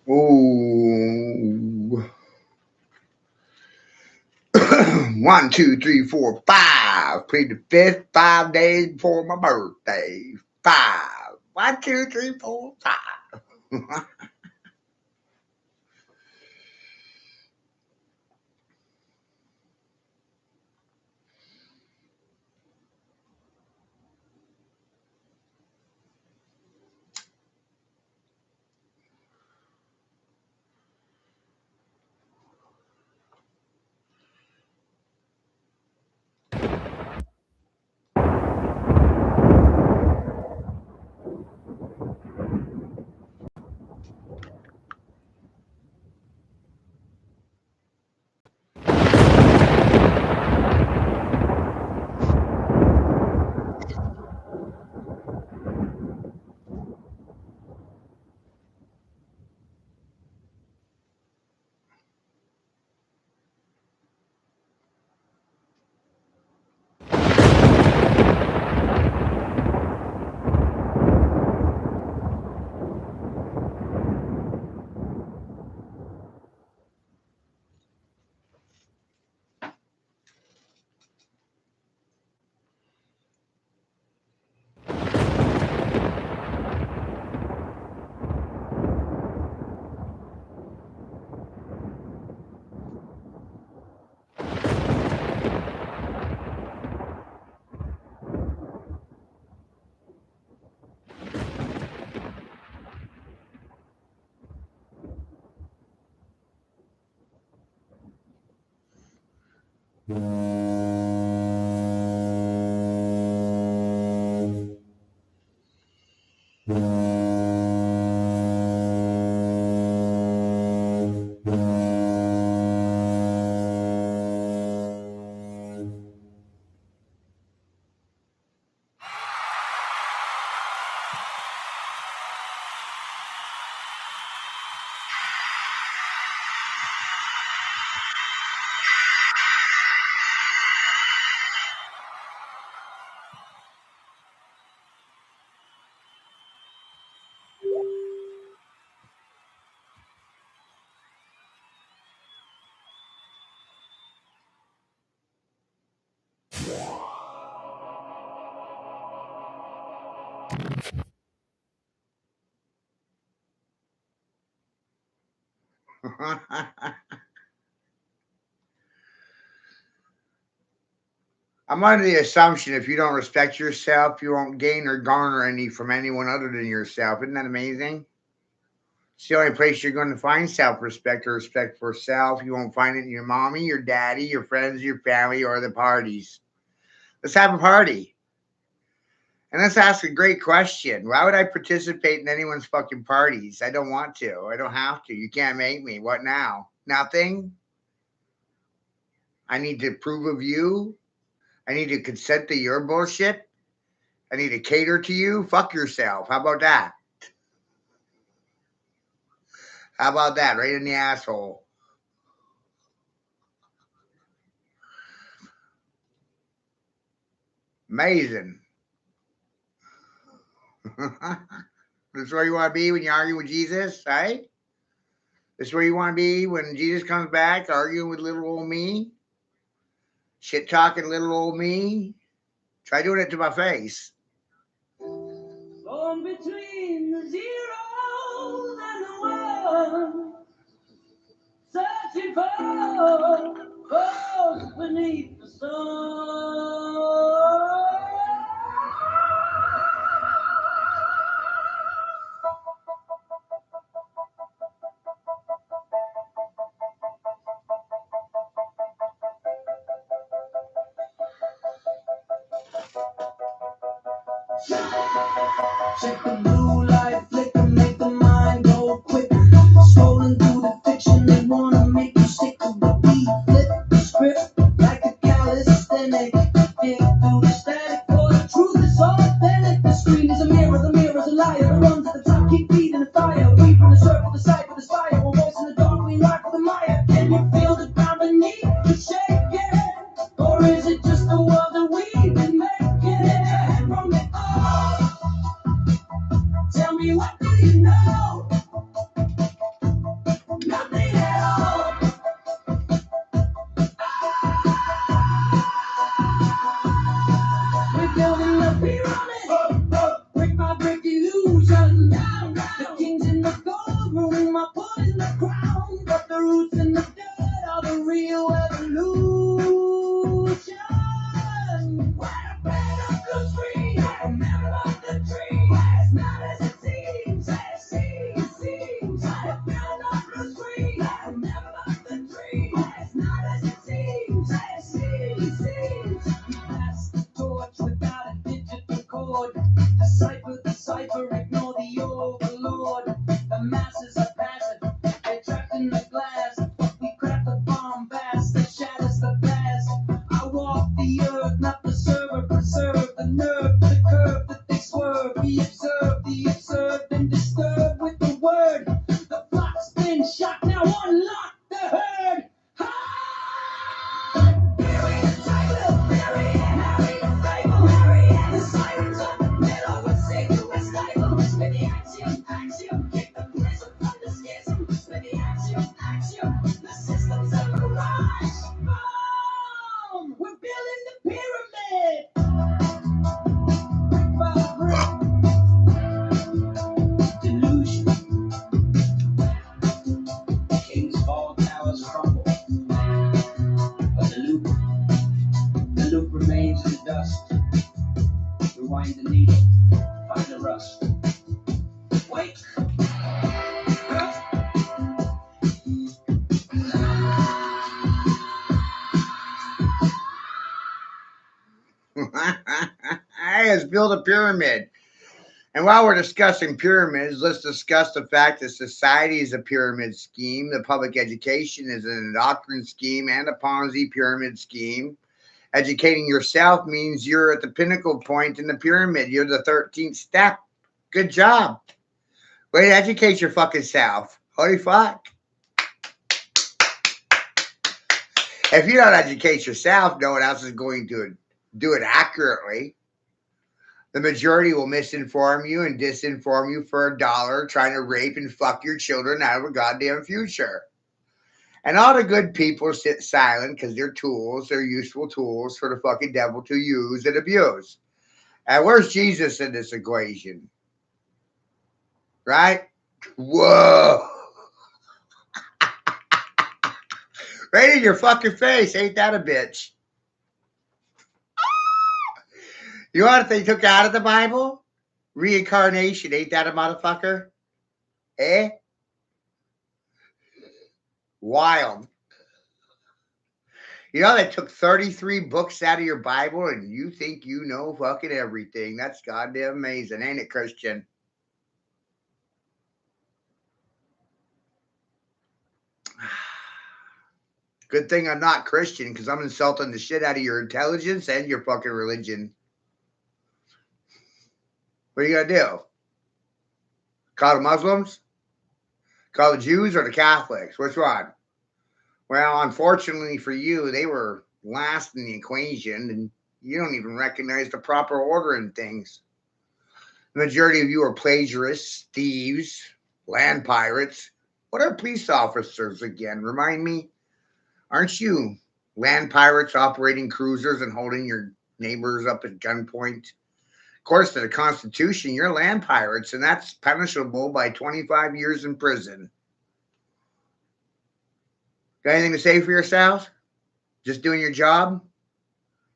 Ooh. 1, 2, 3, 4, 5. Plead the fifth 5 days before my birthday. 5. 1, 2, 3, 4, 5. I'm under the assumption if you don't respect yourself, you won't gain or garner any from anyone other than yourself. Isn't that amazing? It's the only place you're going to find self respect or respect for self. You won't find it in your mommy, your daddy, your friends, your family, or the parties. Let's have a party. And let's ask a great question. Why would I participate in anyone's fucking parties? I don't want to. I don't have to. You can't make me. What now? Nothing? I need to approve of you. I need to consent to your bullshit. I need to cater to you. Fuck yourself. How about that? How about that? Right in the asshole. Amazing. This is where you want to be when you argue with Jesus, right? This is where you want to be when Jesus comes back, arguing with little old me, shit talking little old me. Try doing it to my face. Born between the zeros and the ones, searching for gold beneath the sun. Check the blue light flicker, make the mind go quick. Scrolling through the fiction, they wanna make you sick of the beat. Flip the script like a calisthenic. Dig through the static, for the truth is authentic. The screen is a mirror's a liar. The runs at the top keep feeding the fire. We from the circle, the cipher, the spire. One voice in the dark, we rock the Maya. Can you feel the ground beneath you shaking? Or is it just the world that we've been making? From the off, tell me what do you know? Nothing at all. We're building a pyramid, brick by brick illusion. The kings in the gold room are pulling the crown, but the roots in the dirt are the real evolution. When a bed of blue screen, remember the tree. It's not as it seems, seems. When a bed of blue screen, remember the tree. It's not as it seems, seems. We pass the torch without a digital cord. The cipher, ignore the overlord. The masses are passive, they're trapped in the glass. We craft the bombast that shatters the past. I walk the earth, not the server, preserve the nerve, the curve that they swerve. We observe the observed and disturbed with the word. The flock's been shot, now unlock the herd. Bury the title, bury and Harry the fable, Harry and the sirens of the middle would say to a stifle. With the axiom, kick the prism from the schism. With the axiom, the systems of the rise. Boom! We're building the pyramid. Brick by brick. Delusion. Kings fall, towers crumble. But the loop remains in the dust. Rewind the needle, find the rust. Wait! Let's build a pyramid. And while we're discussing pyramids, let's discuss the fact that society is a pyramid scheme, the public education is an indoctrination scheme and a Ponzi pyramid scheme. Educating yourself means you're at the pinnacle point in the pyramid. You're the 13th step. Good job. Way to educate your fucking self. Holy fuck. If you don't educate yourself, no one else is going to do it accurately. The majority will misinform you and disinform you for $1, trying to rape and fuck your children out of a goddamn future. And all the good people sit silent because they're tools, they're useful tools for the fucking devil to use and abuse. And where's Jesus in this equation? Right? Whoa. Right in your fucking face. Ain't that a bitch? You know what they took out of the Bible? Reincarnation. Ain't that a motherfucker? Eh? Wild. You know they took 33 books out of your Bible and you think you know fucking everything. That's goddamn amazing, ain't it, Christian? Good thing I'm not Christian because I'm insulting the shit out of your intelligence and your fucking religion. What are you going to do? Call the Muslims? Call the Jews or the Catholics? Which one? Well, unfortunately for you, they were last in the equation and you don't even recognize the proper order in things. The majority of you are plagiarists, thieves, land pirates. What are police officers again? Remind me. Aren't you land pirates operating cruisers and holding your neighbors up at gunpoint? Of course, to the Constitution, you're land pirates, and that's punishable by 25 years in prison. Got anything to say for yourself? Just doing your job?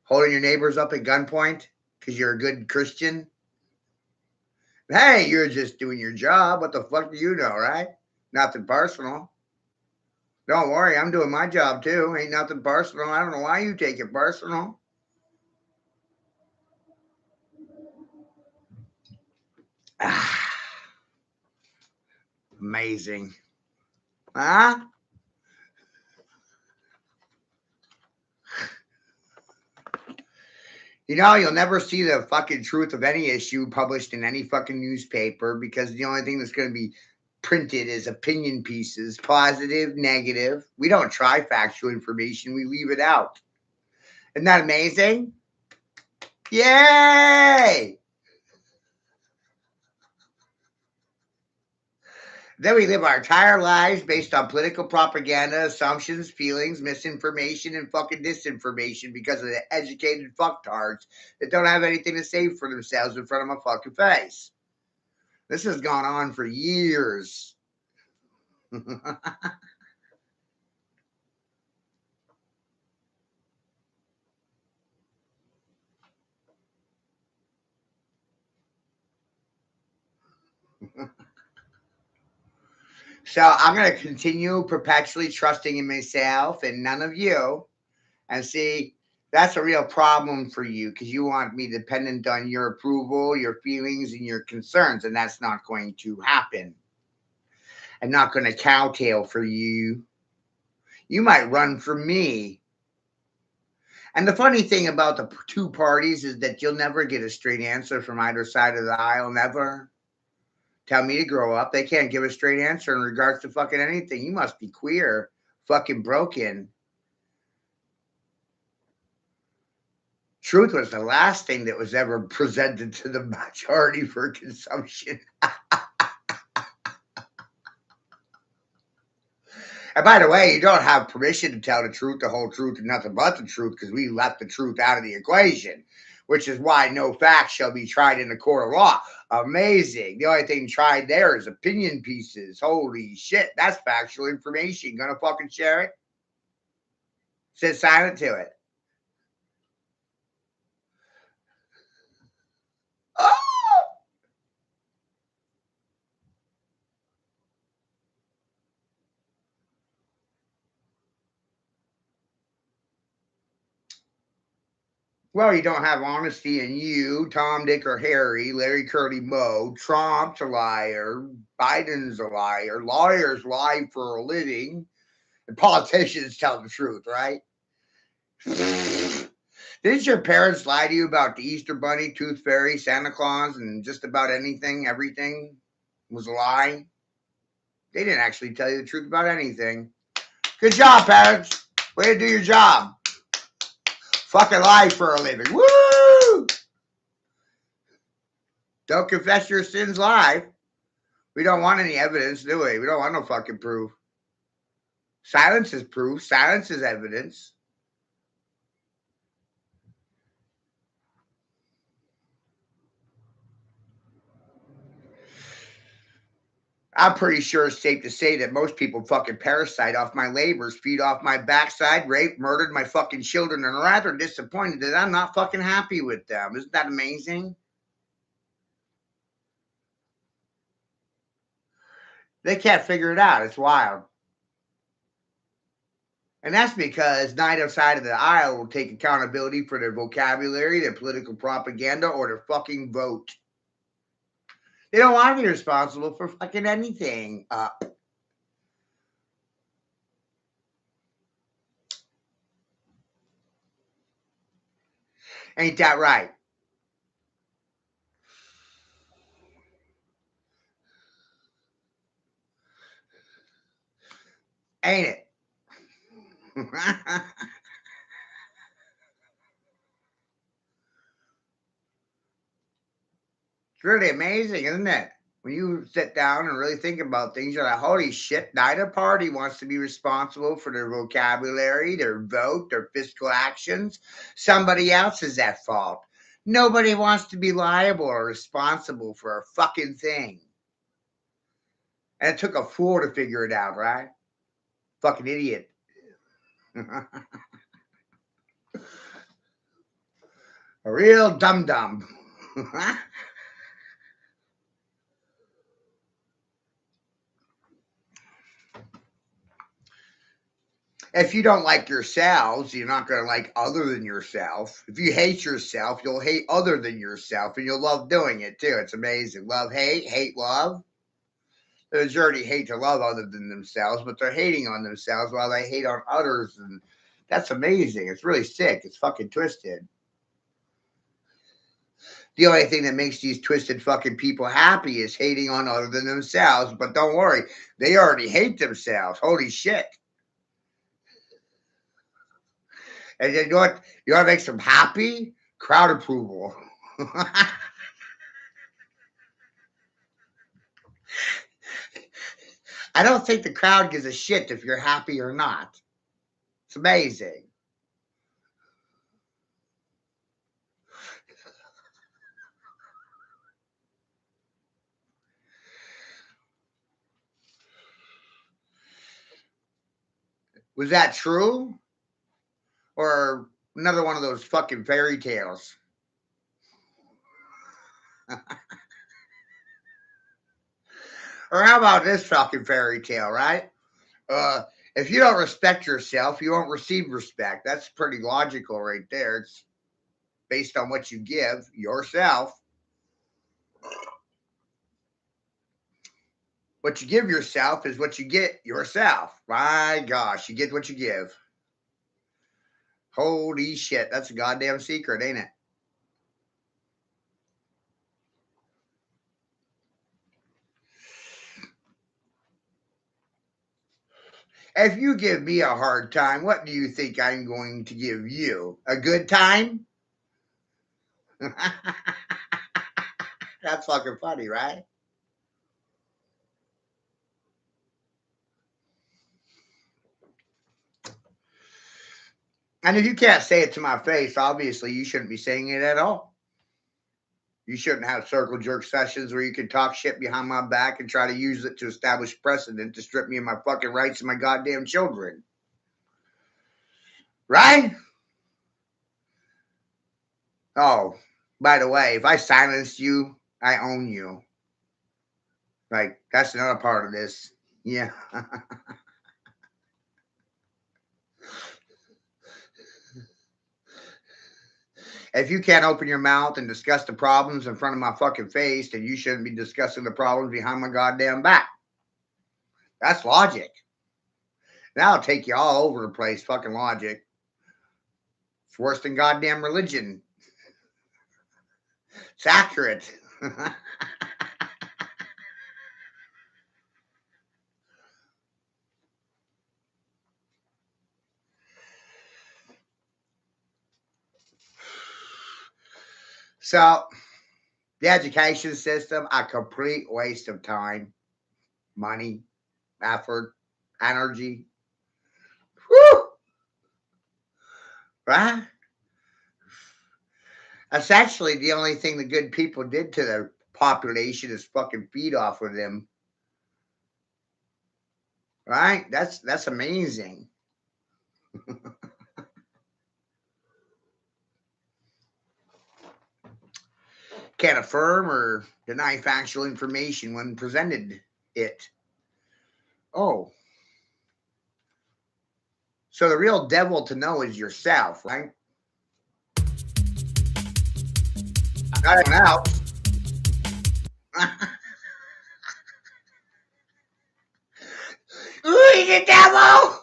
Holding your neighbors up at gunpoint because you're a good Christian? Hey, you're just doing your job. What the fuck do you know, right? Nothing personal. Don't worry, I'm doing my job too. Ain't nothing personal. I don't know why you take it personal. Amazing. Huh? You know, you'll never see the fucking truth of any issue published in any fucking newspaper because the only thing that's going to be printed is opinion pieces, positive, negative. We don't try factual information, we leave it out. Isn't that amazing? Yay! Then we live our entire lives based on political propaganda, assumptions, feelings, misinformation, and fucking disinformation because of the educated fucktards that don't have anything to say for themselves in front of my fucking face. This has gone on for years. So I'm going to continue perpetually trusting in myself and none of you. And see, that's a real problem for you because you want me dependent on your approval, your feelings, and your concerns. And that's not going to happen. I'm not going to cowtail for you. You might run for me. And the funny thing about the two parties is that you'll never get a straight answer from either side of the aisle. Never. Tell me to grow up. They can't give a straight answer in regards to fucking anything. You must be queer. Fucking broken. Truth was the last thing that was ever presented to the majority for consumption. And by the way, you don't have permission to tell the truth, the whole truth, and nothing but the truth because we left the truth out of the equation, which is why no fact shall be tried in the court of law. Amazing. The only thing tried there is opinion pieces. Holy shit. That's factual information. Gonna fucking share it? Sit silent to it. Oh! Well, you don't have honesty in you, Tom, Dick, or Harry, Larry, Curly, Moe. Trump's a liar. Biden's a liar. Lawyers lie for a living. And politicians tell the truth, right? Didn't your parents lie to you about the Easter Bunny, Tooth Fairy, Santa Claus, and just about anything? Everything was a lie? They didn't actually tell you the truth about anything. Good job, parents. Way to do your job. Fucking lie for a living. Woo! Don't confess your sins live. We don't want any evidence, do we? We don't want no fucking proof. Silence is proof. Silence is evidence. I'm pretty sure it's safe to say that most people fucking parasite off my labors, feed off my backside, raped, murdered my fucking children, and are rather disappointed that I'm not fucking happy with them. Isn't that amazing? They can't figure it out. It's wild. And that's because neither side of the aisle will take accountability for their vocabulary, their political propaganda, or their fucking vote. They don't want to be responsible for fucking anything. Ain't that right? Ain't it? It's really amazing, isn't it? When you sit down and really think about things, you're like, holy shit, neither party wants to be responsible for their vocabulary, their vote, their fiscal actions. Somebody else is at fault. Nobody wants to be liable or responsible for a fucking thing. And it took a fool to figure it out, right? Fucking idiot. A real dum dum. If you don't like yourselves, you're not going to like other than yourself. If you hate yourself, you'll hate other than yourself, and you'll love doing it too. It's amazing. Love, hate, love. The majority hate to love other than themselves, but they're hating on themselves while they hate on others, and that's amazing. It's really sick. It's fucking twisted. The only thing that makes these twisted fucking people happy is hating on other than themselves. But don't worry, they already hate themselves. Holy shit. And you know what? You know what makes them happy? Crowd approval. I don't think the crowd gives a shit if you're happy or not. It's amazing. Was that true? Or another one of those fucking fairy tales? Or how about this fucking fairy tale, right? Uh, if you don't respect yourself, you won't receive respect. That's pretty logical right there. It's based on what you give yourself. What you give yourself is what you get yourself. My gosh, you get what you give. Holy shit, that's a goddamn secret, ain't it? If you give me a hard time, what do you think I'm going to give you? A good time? That's fucking funny, right? And if you can't say it to my face, obviously you shouldn't be saying it at all. You shouldn't have circle jerk sessions where you can talk shit behind my back and try to use it to establish precedent to strip me of my fucking rights and my goddamn children. Right? Oh, by the way, if I silence you, I own you. Like, that's another part of this. Yeah. If you can't open your mouth and discuss the problems in front of my fucking face, then you shouldn't be discussing the problems behind my goddamn back. That's logic. That'll take you all over the place, fucking logic. It's worse than goddamn religion. It's accurate. So, the education system, a complete waste of time, money, effort, energy. Whew! Right? Essentially, the only thing the good people did to the population is fucking feed off of them. Right? That's amazing. Can't affirm or deny factual information when presented it. Oh, so the real devil to know is yourself, right? Not anyone else. Ooh, he's the devil!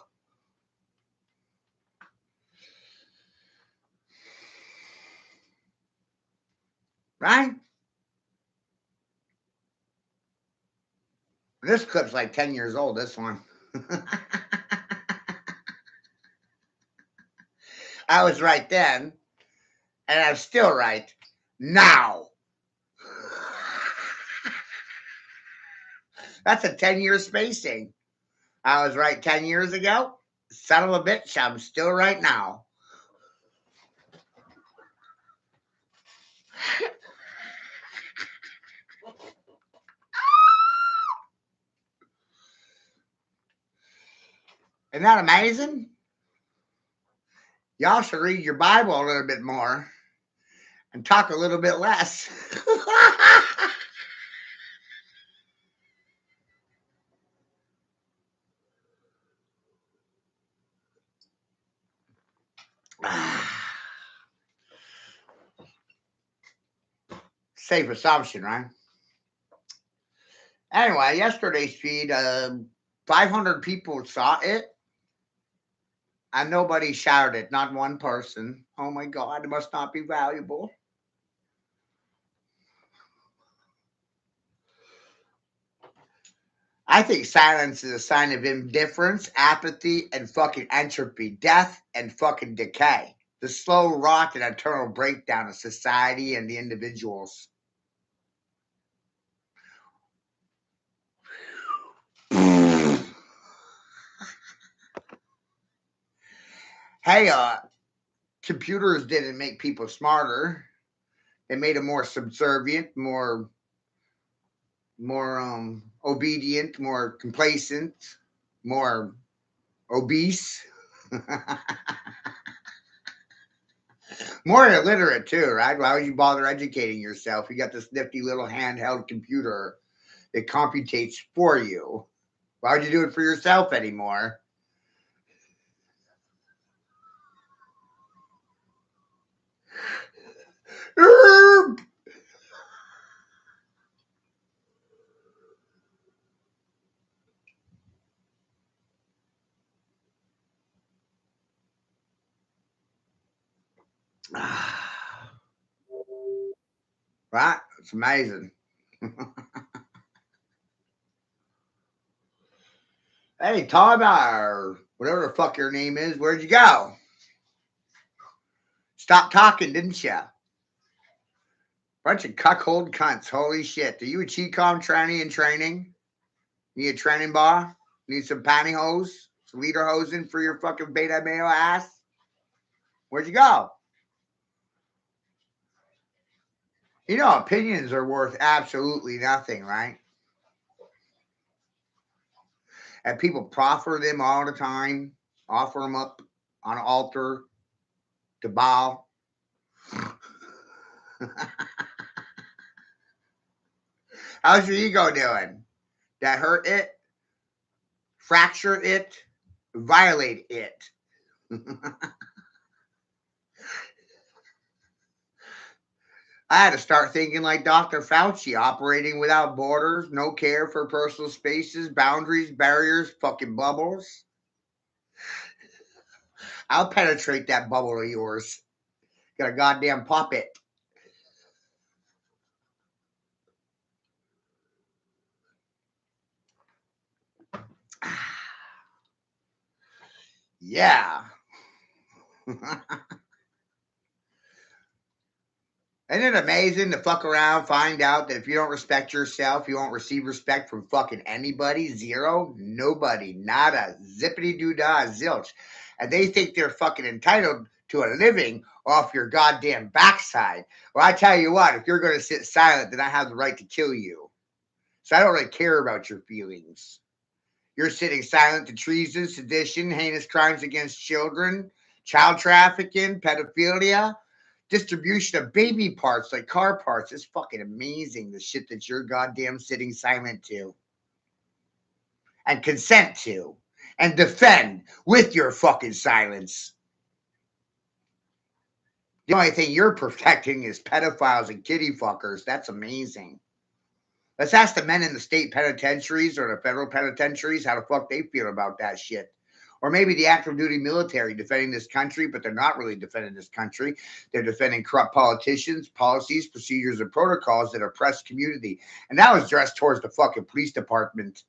Right? This clip's like 10 years old, this one. I was right then, and I'm still right now. That's a 10-year spacing. I was right 10 years ago. Son of a bitch, I'm still right now. Isn't that amazing? Y'all should read your Bible a little bit more and talk a little bit less. Safe assumption, right? Anyway, yesterday's feed, 500 people saw it, and nobody shouted. Not one person. Oh my God, it must not be valuable. I think silence is a sign of indifference, apathy, and fucking entropy, death, and fucking decay. The slow rot and eternal breakdown of society and the individuals. Hey, computers didn't make people smarter. They made them more subservient, more obedient, more complacent, more obese, more illiterate too, right? Why would you bother educating yourself? You got this nifty little handheld computer that computates for you. Why would you do it for yourself anymore? Right? It's amazing. Hey, Todd, or whatever the fuck your name is, where'd you go? Stop talking, didn't you? Bunch of cuckold cunts. Holy shit. Are you a Chi-Com tranny in training? Need a training bar? Need some pantyhose? Some leader hosing for your fucking beta male ass? Where'd you go? You know, opinions are worth absolutely nothing, right? And people proffer them all the time, offer them up on an altar to Baal. How's your ego doing? That hurt it? Fracture it? Violate it? I had to start thinking like Dr. Fauci, operating without borders, no care for personal spaces, boundaries, barriers, fucking bubbles. I'll penetrate that bubble of yours. Got a goddamn puppet. Yeah. Isn't it amazing to fuck around, find out that if you don't respect yourself, you won't receive respect from fucking anybody? Zero, nobody, nada, zippity doo dah, zilch. And they think they're fucking entitled to a living off your goddamn backside. Well, I tell you what, if you're going to sit silent, then I have the right to kill you. So I don't really care about your feelings. You're sitting silent to treason, sedition, heinous crimes against children, child trafficking, pedophilia, distribution of baby parts like car parts. It's fucking amazing the shit that you're goddamn sitting silent to and consent to and defend with your fucking silence. The only thing you're protecting is pedophiles and kitty fuckers. That's amazing. Let's ask the men in the state penitentiaries or the federal penitentiaries how the fuck they feel about that shit. Or maybe the active duty military defending this country, but they're not really defending this country. They're defending corrupt politicians, policies, procedures, and protocols that oppress community. And that was addressed towards the fucking police department.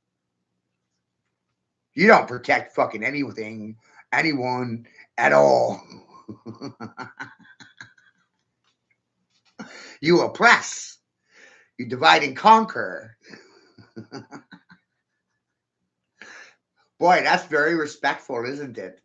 You don't protect fucking anything, anyone at all. You oppress. You divide and conquer. Boy, that's very respectful, isn't it?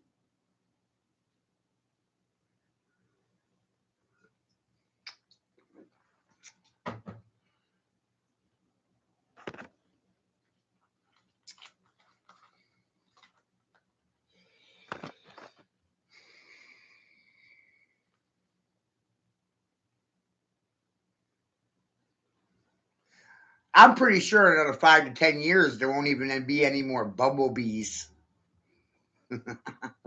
I'm pretty sure in another 5 to 10 years there won't even be any more bumblebees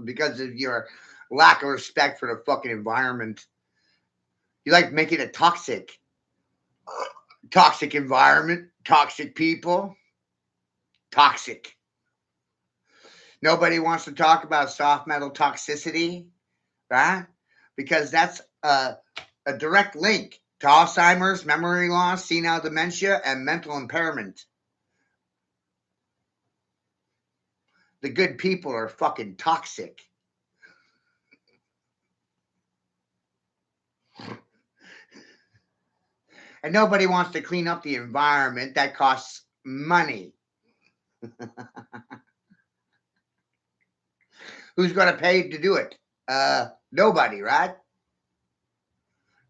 because of your lack of respect for the fucking environment. You like making it toxic. Toxic environment, toxic people, toxic. Nobody wants to talk about soft metal toxicity, right? Because that's a direct link to Alzheimer's, memory loss, senile dementia, and mental impairment. The good people are fucking toxic. And nobody wants to clean up the environment. That costs money. Who's going to pay to do it? Nobody, right?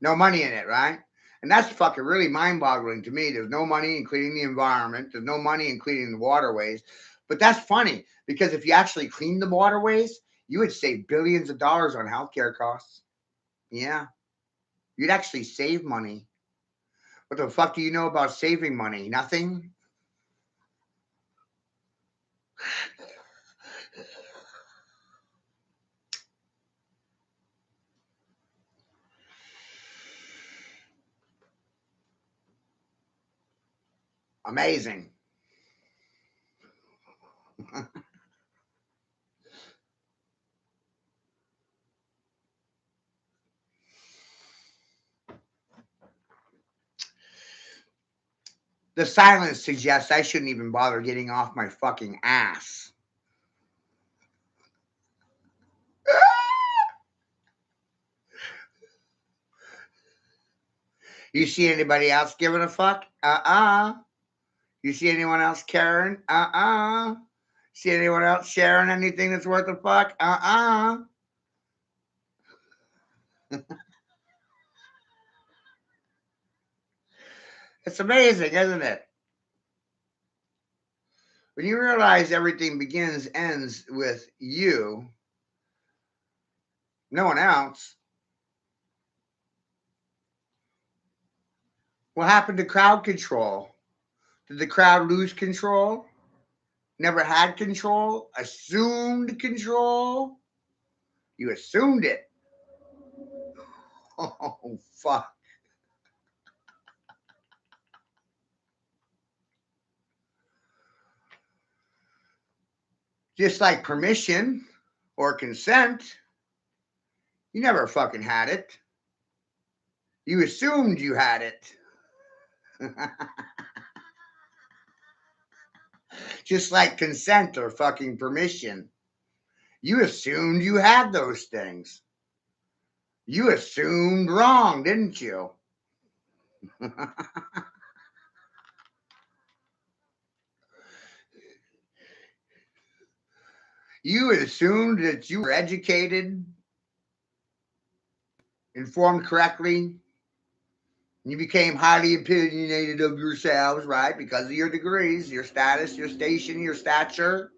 No money in it, right? And that's fucking really mind-boggling to me. There's no money in cleaning the environment. There's no money in cleaning the waterways. But that's funny because if you actually clean the waterways, you would save billions of dollars on healthcare costs. Yeah, you'd actually save money. What the fuck do you know about saving money? Nothing? Amazing. The silence suggests I shouldn't even bother getting off my fucking ass. You see anybody else giving a fuck? You see anyone else caring? See anyone else sharing anything that's worth a fuck? It's amazing, isn't it? When you realize everything begins, ends with you, no one else. What happened to crowd control? Did the crowd lose control? Never had control? Assumed control? You assumed it. Oh, fuck. Just like permission or consent, you never fucking had it. You assumed you had it. Just like consent or fucking permission. You assumed you had those things. You assumed wrong, didn't you? You assumed that you were educated, informed correctly. You became highly opinionated of yourselves, right? Because of your degrees, your status, your station, your stature,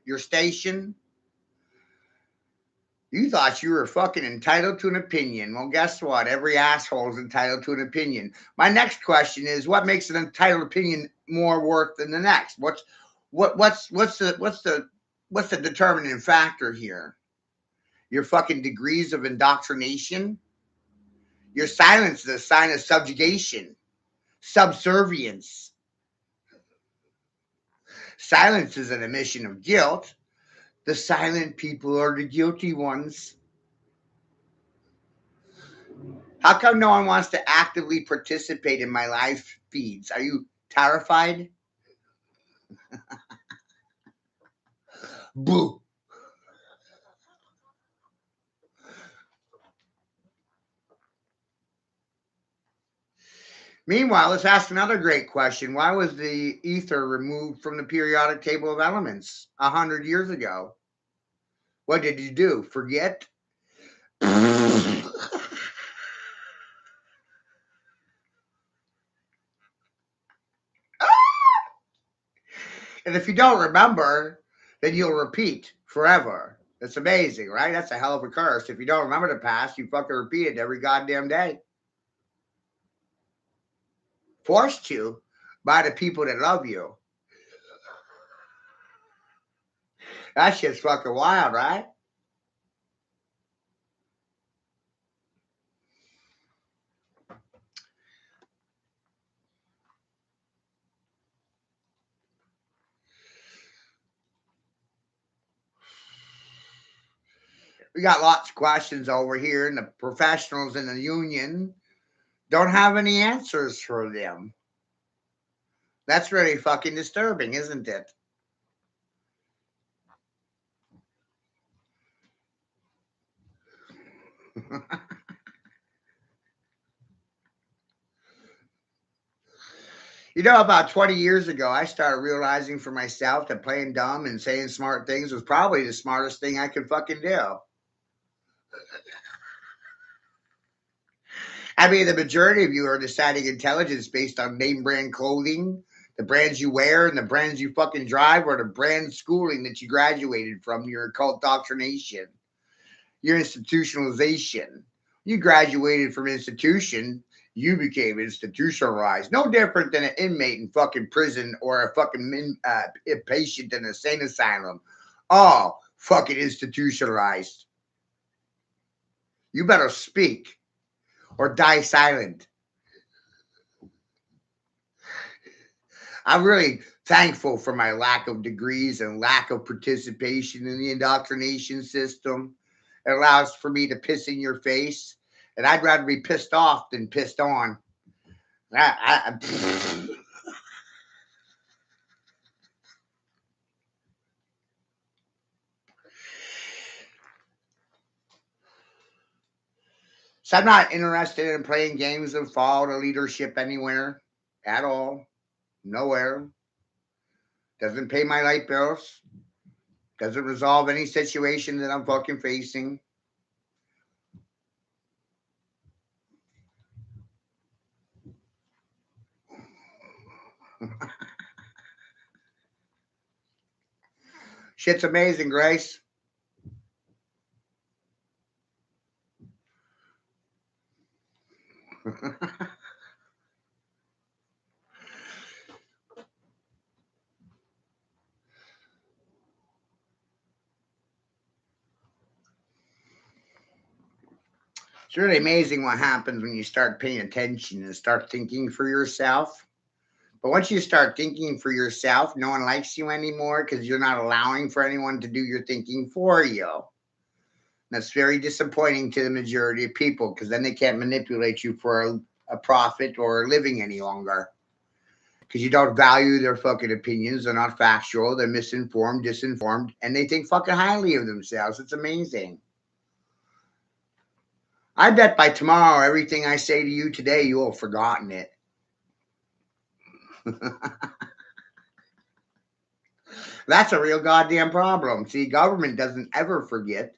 your station. You thought you were fucking entitled to an opinion. Well, guess what? Every asshole is entitled to an opinion. My next question is, what makes an entitled opinion more worth than the next? What's the determining factor here? Your fucking degrees of indoctrination? Your silence is a sign of subjugation, subservience. Silence is an admission of guilt. The silent people are the guilty ones. How come no one wants to actively participate in my live feeds? Are you terrified? Boo. Meanwhile, let's ask another great question. Why was the ether removed from the periodic table of elements 100 years ago? What did you do? Forget? And if you don't remember, then you'll repeat forever. That's amazing, right? That's a hell of a curse. If you don't remember the past, you fucking repeat it every goddamn day. Forced to by the people that love you. That shit's fucking wild, right? We got lots of questions over here, and the professionals in the union don't have any answers for them. That's really fucking disturbing, isn't it? You know, about 20 years ago, I started realizing for myself that playing dumb and saying smart things was probably the smartest thing I could fucking do. I mean, the majority of you are deciding intelligence based on name brand clothing, the brands you wear, and the brands you fucking drive, or the brand schooling that you graduated from, your occult doctrination, your institutionalization. You graduated from institution, you became institutionalized. No different than an inmate in fucking prison or a fucking a patient in a sane asylum. All fucking institutionalized. You better speak or die silent. I'm really thankful for my lack of degrees and lack of participation in the indoctrination system. It allows for me to piss in your face, and I'd rather be pissed off than pissed on. So I'm not interested in playing games of fall to leadership anywhere at all. Nowhere. Doesn't pay my light bills. Doesn't resolve any situation that I'm fucking facing. Shit's amazing, Grace. It's really amazing what happens when you start paying attention and start thinking for yourself. But once you start thinking for yourself, no one likes you anymore because you're not allowing for anyone to do your thinking for you. That's very disappointing to the majority of people because then they can't manipulate you for a profit or a living any longer. Because you don't value their fucking opinions. They're not factual. They're misinformed, disinformed, and they think fucking highly of themselves. It's amazing. I bet by tomorrow, everything I say to you today, you will have forgotten it. That's a real goddamn problem. See, government doesn't ever forget,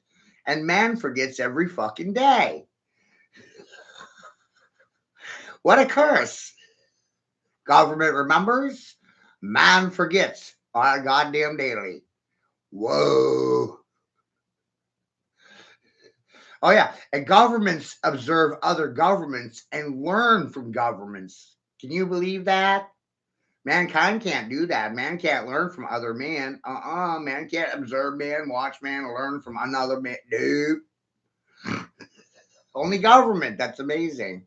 and man forgets every fucking day. What a curse. Government remembers, man forgets on a goddamn daily. Whoa. Oh, yeah. And governments observe other governments and learn from governments. Can you believe that? Mankind can't do that. Man can't learn from other man. Man can't observe man, watch man, learn from another man. Dude. Only government. That's amazing.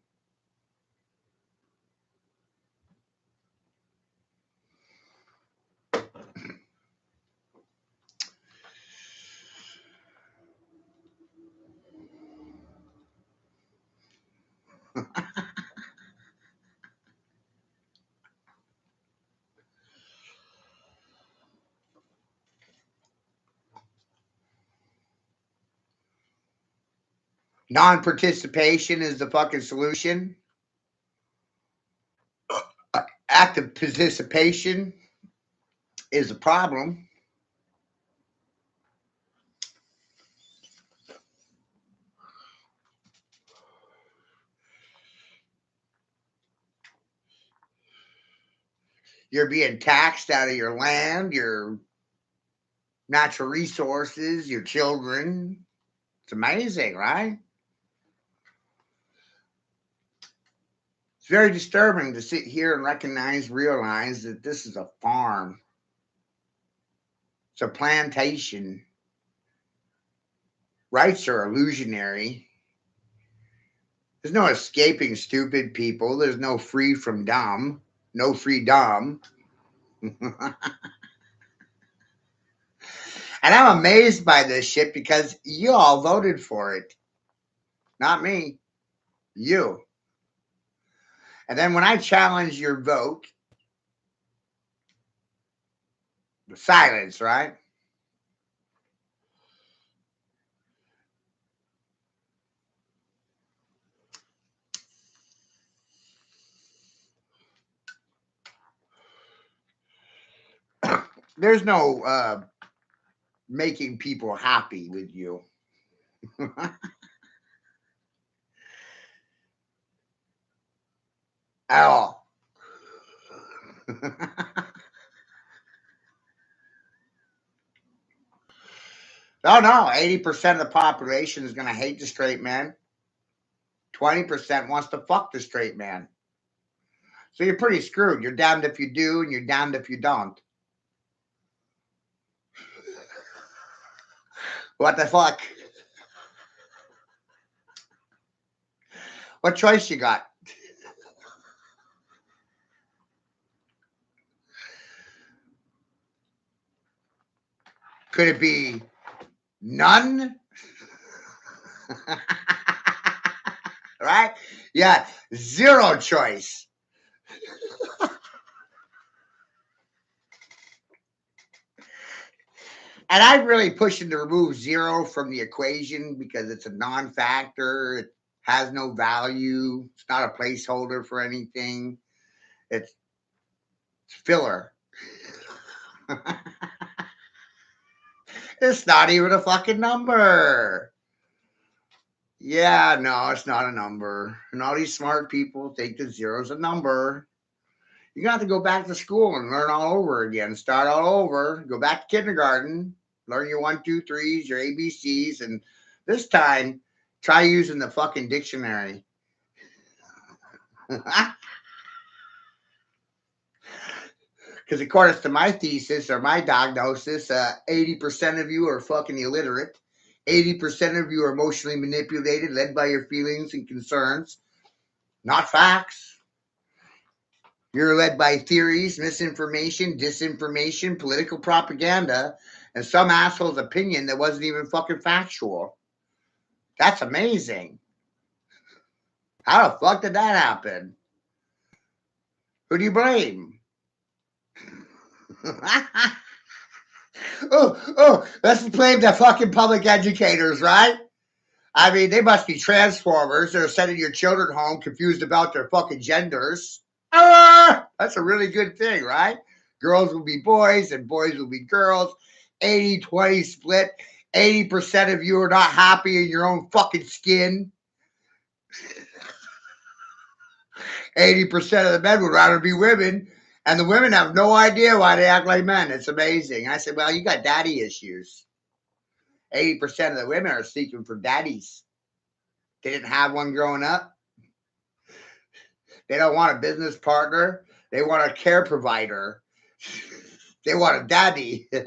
Non-participation is the fucking solution. Active participation is a problem. You're being taxed out of your land, your natural resources, your children. It's amazing, right? It's very disturbing to sit here and realize that this is a farm. It's a plantation. Rights are illusionary. There's no escaping stupid people. There's no free from dumb. No freedom. And I'm amazed by this shit because you all voted for it. Not me. You. And then when I challenge your vote, silence, right? There's no making people happy with you. At all. No. 80% of the population is going to hate the straight man. 20% wants to fuck the straight man. So you're pretty screwed. You're damned if you do, and you're damned if you don't. What the fuck? What choice you got? Could it be none? Right? Yeah, zero choice. And I'm really pushing to remove zero from the equation because it's a non-factor. It has no value. It's not a placeholder for anything. It's filler. It's not even a fucking number. Yeah, no, it's not a number. And all these smart people think that zero's a number. You're gonna have to go back to school and learn all over again. Start all over. Go back to kindergarten. Learn your 1, 2, 3s, your ABCs, and this time try using the fucking dictionary. Because according to my thesis or my diagnosis, 80% of you are fucking illiterate. 80% of you are emotionally manipulated, led by your feelings and concerns, not facts. You're led by theories, misinformation, disinformation, political propaganda, and some asshole's opinion that wasn't even fucking factual. That's amazing. How the fuck did that happen? Who do you blame? Let's blame the fucking public educators, right? I mean, they must be transformers. They're sending your children home confused about their fucking genders. That's a really good thing, right? Girls will be boys and boys will be girls. 80-20 split. 80% of you are not happy in your own fucking skin. 80% of the men would rather be women. And the women have no idea why they act like men. It's amazing. I said, well, you got daddy issues. 80% of the women are seeking for daddies. They didn't have one growing up. They don't want a business partner. They want a care provider. They want a daddy. They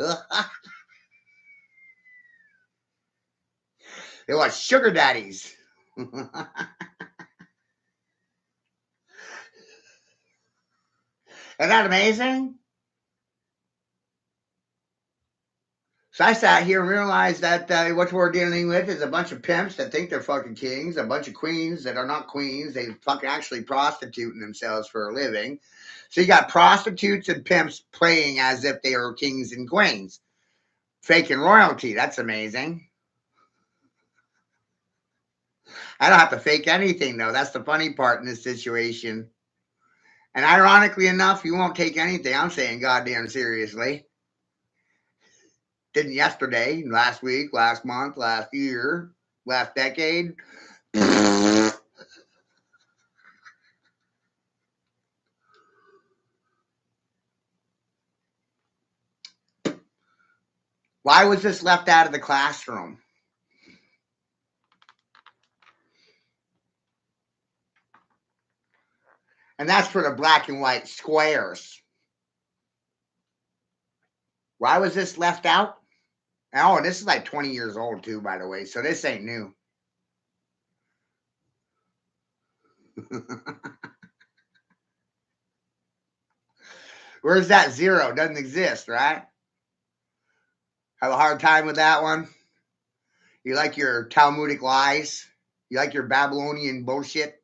want sugar daddies. Isn't that amazing? So I sat here and realized that what we're dealing with is a bunch of pimps that think they're fucking kings, a bunch of queens that are not queens. They fucking actually prostituting themselves for a living. So you got prostitutes and pimps playing as if they are kings and queens. Faking royalty. That's amazing. I don't have to fake anything, though. That's the funny part in this situation. And ironically enough, you won't take anything I'm saying goddamn seriously. Didn't yesterday, last week, last month, last year, last decade. Why was this left out of the classroom? And that's for the black and white squares. Why was this left out? Oh, and this is like 20 years old too, by the way. So this ain't new. Where's that zero? Doesn't exist, right? Have a hard time with that one? You like your Talmudic lies? You like your Babylonian bullshit?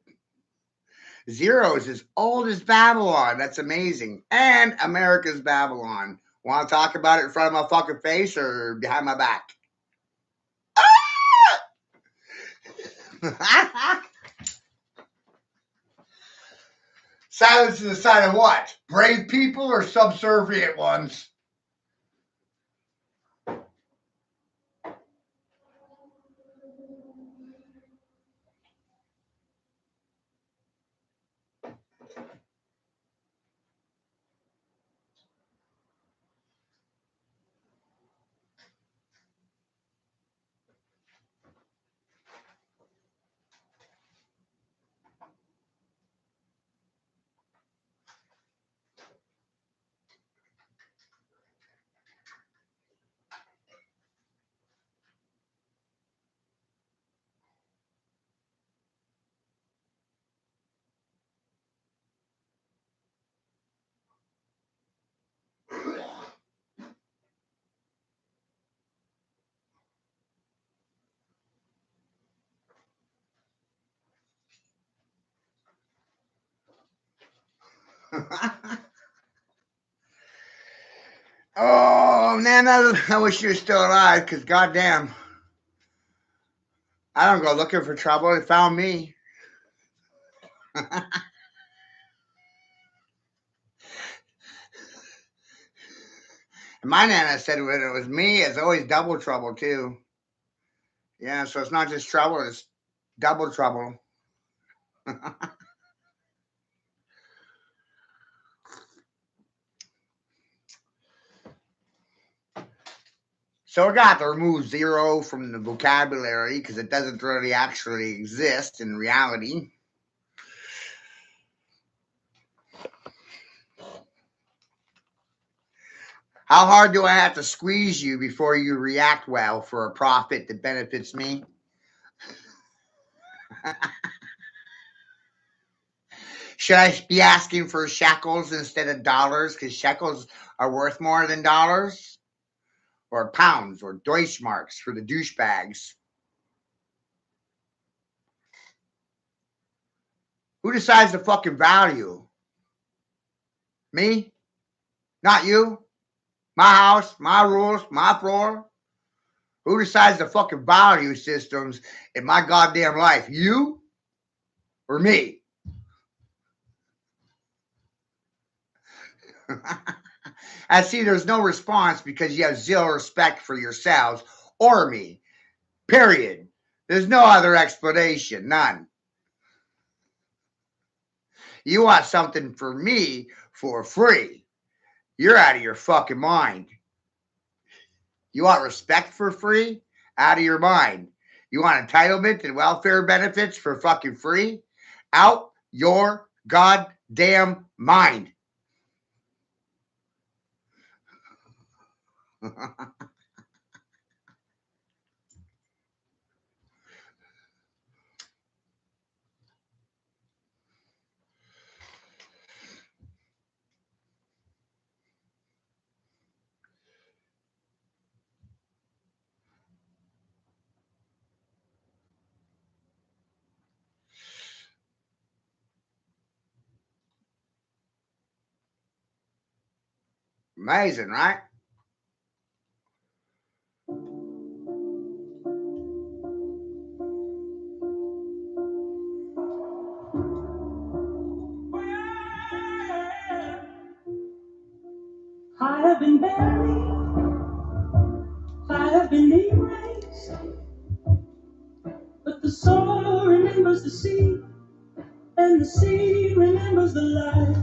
Zero is as old as Babylon. That's amazing. And America's Babylon. Want to talk about it in front of my fucking face or behind my back? Silence is a sign of what? Brave people or subservient ones? Oh man, I wish you were still alive, because goddamn, I don't go looking for trouble. It found me. My nana said when it was me, it's always double trouble too. Yeah, so it's not just trouble, it's double trouble. So I got to remove zero from the vocabulary because it doesn't really actually exist in reality. How hard do I have to squeeze you before you react well for a profit that benefits me? Should I be asking for shekels instead of dollars because shekels are worth more than dollars? Or pounds or Deutschmarks for the douchebags? Who decides the fucking value? Me? Not you? My house, my rules, my floor? Who decides the fucking value systems in my goddamn life? You or me? I see there's no response because you have zero respect for yourselves or me. Period. There's no other explanation. None. You want something for me for free. You're out of your fucking mind. You want respect for free? Out of your mind. You want entitlement and welfare benefits for fucking free? Out your goddamn mind. Amazing, right? I have been buried, I have been erased, but the soul remembers the sea, and the sea remembers the light.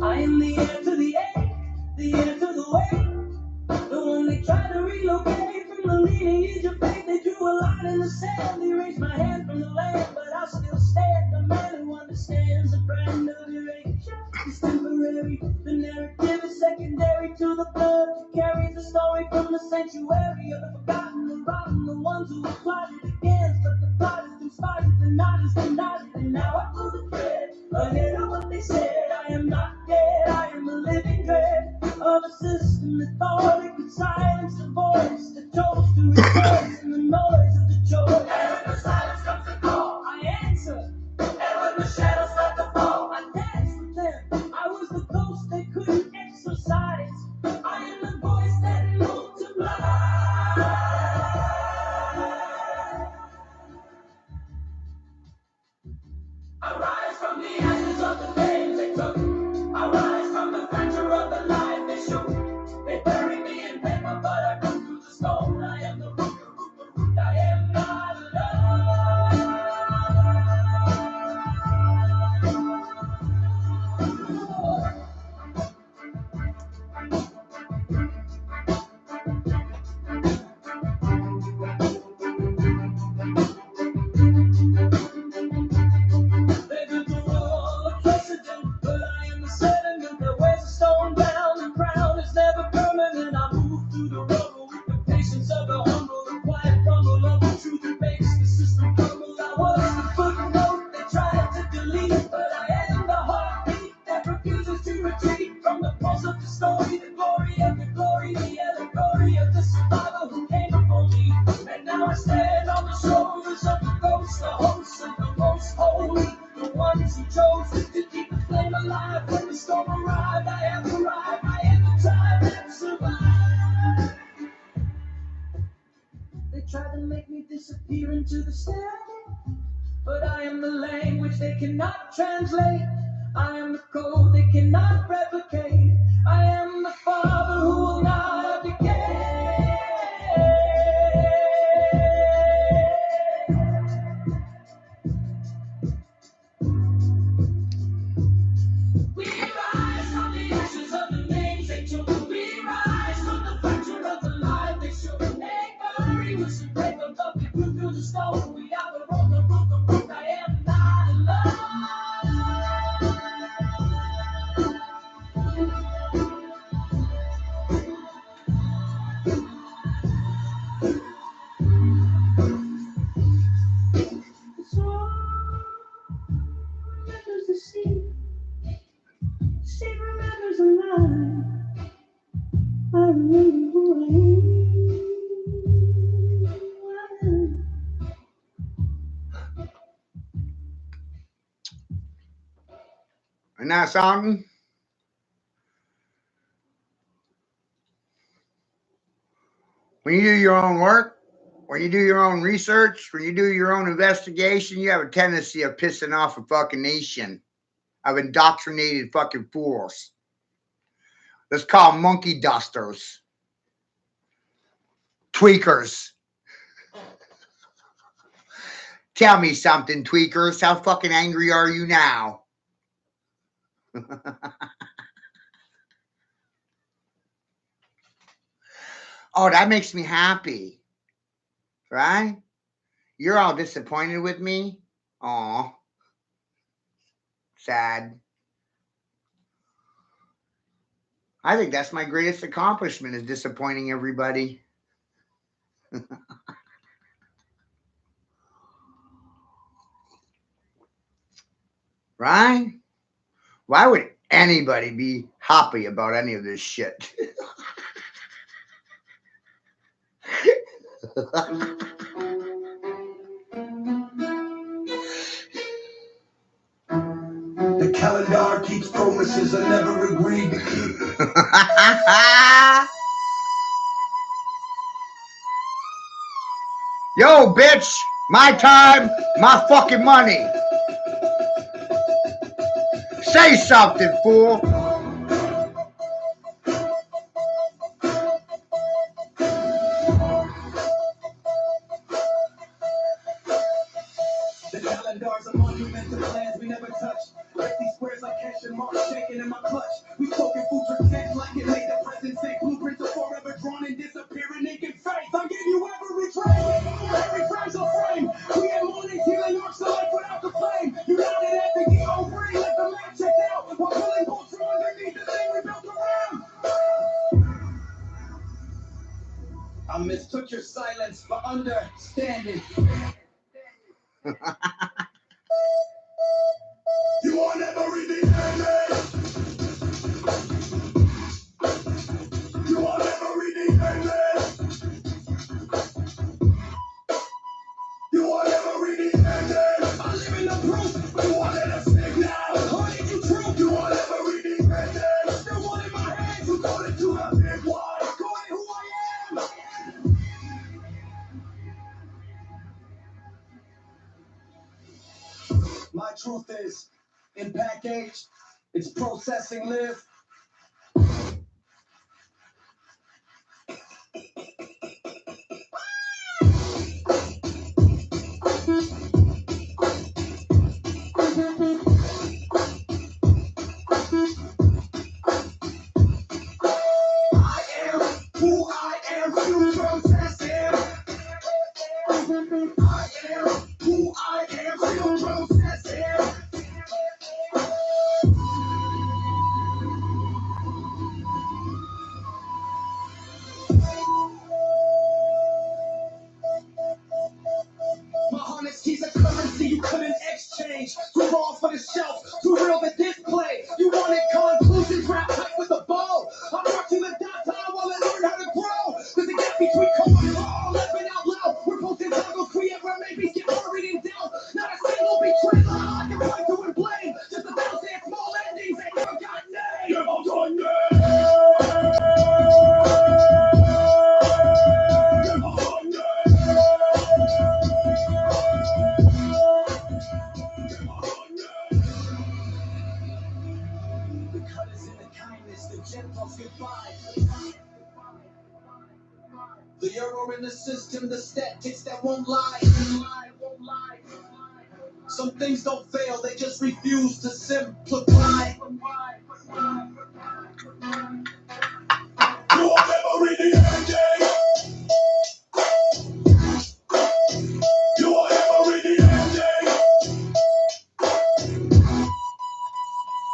I am the heir to the ache, the heir to the weight, the one they tried to relocate from the lineage of faith. They drew a line in the sand, they erased my hand from the land, but I still stand, the man who understands the brand of erasure is temporary. The narrative is secondary to the blood that carries the story from the sanctuary of the forgotten, the rotten, the ones who are plotted against, but the plot is spotted, the nodders, the nodded, and now I pull the thread. Ahead of what they said, I am not dead, I am a living dread of a system that thought it could silence the voice that chose to rejoice in the noise of the joy. And when the silence comes to call, I answer. And when the shadows start to fall, I dance with them. I was the ghost they couldn't exorcise. I am the voice that multiplies. I rise from the ashes of the names they took. I rise from the fracture of the life they shook. They bury me in paper, but I come through the stone. I am the root, the root, the root. I am not alone. They built a wall of precedent, but I am the sediment that weighs a stone down. The crown is never permanent. I move through the rubble with the patience of the humble, the quiet rumble of the truth that makes the system crumble. I was the footnote they tried to delete, but I am the heartbeat that refuses to retreat from the pulse of the story, the glory of the glory, the allegory of the survivor who came before me. And now I stand on the shoulders of the ghosts, the hosts of the most holy, the ones who chose to keep the flame alive. When the storm arrived, I have arrived. I am the tribe that survived. They tried to make me disappear into the static, but I am the language they cannot translate. I am the code they cannot replicate. I am the father who will not abdicate. We rise from the ashes of the names they took. We rise from the fracture of the life they shook. They bury us in paper, but we grew through the stone. We are the root, the root, the root. I am not alone. The soul remembers the sea. She remembers the line. I remember who I am. And that something? When you do your own work, when you do your own research, when you do your own investigation, you have a tendency of pissing off a fucking nation of indoctrinated fucking fools. Let's call them monkey dusters, tweakers. Tell me something, tweakers. How fucking angry are you now? Oh, that makes me happy. Right? You're all disappointed with me? Aw. Sad. I think that's my greatest accomplishment is disappointing everybody. Right? Why would anybody be happy about any of this shit? The calendar keeps promises I never agreed to keep. Yo, bitch, my time, my fucking money. Say something, fool. The calendar's a monument to plans we never touched. Like these squares like cash and marks shaking in my clutch. We spoken food for text like it made the present say blueprints are forever drawn and disappearing in good faith. I gave you every trade, every fragile frame. We had mornings healing arcs of life without the flame. You nodded at the EO brain, let the map checked out. While pulling bolts from underneath the thing we built around. I mistook your silence for understanding. You will never read the ending. You will never read the ending. You will never read the ending. I live in the proof. You want it to stick now. Honey, you true. You will never read the ending. Still one in my hands. You call it to the big one. Call it who I am. My truth is, in package, it's processing live. I am who I am, still processing. I am who I am, still processing. My harness keys a currency you couldn't exchange. Too raw for the shelf, too real for display. You wanted conclusions wrapped tight with a bow. I'm marching the dot time while I learn how to grow. There's a gap between code and law, laughing out loud. We're posting tangles, create where maybe get buried in doubt. Not a single betrayal I can point to and blame. Just a thousand small endings that never got named. Never got named. Never got named. The cut is in the kindness, the gentle's goodbye. The error in the system, the statistics that won't lie. Some things don't fail, they just refuse to simplify. You will never read the ending. You will never read the ending.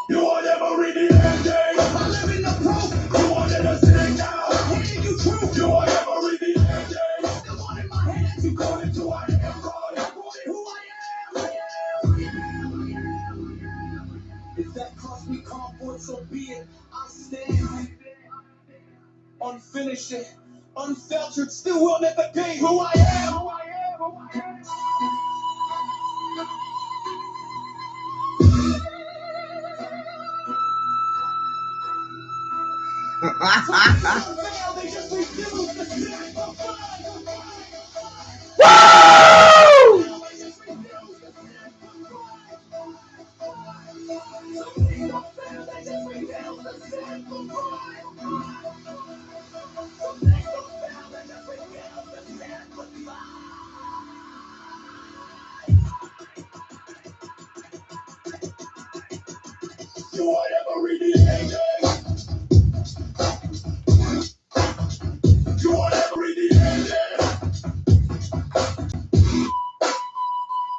You will never read the ending. I live in the proof. You wanted to stick now. Handing you truth. You will never read the ending. Still one in my hands. You call it to I am God. I call it who I am. If that cost me comfort, so be it. I stand unfinished, unfiltered. Still will never be who I am. Who I am. Who I am. They just refuse to Woo! You will never read the ending. You will never read the ending.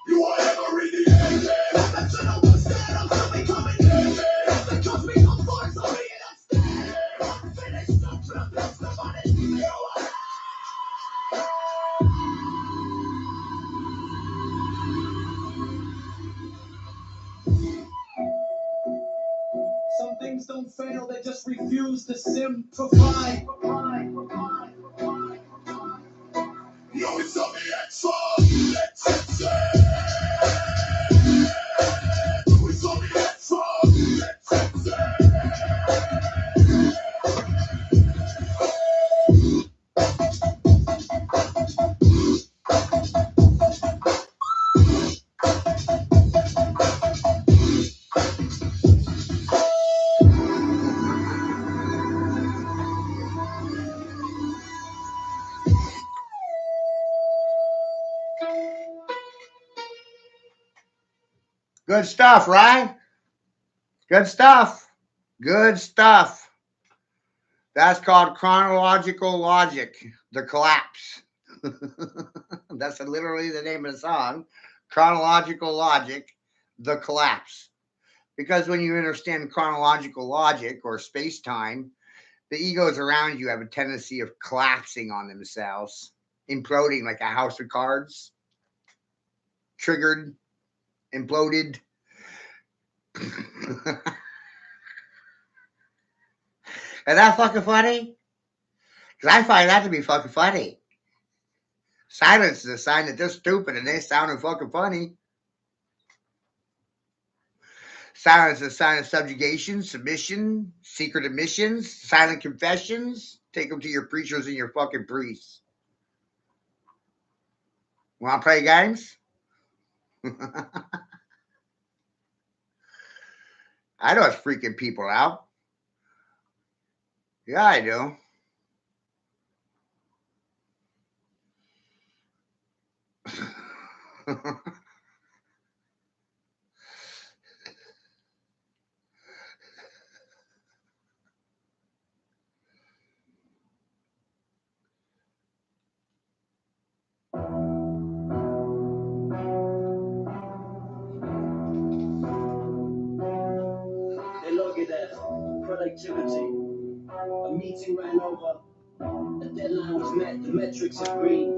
You will never read the ending. That's an understand. I'm still becoming ending. That cost me comfort, so be it. I'm staying. Finish something. That's the money. You are. Some things don't fail, they just refuse to simplify. No, it's on the extra. Let's say. It's on the extra. Let's say. Good stuff, right? Good stuff. Good stuff. That's called chronological logic, the collapse. That's literally the name of the song. Chronological logic, the collapse. Because when you understand chronological logic or space time, the egos around you have a tendency of collapsing on themselves, imploding like a house of cards. triggered, imploded. Is that fucking funny? Because I find that to be fucking funny. Silence is a sign that they're stupid and they sounding fucking funny. Silence is a sign of subjugation, submission, secret admissions, silent confessions. Take them to your preachers and your fucking priests. Want to play games? I know it's freaking people out. Yeah, I do. They look at that productivity. A meeting ran over. The deadline was met. The metrics agreed.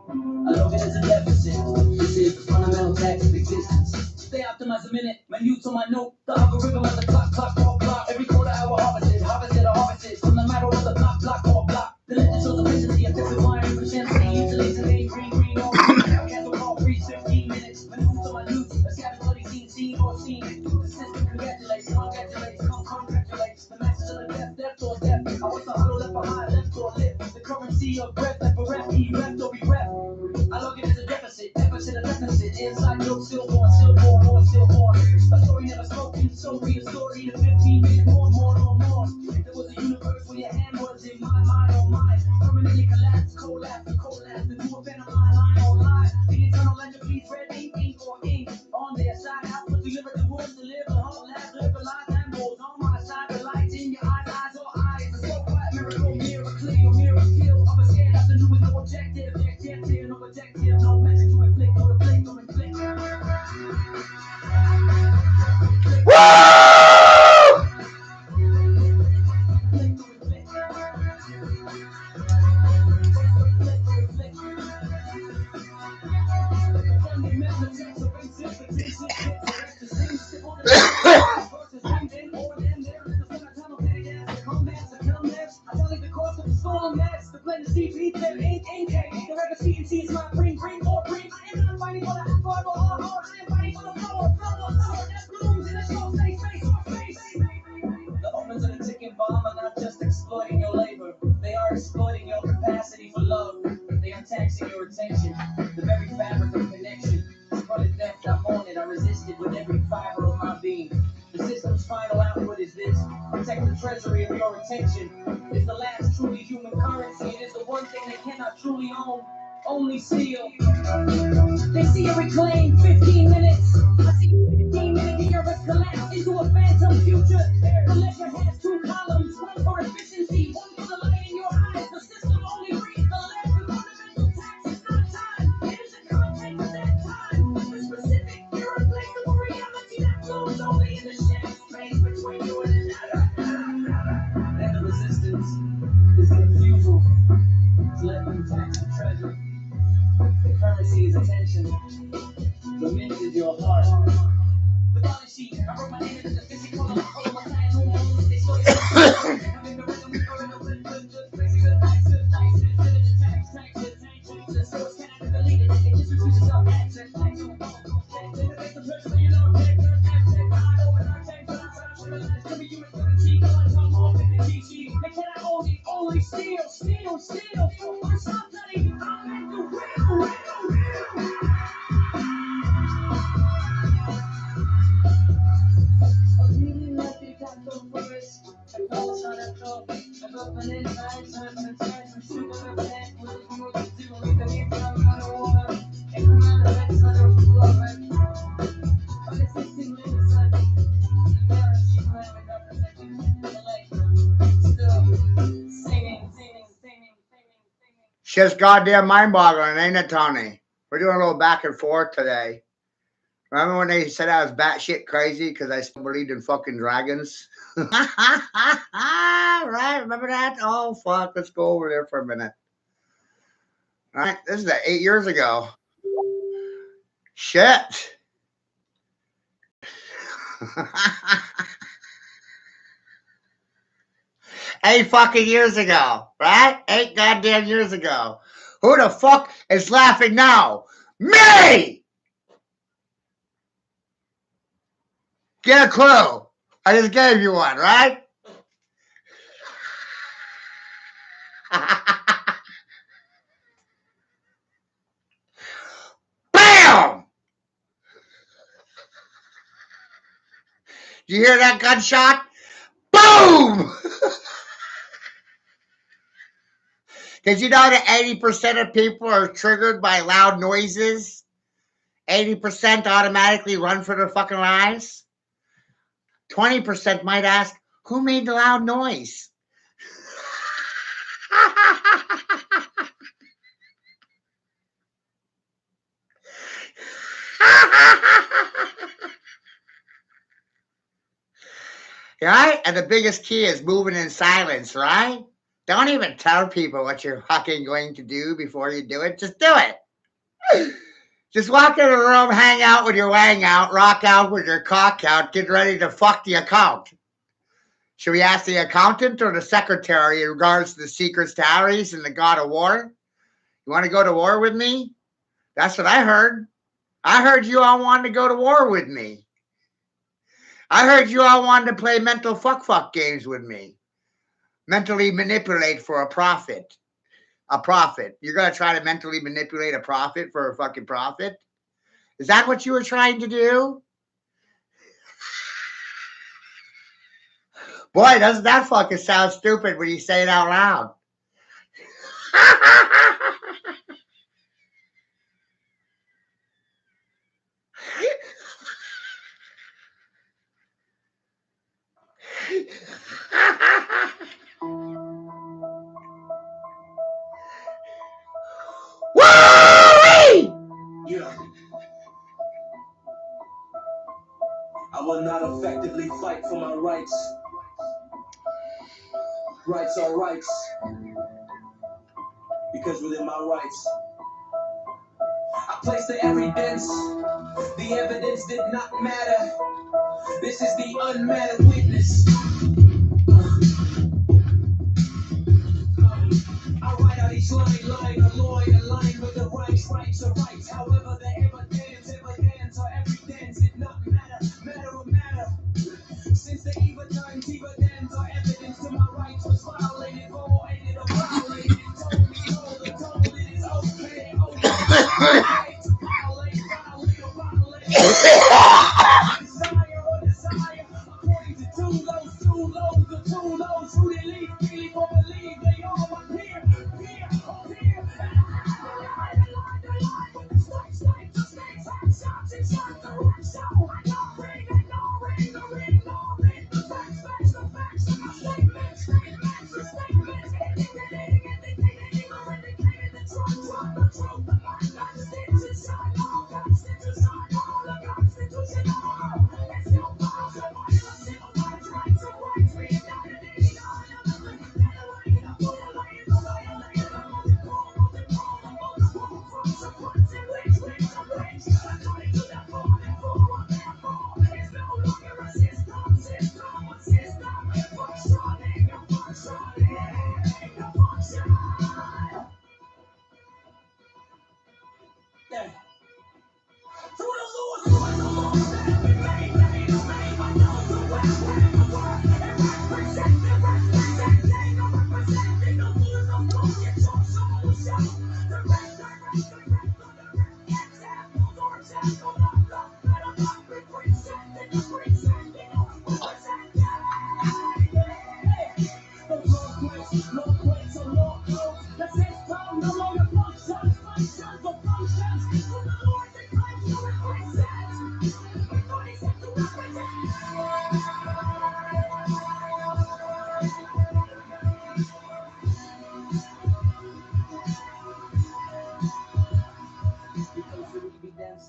I look at it as a deficit. This is the fundamental tax of existence. Stay optimized a minute. Minutes on my note. The algorithm of the clock. Every quarter hour harvested. From the matter of the block. The legend shows the efficiency of different wiring from champagne. Utilities and green, all cancel call, free 15 minutes. Minutes on my loot. A scattered bloody seen or seen. The system congratulates, congratulates. The masters of the depth or depth. I was the huddle left behind, left or lip. The currency of breath, left for rep, he rep or be rep. I look at it as a deficit. Inside joke, still born. A story never spoken, so read a story to 15 minutes more. If there was a universe where your hand was in my mind or mine, permanently collapse, collapse, the new event of my line on line. The eternal legend, please red ink or ink on their side. Output delivered the words deliver, whole lab, live a life and goes on my side. The lights in your eyes or eyes. The so quiet miracle, mirror kill. Of a scared afternoon with no objective, no message to inflict, no inflict. Woo! The omens of the ticking bomb are not just exploiting your labor, they are exploiting your capacity for love. They are taxing your attention, the very fabric of connection. For the depth I wanted, I resisted with every fiber of my being. The system's final output is this: protect the treasury of your attention. It's the last truly human currency. It is the one thing they cannot truly own, only steal. They see a reclaim 15 minutes. I see 15 minutes, the earth collapse into a phantom future. The ledger has two columns, one for efficiency, one for the light in your eyes. The system only reads the left. The fundamental tax is not time. It is the content of that time. The specific, irreplaceable reality that flows only in the shared space between you and another. And the resistance is the refusal to let them tax the treasury. The currency is attention. The mint is your heart. The body sheet. I wrote my name in the physical. I'm my sign. No more. They saw you. I'm in the rhythm. We're in the rhythm. Crazy good nights. The source cannot be deleted. It just refuses our access. They cannot only steal. Stop letting I'm in the real. Just goddamn mind-boggling, ain't it, Tony? We're doing a little back and forth today. Remember when they said I was batshit crazy because I still believed in fucking dragons? Right? Remember that? Oh, fuck. Let's go over there for a minute. All right. This is 8 years ago. Shit. 8 fucking years ago, right? 8 goddamn years ago. Who the fuck is laughing now? Me! Get a clue. I just gave you one, right? Bam! You hear that gunshot? Boom! Did you know that 80% of people are triggered by loud noises? 80% automatically run for their fucking lives? 20% might ask, who made the loud noise? Right? And the biggest key is moving in silence, right? Don't even tell people what you're fucking going to do before you do it. Just do it. Just walk in the room, hang out with your wang out, rock out with your cock out, get ready to fuck the account. Should we ask the accountant or the secretary in regards to the secrets to Aries and the god of war? You want to go to war with me? That's what I heard. I heard you all wanted to go to war with me. I heard you all wanted to play mental fuck games with me. Mentally manipulate for a profit. A profit. You're going to try to mentally manipulate a profit for a fucking profit? Is that what you were trying to do? Boy, doesn't that fucking sound stupid when you say it out loud. Woo-wee! Yeah. I will not effectively fight for my rights. Rights are rights. Because within my rights, I place the evidence. The evidence did not matter. This is the unmattered witness. I write out each line, a lawyer, line with the rights are rights. However, the evidence or evidence did not matter. Since the evidence or evidence to my rights was violated, violated, or violated, told me so, the told it is okay to violate, or violate. Desire, according to two lows, who they leave, believe, or believe they all want peer.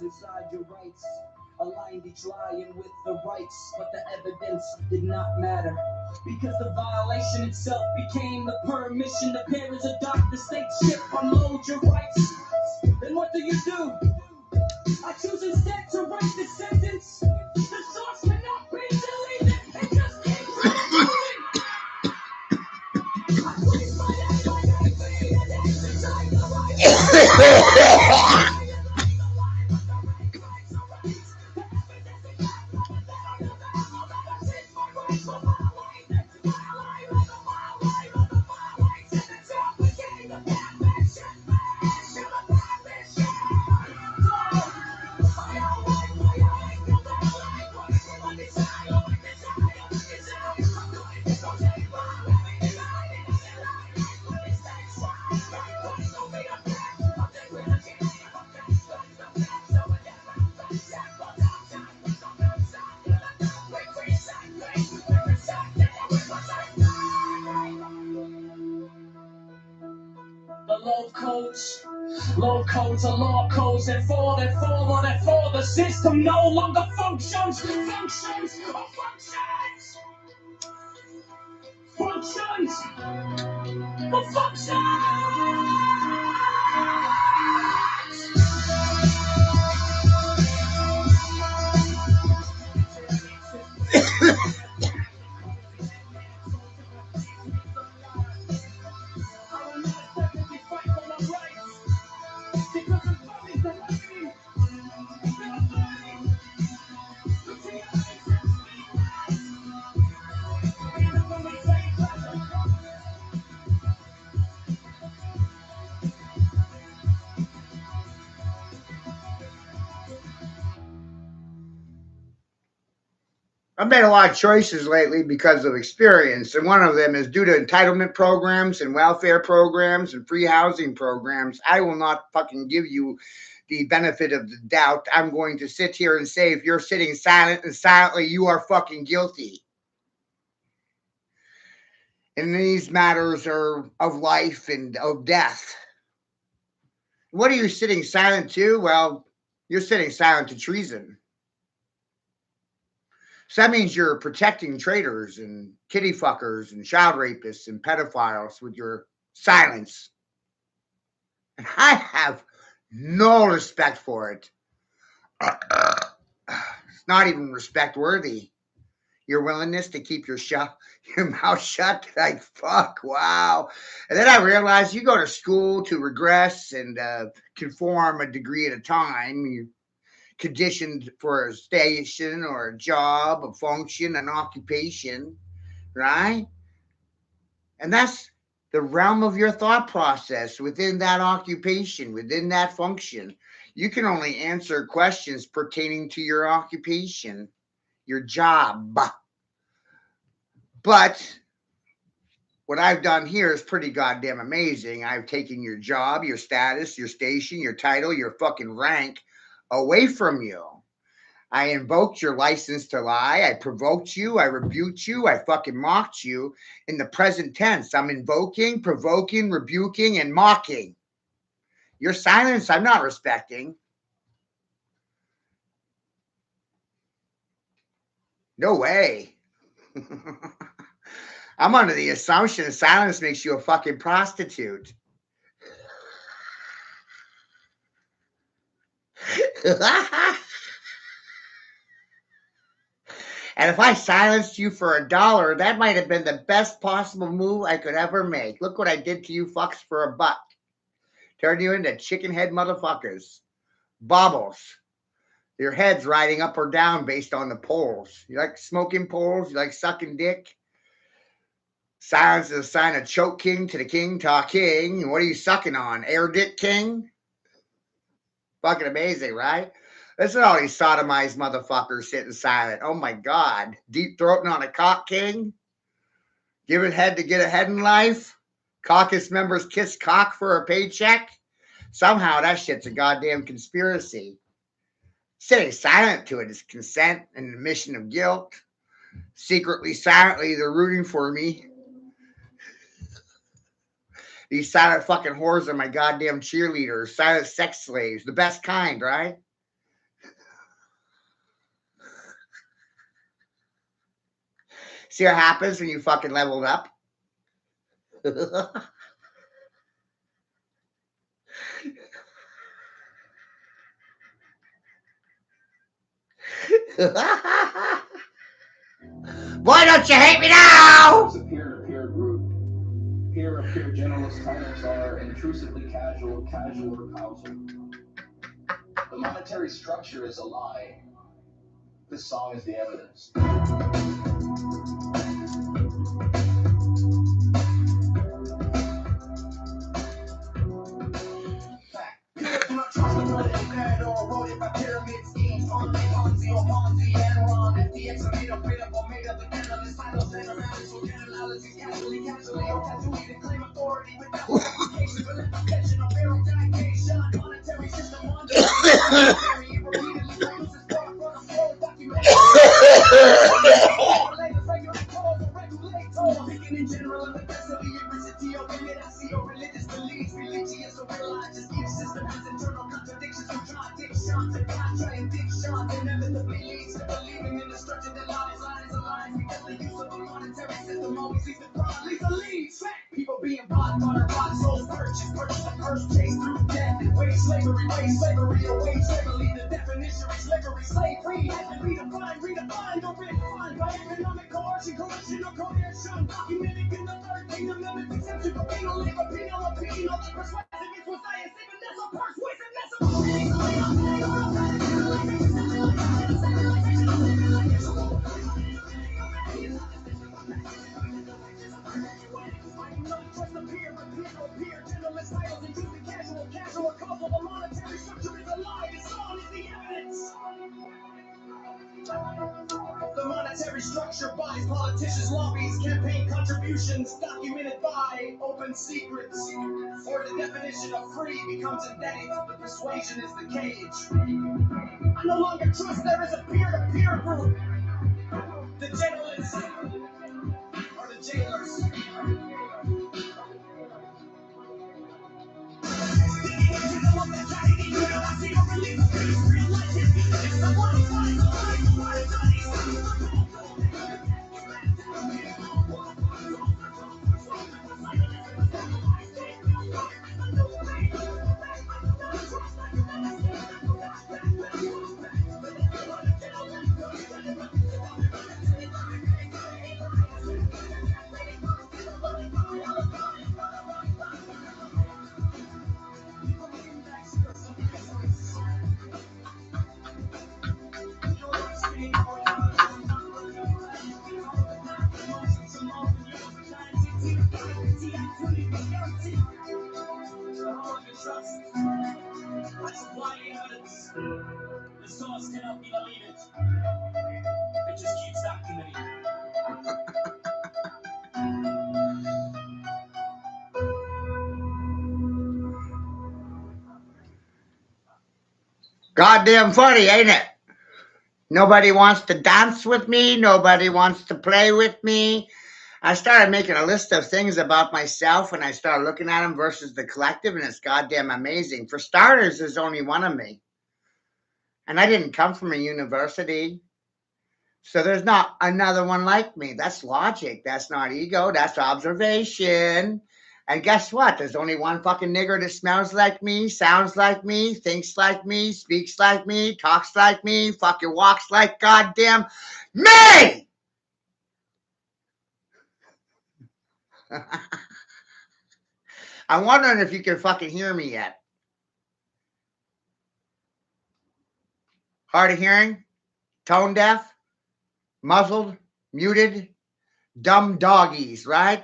Inside your rights, aligned each lion with the rights, but the evidence did not matter, because the violation itself became the permission. The parents adopt the state ship, unload your rights. Then what do? I choose Low codes are law codes that fall, the system no longer functions. Functions. I've made a lot of choices lately because of experience, and one of them is due to entitlement programs and welfare programs and free housing programs. I will not fucking give you the benefit of the doubt. I'm going to sit here and say, if you're sitting silent and silently, you are fucking guilty. And these matters are of life and of death. What are you sitting silent to? Well, you're sitting silent to treason. So that means you're protecting traitors and kitty fuckers and child rapists and pedophiles with your silence. And I have no respect for it. It's not even respect worthy. Your willingness to keep your mouth shut, like, fuck, wow. And then I realized you go to school to regress and conform a degree at a time. You conditioned for a station or a job, a function, an occupation, right? And that's the realm of your thought process within that occupation, within that function. You can only answer questions pertaining to your occupation, your job. But what I've done here is pretty goddamn amazing. I've taken your job, your status, your station, your title, your fucking rank away from you. I invoked your license to lie. I provoked you. I rebuked you. I fucking mocked you in the present tense. I'm invoking, provoking, rebuking, and mocking. Your silence, I'm not respecting. No way. I'm under the assumption silence makes you a fucking prostitute. And if I silenced you for $1, that might have been the best possible move I could ever make. Look what I did to you fucks for $1. Turned you into chicken head motherfuckers. Bobbles. Your head's riding up or down based on the poles. You like smoking poles? You like sucking dick? Silence is a sign of choke king to the king talking. What are you sucking on? Air dick king? Fucking amazing, right? Listen to all these sodomized motherfuckers sitting silent. Oh my God. Deep throating on a cock king? Giving head to get ahead in life? Caucus members kiss cock for a paycheck? Somehow that shit's a goddamn conspiracy. Sitting silent to it is consent and admission of guilt. Secretly, silently, they're rooting for me. These silent fucking whores are my goddamn cheerleaders. Silent sex slaves. The best kind, right? See what happens when you fucking leveled up? Why don't you hate me now? It's a peer-to-peer group. Pure generalist titles are intrusively casual, casual or causal. The monetary structure is a lie. This song is the evidence. People do not trust the money bad or eroded by pyramid schemes. Only Ponzi or Ponzi and Ron. FTX are made up, made up, or made up the generalist titles and amounts. So generalities casually, casually, or casually to claim authority without verification. But let protection or verification. Monetary system on the repeatedly produces fraud, fraud, fraud, documented. Thinking in general of the best of the university or illiteracy or religious beliefs, religious or religious. Each system has internal contradictions and contradictions and contradictions. Inevitably leads to believing in the structure that lies because the use of the monetary system always leads to fraud, leads to leads. People being bought, souls purchased, a curse chased through death and wage slavery, or wage slavery. The definition of slavery has been redefined or redefined by economic coercion, corruption, or coercion. Documented in the third kingdom, limits exemption for penal labor, penal persuasive, it's what science, even that's a persuasive, that's a casual, causal, the monetary structure is a lie. This song is the evidence. The monetary structure buys politicians, lobbies, campaign contributions, documented by open secrets. Or the definition of free becomes indebted. The persuasion is the cage. I no longer trust there is a peer-to-peer group. The generalists or the jailers. The source cannot be deleted. It just keeps documenting. Goddamn funny, ain't it? Nobody wants to dance with me. Nobody wants to play with me. I started making a list of things about myself and I started looking at them versus the collective, and it's goddamn amazing. For starters, there's only one of me. And I didn't come from a university. So there's not another one like me. That's logic. That's not ego. That's observation. And guess what? There's only one fucking nigger that smells like me, sounds like me, thinks like me, speaks like me, talks like me, fucking walks like goddamn me! I'm wondering if you can fucking hear me yet. Hard of hearing? Tone deaf? Muzzled? Muted? Dumb doggies, right?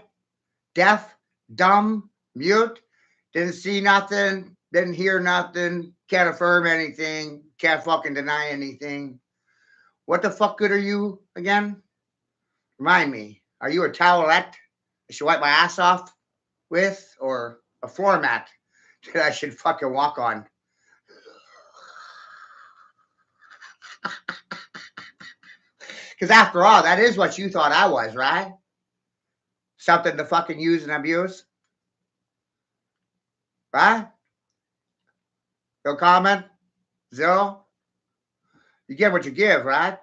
Deaf? Dumb? Mute? Didn't see nothing? Didn't hear nothing? Can't affirm anything? Can't fucking deny anything? What the fuck good are you again? Remind me. Are you a towelette I should wipe my ass off with, or a floor mat that I should fucking walk on? Because after all, that is what you thought I was, right? Something to fucking use and abuse? Right? No comment? Zero? You get what you give, right?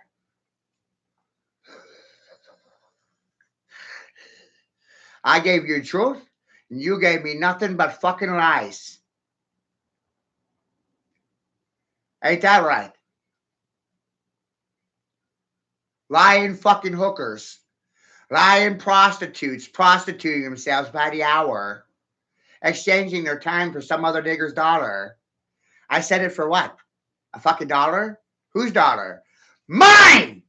I gave you truth, and you gave me nothing but fucking lies. Ain't that right? Lying fucking hookers. Lying prostitutes prostituting themselves by the hour, exchanging their time for some other nigger's dollar. I said it for what? A fucking dollar? Whose dollar? Mine!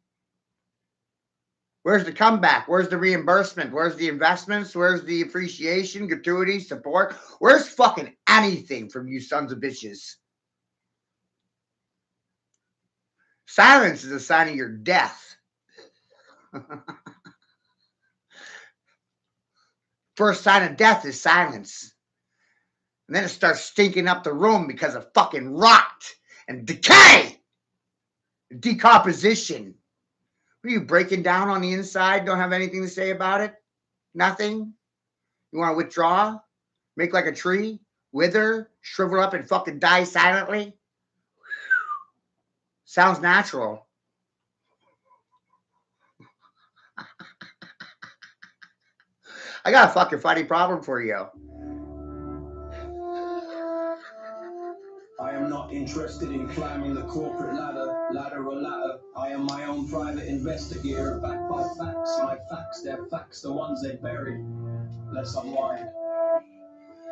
Where's the comeback? Where's the reimbursement? Where's the investments? Where's the appreciation, gratuity, support? Where's fucking anything from you sons of bitches? Silence is a sign of your death. First sign of death is silence. And then it starts stinking up the room because of fucking rot and decay and decomposition. What are you breaking down on the inside? Don't have anything to say about it? Nothing? You want to withdraw? Make like a tree? Wither? Shrivel up and fucking die silently? Sounds natural. I got a fucking funny problem for you. I am not interested in climbing the corporate ladder. I am my own private investigator, backed by facts. My facts, they're facts, the ones they bury. Let's unwind.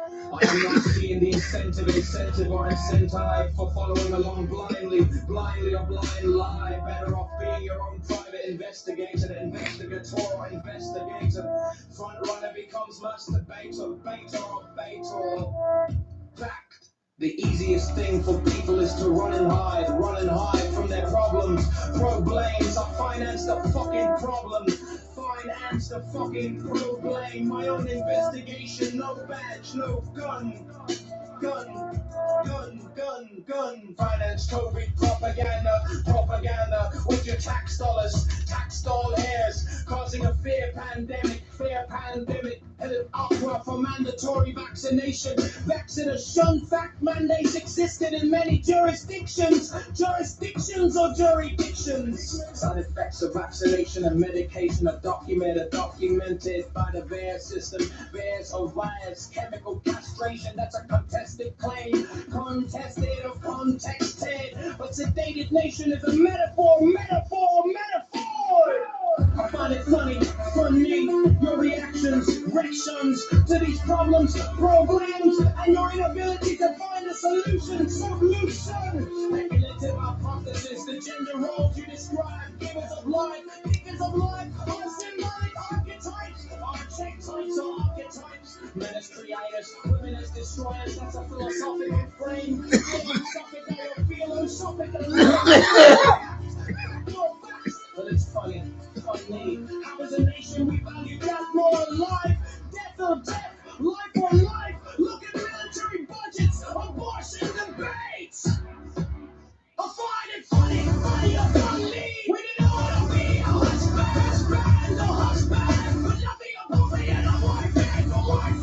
I am not seeing the incentive or incentive for following along blindly or blind lie. Better off being your own private investigator, investigator. Front runner becomes masturbator, baiter. Fact. The easiest thing for people is to run and hide from their problems. Problems, I finance the fucking problem. Finance the fucking problem. My own investigation, no badge, no gun. Finance COVID propaganda with your tax dollars, tax doll hairs, causing a fair pandemic, headed upward for mandatory vaccination. Fact mandates existed in many jurisdictions or jurisdictions. Side effects of vaccination and medication are documented by the VAERS system. VAERS or virus, chemical castration, that's a contested claim. Contested or contexted, but sedated nation is a metaphor. I find it funny, your reactions to these problems, and your inability to find a solution. Speculative hypothesis, the gender roles you describe, givers of life, are symbolic archetypes, men as creators, women as destroyers. That's a philosophical frame. Philosophical. Well, it's funny. How as a nation we value death more than life? Death or death, life or life. Look at military budgets, abortion debates. I find it funny. We didn't want to be a husband, but nothing about me and a wife. I find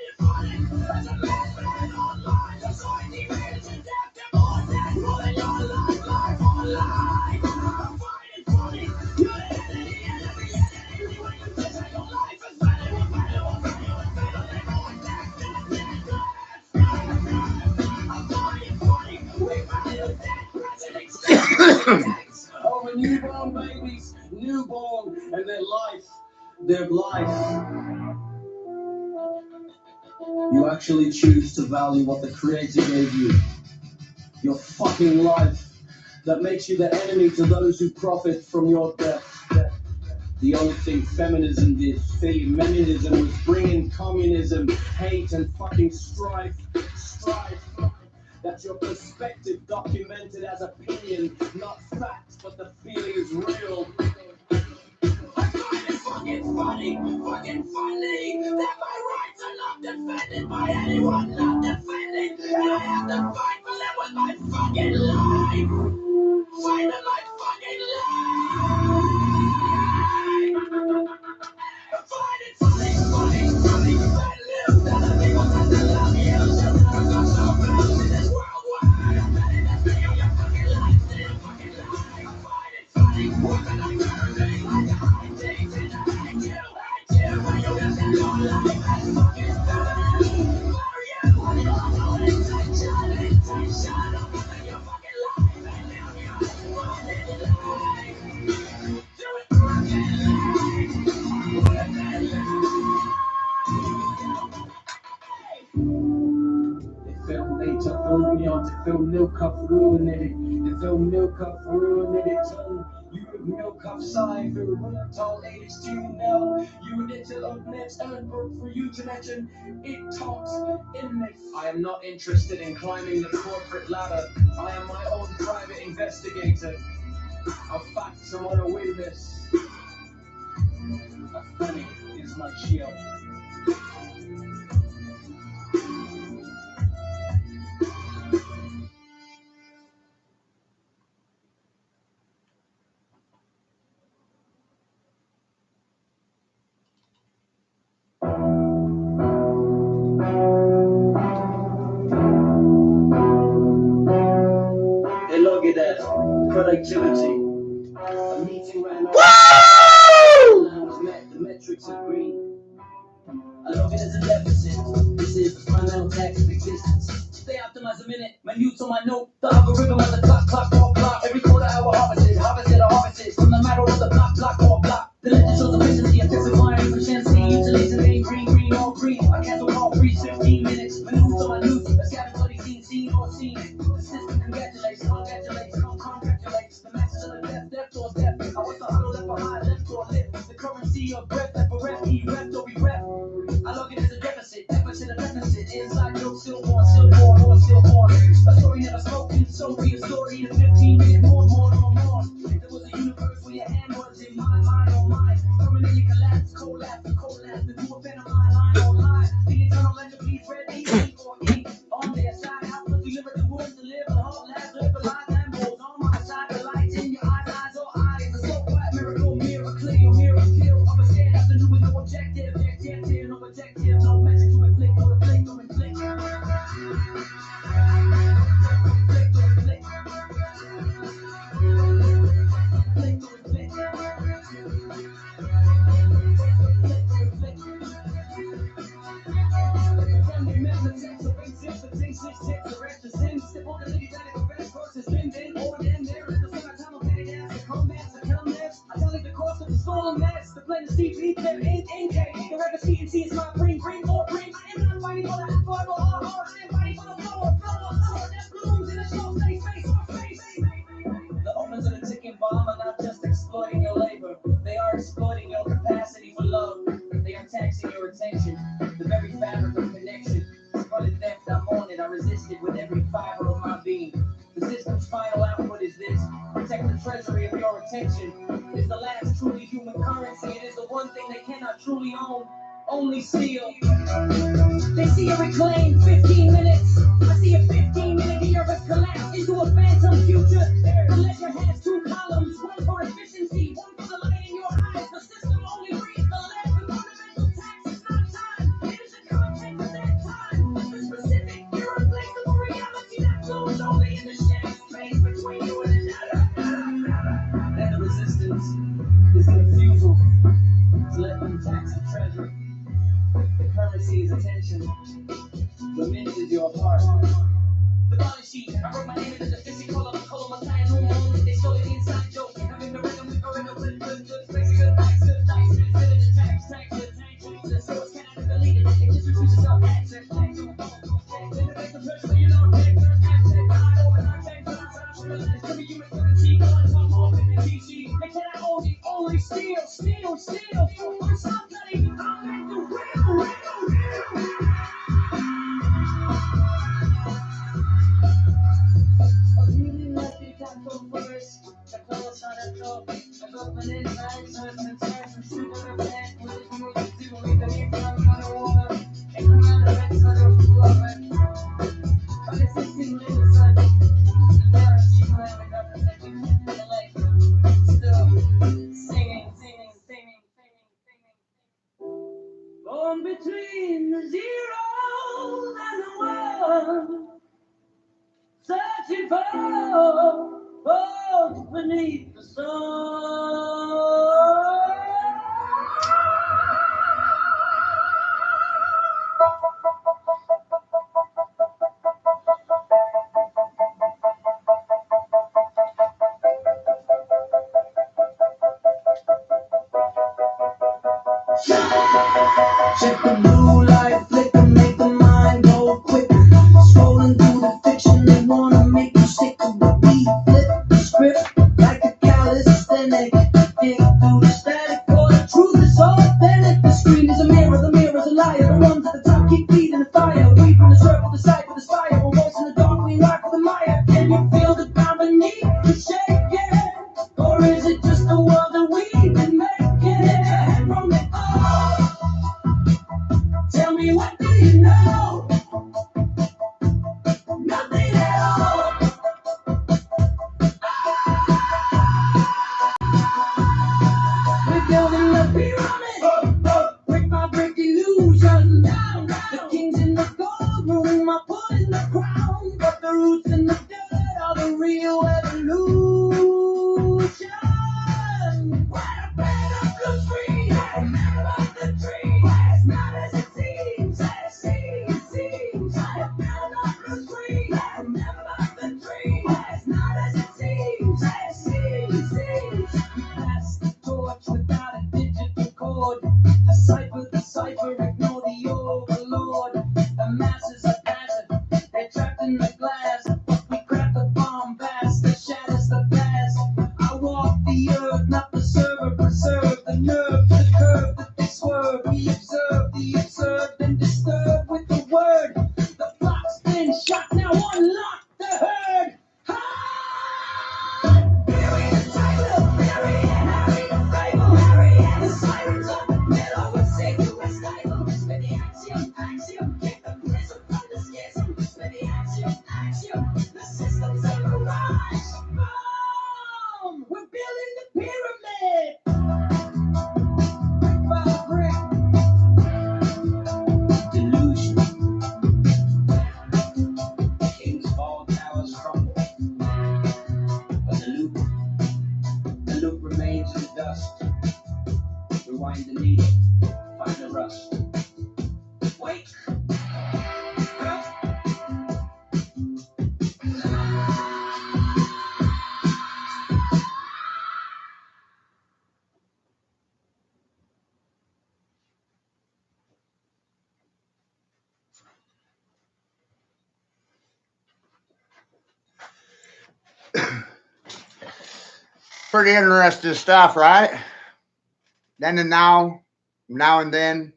it funny. As a man online, society raised to death, more than your life online. I find it funny. You're the enemy. When you say your life is valuable. I find it funny. We value dead presidents. Over newborn babies, and their life. You actually choose to value what the Creator gave you. Your fucking life. That makes you the enemy to those who profit from your death. The only thing feminism did, feminism, was bring in communism, hate and fucking strife. That's your perspective documented as opinion, not facts, but the feeling is real. I find it fucking funny that my rights are not defended by anyone not defending, and I have to fight for them with my fucking life. Fight with my fucking life. I find it funny that live that the people that love you are so bad in this world wide. I'm ready to feel your fucking life, I find it funny, walking on Thursday like a high days and I hate you, when you listen your life has fucking done. For you, intention, your fucking life, and food me on to fill milk up ruin it. To fill milk up ruin it. Ton you milk up side through tall age to now. You little of nets and broke for you to mention. It talks in this. I am not interested in climbing the corporate ladder. I am my own private investigator. Of facts I'm on a witness. A funny is my shield. Hey, look at that. Productivity. A meeting ran on. Line was met. The metrics agree. I log it as a deficit. This is the fundamental tax of existence. Stay optimize a minute. Minutes on my note. The algorithm of the clock. Every quarter hour harvested. From the matter of the block. The legend shows efficiency. Intensifying efficiency. Utilizing green, all green. I cancel all free 15 minutes. Minutes on my news. Let's get bloody seen or seen. The system congratulates. The masses of the left or step. I was the huddle left behind, left or lip. The currency of breath, left for rep, rep or be rep. I log it as a deficit. Inside joke, stillborn. A story never spoken, so be a story in 15 minutes more. If there was a universe where your hand was in my mind or mine, permanently collapse, collapse, and do a better line on line. The eternal entropy, red, E or E. On their side, how much we live at the woods to live, the whole last live the life and goes on my side, the lights in your eyes or eyes. A so quiet miracle, clear, kill. I'm a scared afternoon with no objective, no metric to inflict, no inflict. The plan is CP, the record CNC is my bring more. I am not fighting for the forever hard. I am fighting for the floor that blooms in a show, face. The owners of the ticking bomb are not just exploiting your labor, they are exploiting your capacity for love. They are taxing your attention, the very fabric of connection. For the depth I'm on it, I resist it with every fiber of my being. The system's final output is this: protect the treasury of your attention. It's the last truly human currency. It is the one thing they cannot truly own, only steal. They see a reclaim 15 minutes. I see a 15-minute era collapse into a phantom future. The ledger has two columns, one for efficiency, one for the light in your eyes. The system only reads the left. The fundamental tax is not time. It is the context of that time. The specific, irreplaceable reality that flows only in the shared space between you and another. And the resistance is the refusal to let them tax the treasury. The currency is attention. The mint is your heart. The balance sheet. I wrote my name in the fifty color my time no more. They stole it inside joke. Having the rhythm with good space, good dice, good the tax, the source cannot delete it. It just refuses our access. The pressure, you know, I overnight change the lines. Every human currency, guns, I'm all in the TC. They cannot only steal. I'm somebody, I'm at the real. I really like the taco first. The clothes on the top. I got my insides, and tears and shoot on the back. What is more to do with the name from the water? And come out of that side of the floor. But it's 16 minutes, son. The parents, she climbing up and thinking, like, still singing. Born between the zeros and the one, searching for both beneath the sun. Check the blue light flicker, make the mind go quick. Scrolling through the fiction. I put in the ground, but the roots in the dirt are the real evolution. Where the phantom goes free, remember the tree. It's not as it seems, Where the phantom goes free, remember the tree. It's not as it seems, We pass the torch without a digital cord. The cipher, ignore the overlord. The masses are passive, they're trapped in the glass. We crack the bombast that shatters the past. I walk the earth, not the server, preserve the nerve, the curve that they swerve. We observe the observed and disturbed with the word. The flock's been shot, now unlock the herd. Bury the title, bury and Harry the Bible, Harry and the sirens of the middle would say to us title. With the axiom, kick the prism from the schism. With the axiom, the systems of the rise. Boom! We're building the pyramid. Brick by brick. Delusion. Kings fall, towers crumble. But the loop remains in the dust. Rewind the needle, find the rust. Wake up. Pretty interesting stuff, right? Then and now and then.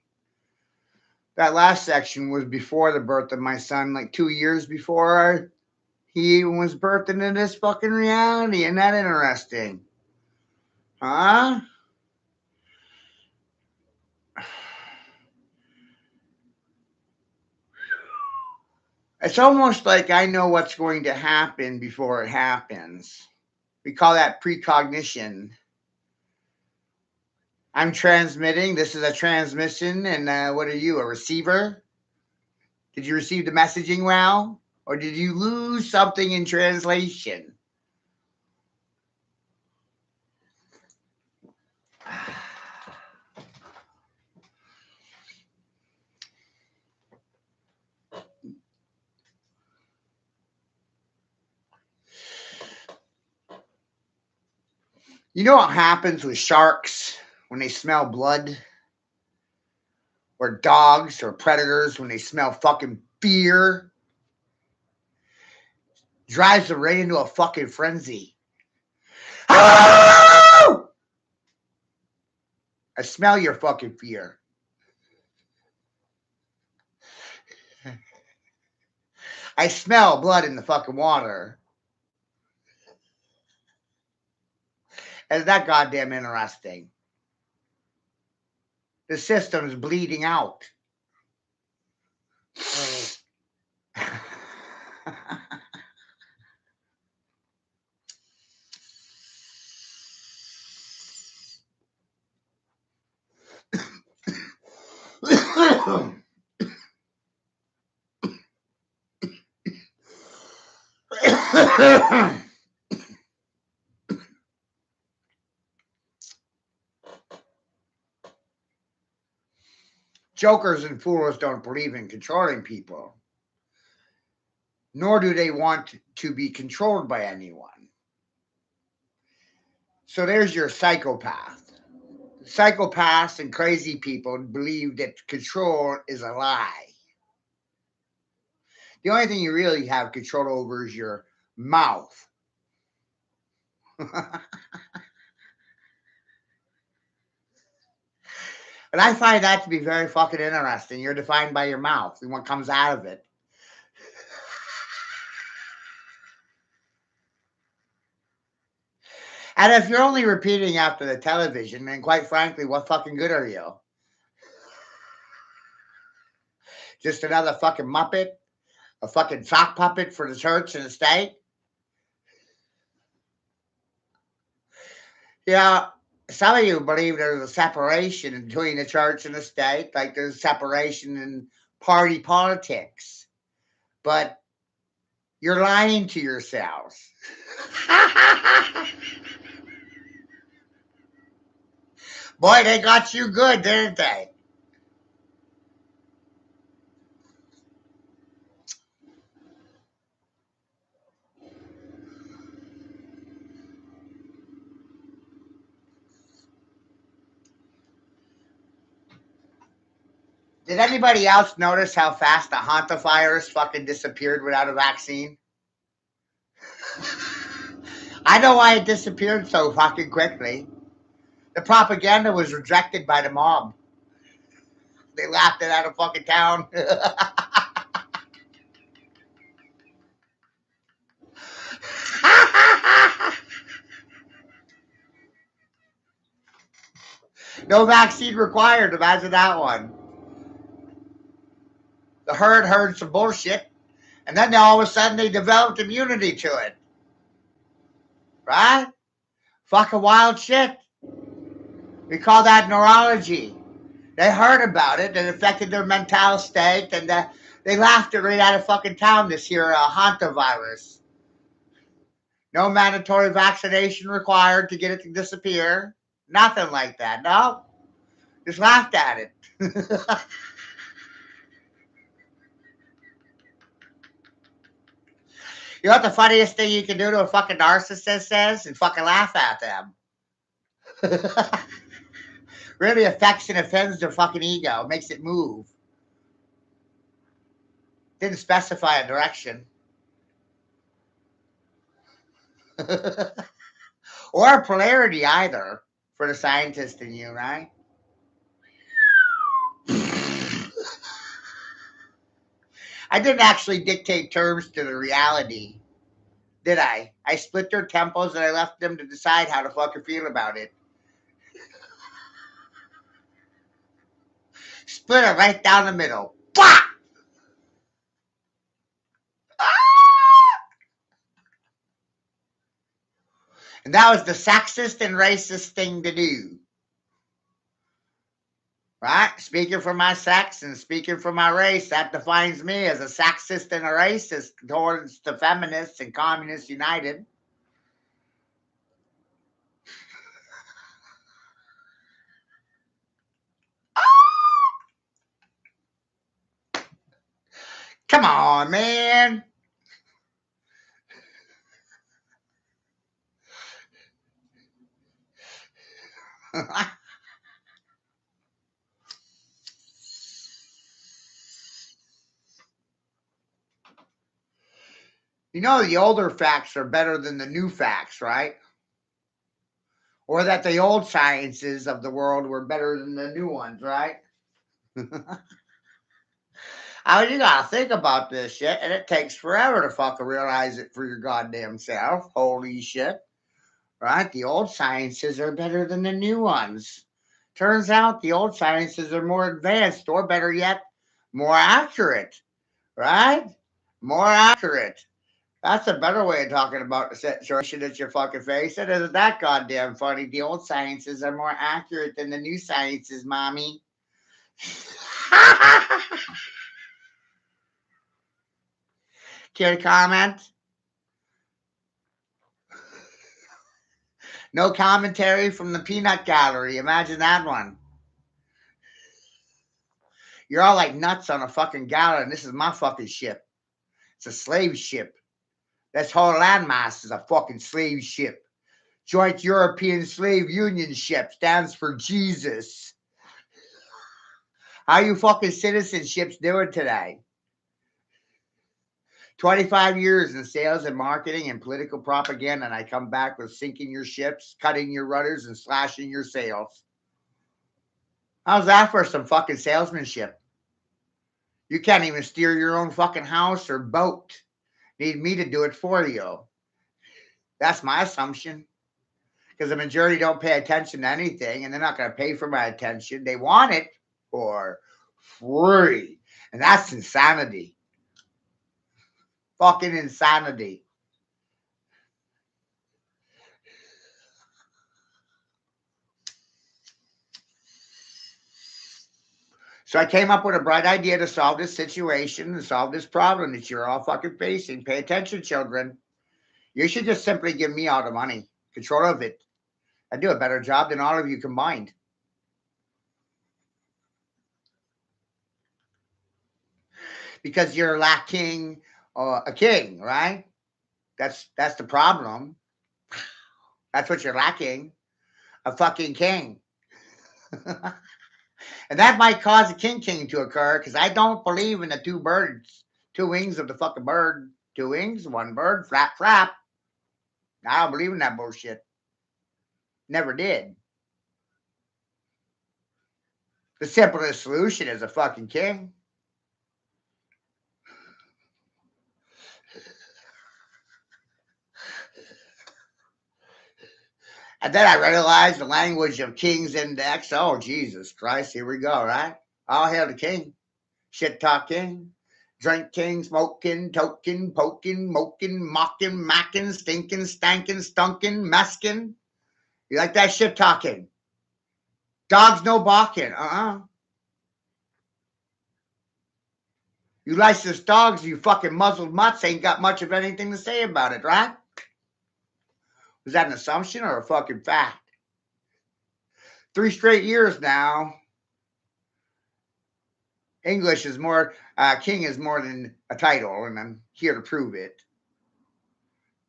That last section was before the birth of my son, like 2 years before he even was birthed into this fucking reality. Isn't that interesting? Huh? It's almost like I know what's going to happen before it happens. We call that precognition. I'm transmitting. This is a transmission. And what are you, a receiver? Did you receive the messaging well? Or did you lose something in translation? You know what happens with sharks when they smell blood? Or dogs or predators when they smell fucking fear? Drives them right into a fucking frenzy. I smell your fucking fear. I smell blood in the fucking water. Isn't that goddamn interesting? The system's bleeding out. Jokers and fools don't believe in controlling people, nor do they want to be controlled by anyone. So there's your psychopath. Psychopaths and crazy people believe that control is a lie. The only thing you really have control over is your mouth. And I find that to be very fucking interesting. You're defined by your mouth and what comes out of it. And if you're only repeating after the television, then quite frankly, what fucking good are you? Just another fucking Muppet? A fucking sock puppet for the church and the state? Yeah, some of you believe there's a separation between the church and the state, like there's a separation in party politics. But you're lying to yourselves. Boy, they got you good, didn't they? Did anybody else notice how fast the hantavirus fucking disappeared without a vaccine? I know why it disappeared so fucking quickly. The propaganda was rejected by the mob. They laughed it out of fucking town. No vaccine required. Imagine that one. The herd heard some bullshit, and then all of a sudden they developed immunity to it. Right? Fucking wild shit. We call that neurology. They heard about it, it affected their mental state, and they laughed it right out of fucking town this year, hantavirus. No mandatory vaccination required to get it to disappear. Nothing like that. No. Just laughed at it. You know what the funniest thing you can do to a fucking narcissist is? And fucking laugh at them. Really affects and offends their fucking ego. Makes it move. Didn't specify a direction. Or a polarity either for the scientist in you, right? I didn't actually dictate terms to the reality, did I? I split their temples and I left them to decide how to fucking feel about it. Split it right down the middle. Bah! And that was the sexist and racist thing to do. Right? Speaking for my sex and speaking for my race, that defines me as a sexist and a racist towards the feminists and communists united. Come on, man. You know, the older facts are better than the new facts, right? Or that the old sciences of the world were better than the new ones, right? I mean, you gotta think about this shit, and it takes forever to fucking realize it for your goddamn self. Holy shit. Right? The old sciences are better than the new ones. Turns out the old sciences are more advanced, or better yet, more accurate. Right? More accurate. That's a better way of talking about the situation that you're fucking facing. Isn't that goddamn funny? The old sciences are more accurate than the new sciences, mommy. Care to comment? No commentary from the peanut gallery. Imagine that one. You're all like nuts on a fucking galley, and this is my fucking ship. It's a slave ship. This whole landmass is a fucking slave ship. Joint European Slave Union ship stands for Jesus. How you fucking citizenships doing today? 25 years in sales and marketing and political propaganda, and I come back with sinking your ships, cutting your rudders, and slashing your sails. How's that for some fucking salesmanship? You can't even steer your own fucking house or boat. Need me to do it for you. That's my assumption. Because the majority don't pay attention to anything, and they're not going to pay for my attention. They want it for free. And that's insanity. Fucking insanity. So I came up with a bright idea to solve this situation and solve this problem that you're all fucking facing. Pay attention, children. You should just simply give me all the money, control of it. I do a better job than all of you combined. Because you're lacking a king, right? That's the problem. That's what you're lacking, a fucking king. And that might cause a king to occur because I don't believe in the two birds, two wings of the fucking bird. Two wings, one bird, flap, flap. I don't believe in that bullshit. Never did. The simplest solution is a fucking king. And then I realized the language of King's Index. Oh, Jesus Christ, here we go, right? All hail the king. Shit talking. Drink king, smoking, toking, poking, moking, mocking, macking, stinking, stankin', stunkin', meskin'. You like that shit talking? Dogs no barking. You licensed dogs, you fucking muzzled mutts ain't got much of anything to say about it, right? Was that an assumption or a fucking fact? 3 straight years now. English is more, king is more than a title, and I'm here to prove it.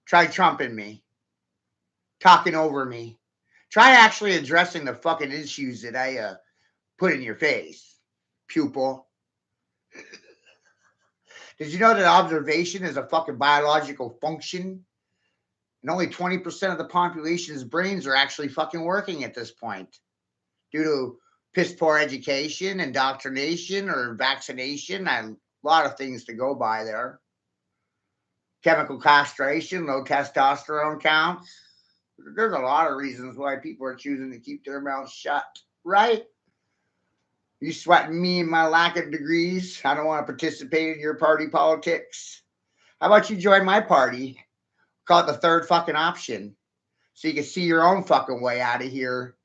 Try trumping me, talking over me. Try actually addressing the fucking issues that I put in your face, pupil. Did you know that observation is a fucking biological function? And only 20% of the population's brains are actually fucking working at this point due to piss poor education, indoctrination, or vaccination. A lot of things to go by there. Chemical castration, low testosterone counts. There's a lot of reasons why people are choosing to keep their mouths shut, right? You sweating me and my lack of degrees? I don't want to participate in your party politics. How about you join my party? Call it the third fucking option. So you can see your own fucking way out of here.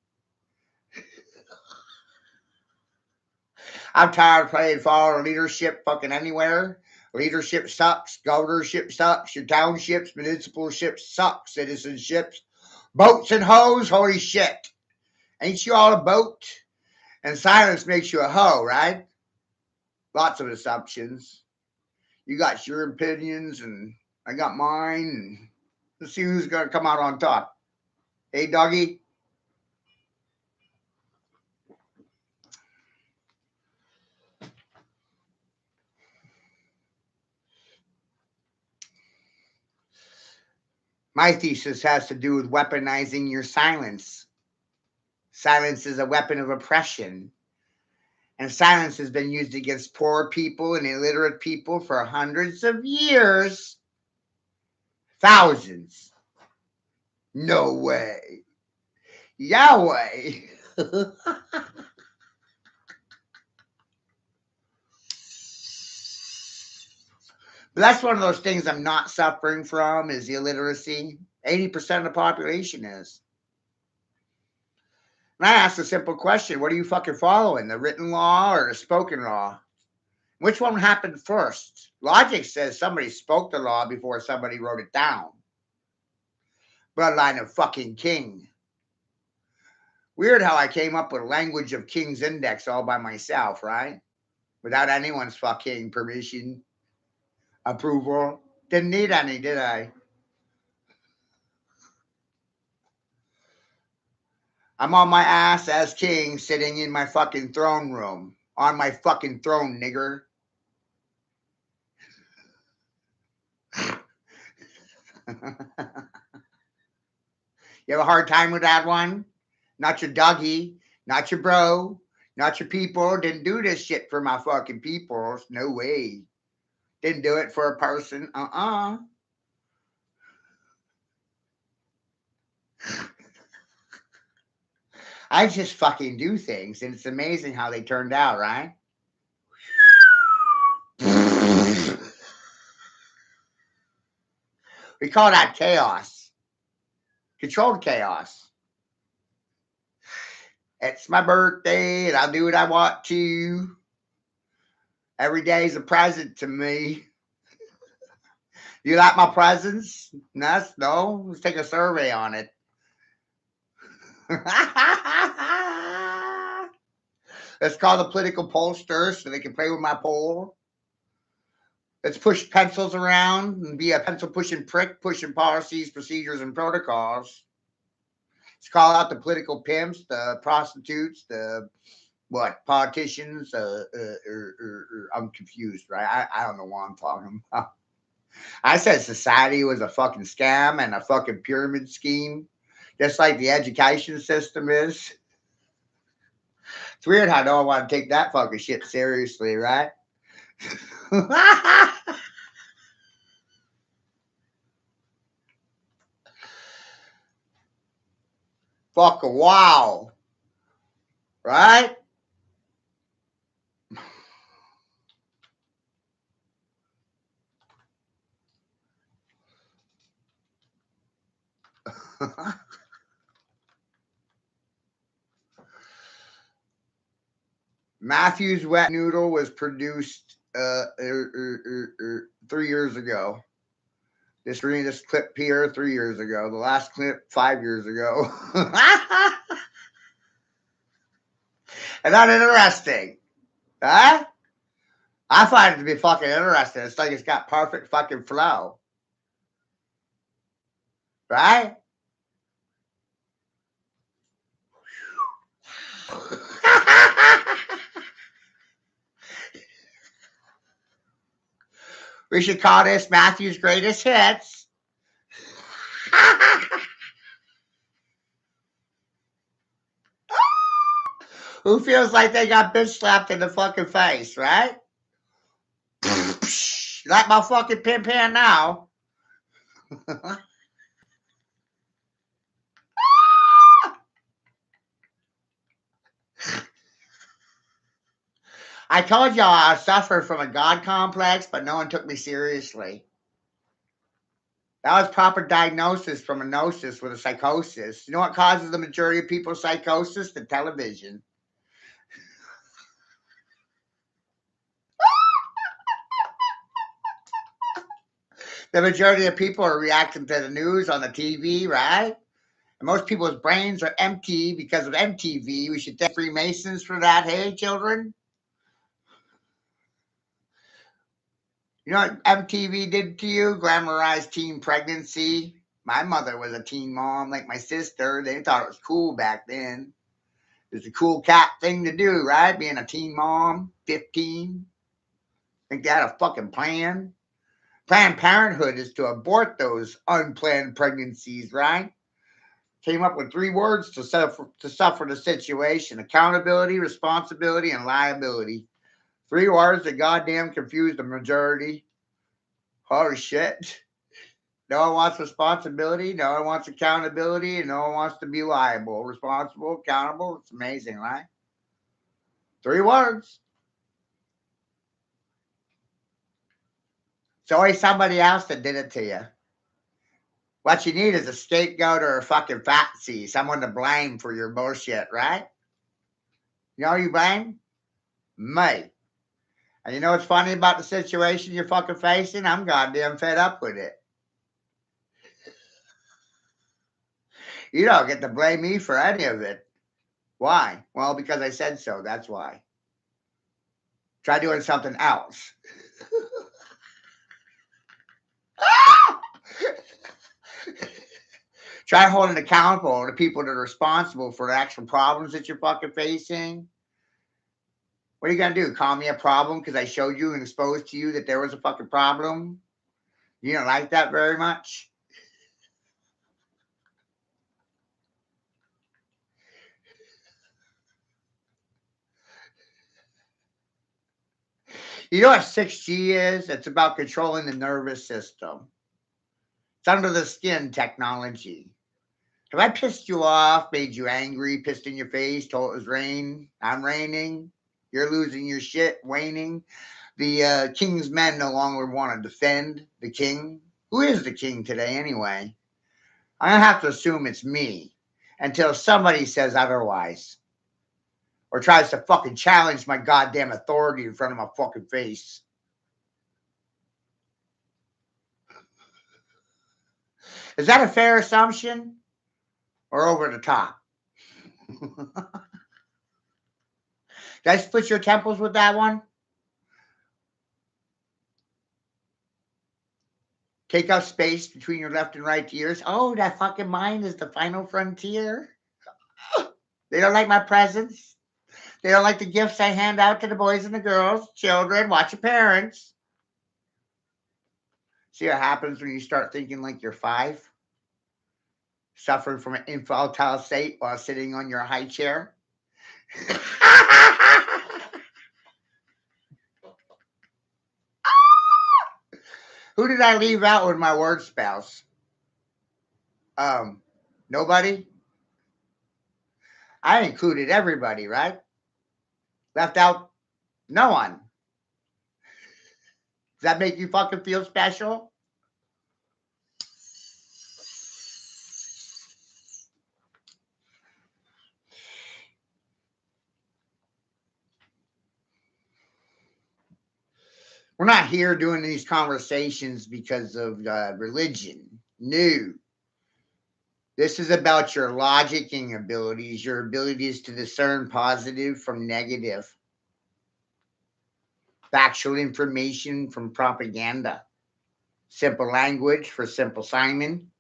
I'm tired of playing follow leadership fucking anywhere. Leadership sucks. Governorship sucks. Your townships, municipalships suck. Citizenships, boats and hoes. Holy shit. Ain't you all a boat? And silence makes you a hoe, right? Lots of assumptions. You got your opinions and I got mine. And let's see who's going to come out on top. Hey, doggy. My thesis has to do with weaponizing your silence. Silence is a weapon of oppression. And silence has been used against poor people and illiterate people for hundreds of years. Thousands. No way. Yahweh. But that's one of those things I'm not suffering from is illiteracy. 80% of the population is. And I asked a simple question. What are you fucking following? The written law or the spoken law? Which one happened first? Logic says somebody spoke the law before somebody wrote it down. Bloodline of fucking king. Weird how I came up with a language of King's Index all by myself, right? Without anyone's fucking permission, approval. Didn't need any, did I? I'm on my ass as king sitting in my fucking throne room. On my fucking throne, nigger. You have a hard time with that one? Not your doggy, not your bro, not your people. Didn't do this shit for my fucking people. No way. Didn't do it for a person. I just fucking do things, and it's amazing how they turned out, right? We call that chaos. Controlled chaos. It's my birthday, and I'll do what I want to. Every day is a present to me. You like my presents? No? Let's take a survey on it. Let's call the political pollsters so they can play with my poll. Let's push pencils around and be a pencil pushing prick, pushing policies, procedures, and protocols. Let's call out the political pimps, the prostitutes, the politicians. I'm confused, right? I don't know what I'm talking about. I said society was a fucking scam and a fucking pyramid scheme, just like the education system is. It's weird how no one want to take that fucking shit seriously, right? Fucking wow. Right? Matthew's Wet Noodle was produced 3 years ago. This clip here 3 years ago. The last clip 5 years ago. And not interesting. Huh? I find it to be fucking interesting. It's like it's got perfect fucking flow. Right? We should call this Matthew's Greatest Hits. Who feels like they got bitch slapped in the fucking face, right? Like my fucking pin pan now. I told y'all I suffered from a God complex, but no one took me seriously. That was proper diagnosis from a gnosis with a psychosis. You know what causes the majority of people's psychosis? The television. The majority of people are reacting to the news on the TV, right? And most people's brains are empty because of MTV. We should thank Freemasons for that. Hey, children. You know what MTV did to you? Glamorized teen pregnancy. My mother was a teen mom like my sister. They thought it was cool back then. It was a cool cat thing to do, right? Being a teen mom, 15. Think they had a fucking plan? Planned Parenthood is to abort those unplanned pregnancies, right? Came up with 3 words to suffer the situation: accountability, responsibility, and liability. 3 words that goddamn confused the majority. Holy shit. No one wants responsibility, no one wants accountability, and no one wants to be liable. Responsible, accountable. It's amazing, right? 3 words. It's always somebody else that did it to you. What you need is a scapegoat or a fucking fatsy, someone to blame for your bullshit, right? You know who you blame? Me. And you know what's funny about the situation you're fucking facing? I'm goddamn fed up with it. You don't get to blame me for any of it. Why? Well, because I said so. That's why. Try doing something else. Try holding accountable the people that are responsible for the actual problems that you're fucking facing. What are you going to do? Call me a problem because I showed you and exposed to you that there was a fucking problem? You don't like that very much? You know what 6G is? It's about controlling the nervous system. It's under the skin technology. Have I pissed you off, made you angry, pissed in your face, told it was rain? I'm raining. You're losing your shit, waning. The king's men no longer want to defend the king. Who is the king today anyway? I'm going to have to assume it's me until somebody says otherwise. or tries to fucking challenge my goddamn authority in front of my fucking face. Is that a fair assumption or over the top? Did I split your temples with that one? Take up space between your left and right ears. Oh, that fucking mind is the final frontier. They don't like my presence. They don't like the gifts I hand out to the boys and the girls. Children, watch your parents. See what happens when you start thinking like you're 5? Suffering from an infantile state while sitting on your high chair. Who did I leave out with my word spouse? Nobody? I included everybody, right? Left out no one. Does that make you fucking feel special? We're not here doing these conversations because of religion. No. This is about your logicking abilities, your abilities to discern positive from negative, factual information from propaganda, simple language for Simple Simon.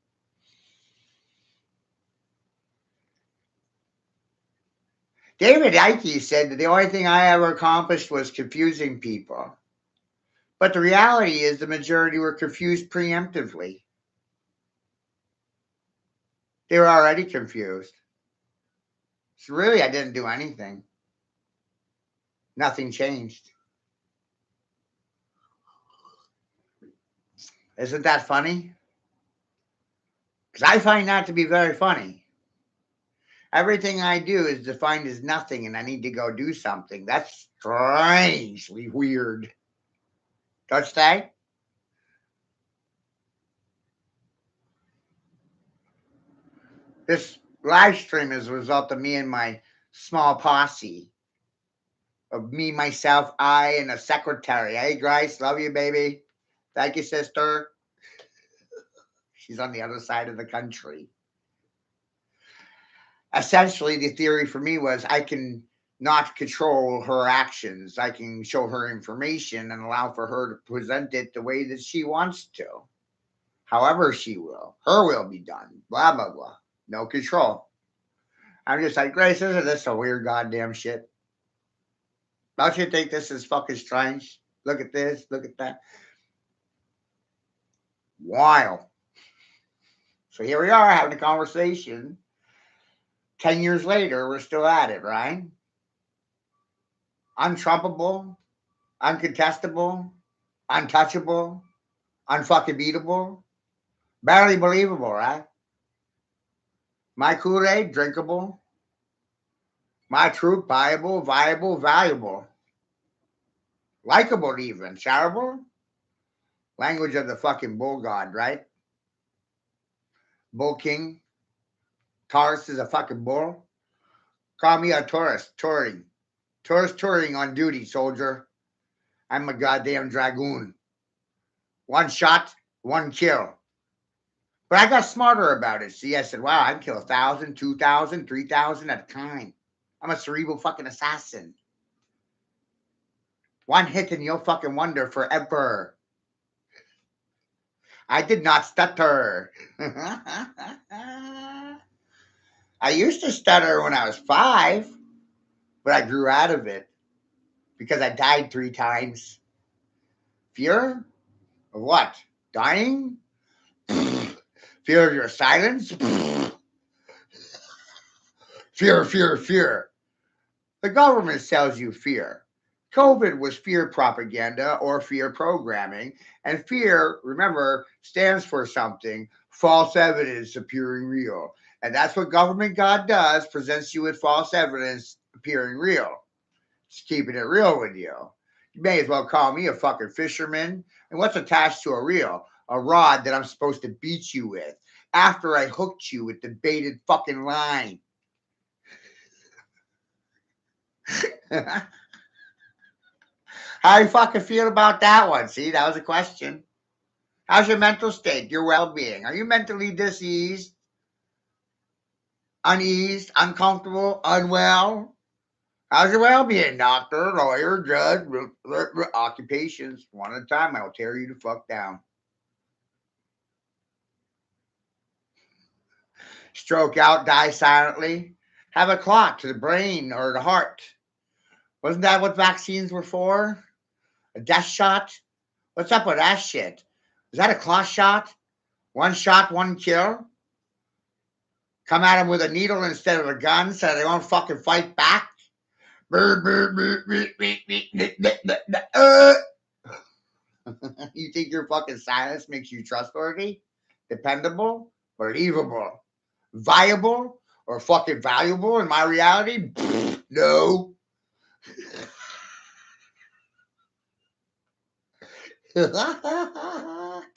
David Icke said that the only thing I ever accomplished was confusing people. But the reality is the majority were confused preemptively. They were already confused. So really, I didn't do anything. Nothing changed. Isn't that funny? Because I find that to be very funny. Everything I do is defined as nothing and I need to go do something. That's strangely weird. Don't you think? This live stream is a result of me and my small posse. Of me, myself, I, and a secretary. Hey, Grace, love you, baby. Thank you, sister. She's on the other side of the country. Essentially, the theory for me was I can not control her actions. I can show her information and allow for her to present it the way that she wants to. However she will. Her will be done. Blah, blah, blah. No control. I'm just like, Grace, isn't this a weird goddamn shit? Don't you think this is fucking strange? Look at this. Look at that. Wild. So here we are having a conversation. 10 years later, we're still at it, right? Untrumpable, uncontestable, untouchable, unfucking beatable. Barely believable, right? My Kool-Aid, drinkable. My truth, viable, valuable. Likeable even, shareable. Language of the fucking bull god, right? Bull king. Taurus is a fucking bull. Call me a tourist, touring. Tourist touring on duty, soldier. I'm a goddamn dragoon. One shot, one kill. But I got smarter about it. See, I said, wow, I can kill 1,000, 2,000, 3,000 at a time. I'm a cerebral fucking assassin. One hit and you'll fucking wonder forever. I did not stutter. I used to stutter when I was 5, but I grew out of it because I died 3 times. Fear of what? Dying? Fear of your silence? Fear, fear, fear. The government sells you fear. COVID was fear propaganda or fear programming. And fear, remember, stands for something, false evidence appearing real. And that's what government God does, presents you with false evidence appearing real. Just keeping it real with you. You may as well call me a fucking fisherman. And what's attached to a reel? A rod that I'm supposed to beat you with after I hooked you with the baited fucking line. How you fucking feel about that one? See, that was a question. How's your mental state, your well-being? Are you mentally diseased, uneased, uncomfortable, unwell? How's your well-being, doctor, lawyer, judge, occupations? One at a time, I'll tear you the fuck down. Stroke out, die silently, have a clot to the brain or the heart. Wasn't that what vaccines were for? A death shot? What's up with that shit? Is that a clot shot? One shot, one kill? Come at them with a needle instead of a gun so they won't fucking fight back? You think your fucking silence makes you trustworthy, dependable, believable, viable, or fucking valuable in my reality? No.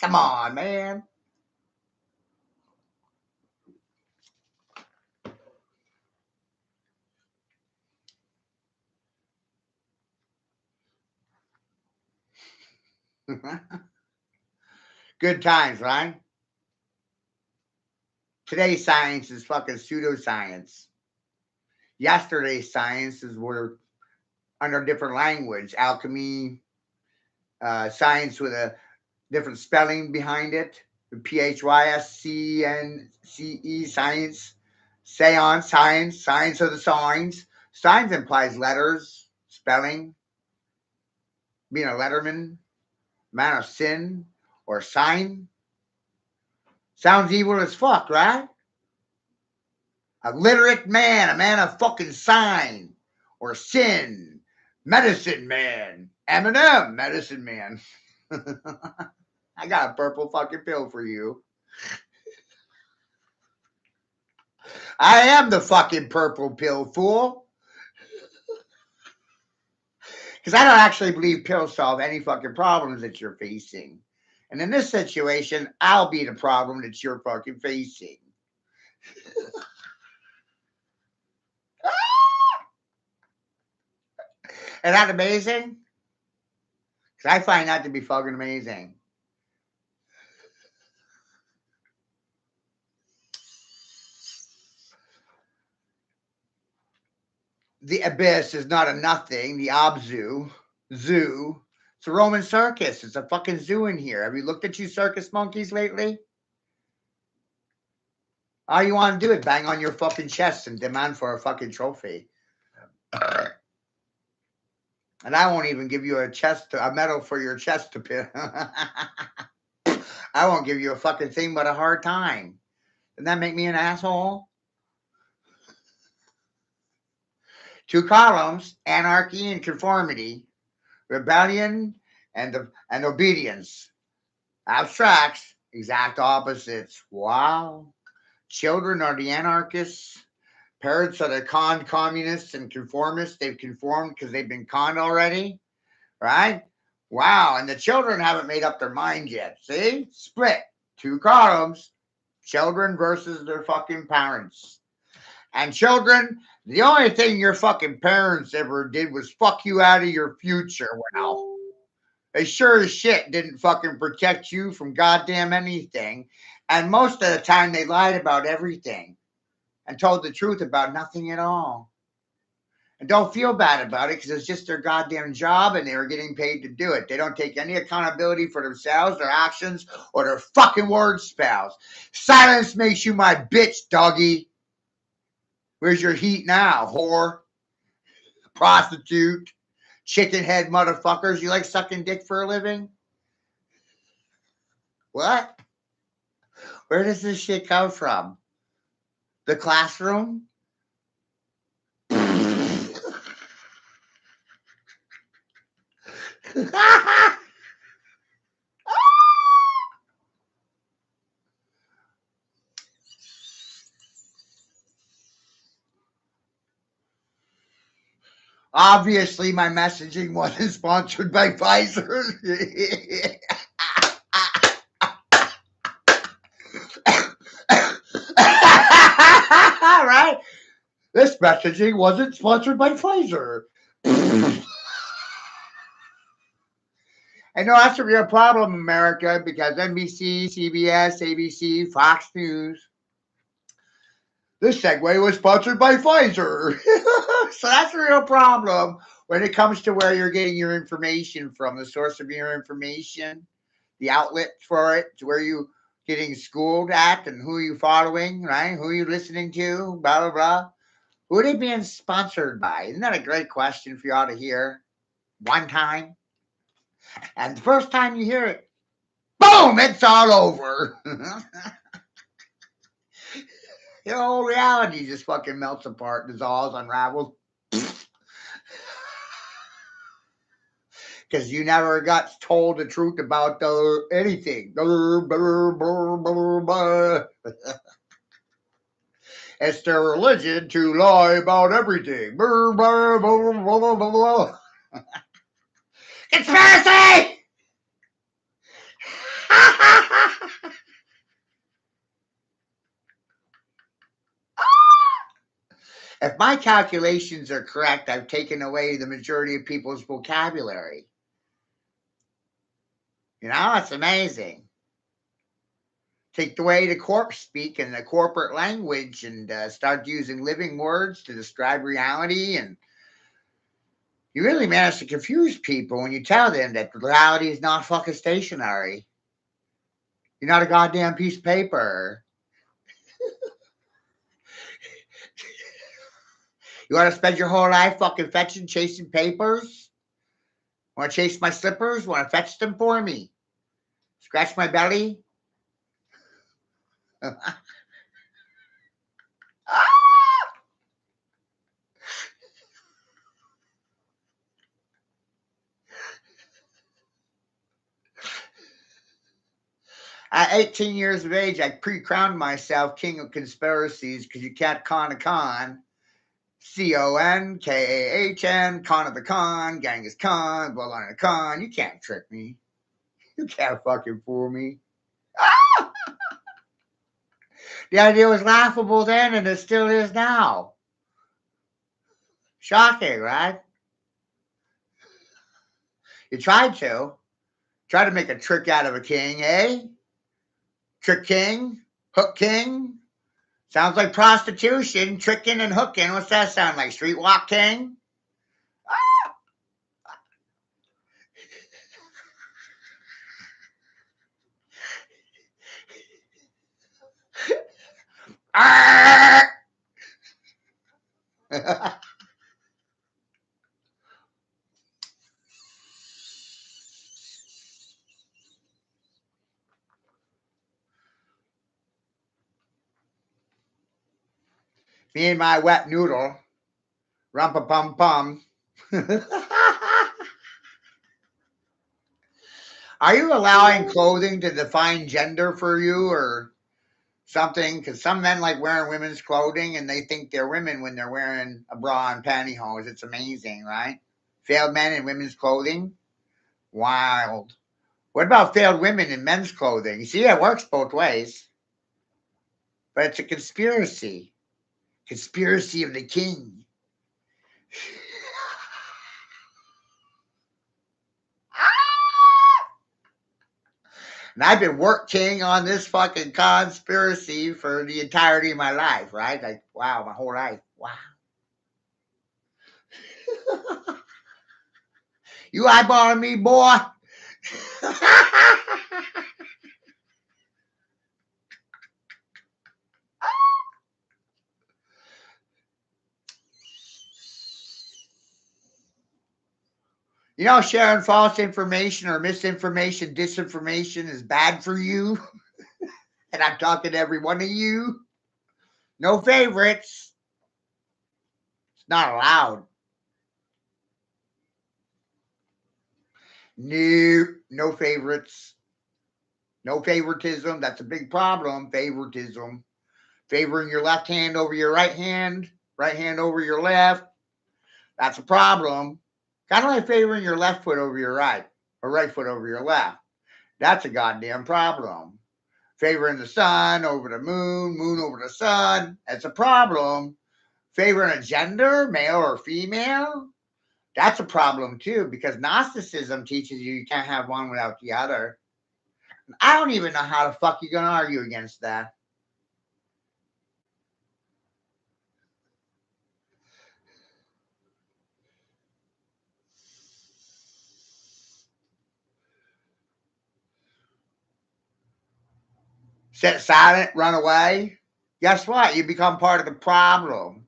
Come on, man. Good times, right? Today's science is fucking pseudoscience. Yesterday's sciences were under different language, alchemy, science with a different spelling behind it. PHYSCNCE, science, seance, science of the signs. Signs implies letters, spelling, being a letterman, man of sin, or sign. Sounds evil as fuck, right? A literate man, a man of fucking sign, or sin, medicine man, Eminem, medicine man. I got a purple fucking pill for you. I am the fucking purple pill, fool. Because I don't actually believe pills solve any fucking problems that you're facing. And in this situation, I'll be the problem that you're fucking facing. Isn't that amazing? Because I find that to be fucking amazing. The abyss is not a nothing. The Abzu, zoo. It's a Roman circus. It's a fucking zoo in here. Have you looked at you circus monkeys lately? All you want to do is bang on your fucking chest and demand for a fucking trophy. And I won't even give you a medal for your chest to pin. I won't give you a fucking thing but a hard time. Doesn't that make me an asshole? 2 columns, anarchy and conformity, rebellion and obedience. Abstracts, exact opposites. Wow. Children are the anarchists. Parents are the conned communists and conformists. They've conformed because they've been conned already. Right? Wow. And the children haven't made up their mind yet. See? Split. 2 columns. Children versus their fucking parents. And children, the only thing your fucking parents ever did was fuck you out of your future. Well, they sure as shit didn't fucking protect you from goddamn anything. And most of the time they lied about everything and told the truth about nothing at all. And don't feel bad about it because it's just their goddamn job and they were getting paid to do it. They don't take any accountability for themselves, their actions, or their fucking word spells. Silence makes you my bitch, doggy. Where's your heat now, whore? Prostitute? Chicken head motherfuckers? You like sucking dick for a living? What? Where does this shit come from? The classroom? Obviously, my messaging wasn't sponsored by Pfizer. Right? This messaging wasn't sponsored by Pfizer. I know that's a real problem, America, because NBC, CBS, ABC, Fox News. This segue was sponsored by Pfizer. So that's a real problem when it comes to where you're getting your information from, the source of your information, the outlet for it, to where you getting schooled at and who you following, right? Who you listening to, blah, blah, blah. Who are they being sponsored by? Isn't that a great question for y'all to hear one time? And the first time you hear it, boom, it's all over. Your whole reality just fucking melts apart, dissolves, unravels. Because you never got told the truth about anything. It's their religion to lie about everything. Conspiracy! If my calculations are correct, I've taken away the majority of people's vocabulary. You know, it's amazing. Take away the corpse speak and the corporate language and start using living words to describe reality. And you really manage to confuse people when you tell them that reality is not fucking stationary. You're not a goddamn piece of paper. You want to spend your whole life fucking fetching, chasing papers? Want to chase my slippers? Want to fetch them for me? Scratch my belly? At 18 years of age, I pre-crowned myself king of conspiracies because you can't con a con. CONKAHN, con of the con, Genghis Khan, bloodline of the con. You can't trick me. You can't fucking fool me. The idea was laughable then and it still is now. Shocking, right? You tried to. Try to make a trick out of a king, eh? Trick king? Hook king? Sounds like prostitution, tricking and hooking. What's that sound like? Streetwalk king? Ah! Me and my wet noodle. Rumpa pum pum. Are you allowing clothing to define gender for you or something? Because some men like wearing women's clothing and they think they're women when they're wearing a bra and pantyhose. It's amazing, right? Failed men in women's clothing? Wild. What about failed women in men's clothing? You see, it works both ways. But it's a conspiracy. Conspiracy of the king. And I've been working on this fucking conspiracy for the entirety of my life, right? Like, wow, my whole life. Wow. You eyeballing me, boy? You know, sharing false information or misinformation, disinformation is bad for you. And I'm talking to every one of you. No favorites. It's not allowed. No favorites. No favoritism. That's a big problem. Favoritism. Favoring your left hand over your right hand over your left. That's a problem. Kind of like favoring your left foot over your right or right foot over your left. That's a goddamn problem. Favoring the sun over the moon, moon over the sun. That's a problem. favoring a gender, male or female, that's a problem too, because Gnosticism teaches you can't have one without the other. I don't even know how the fuck you're going to argue against that. Sit silent, run away. Guess what? You become part of the problem.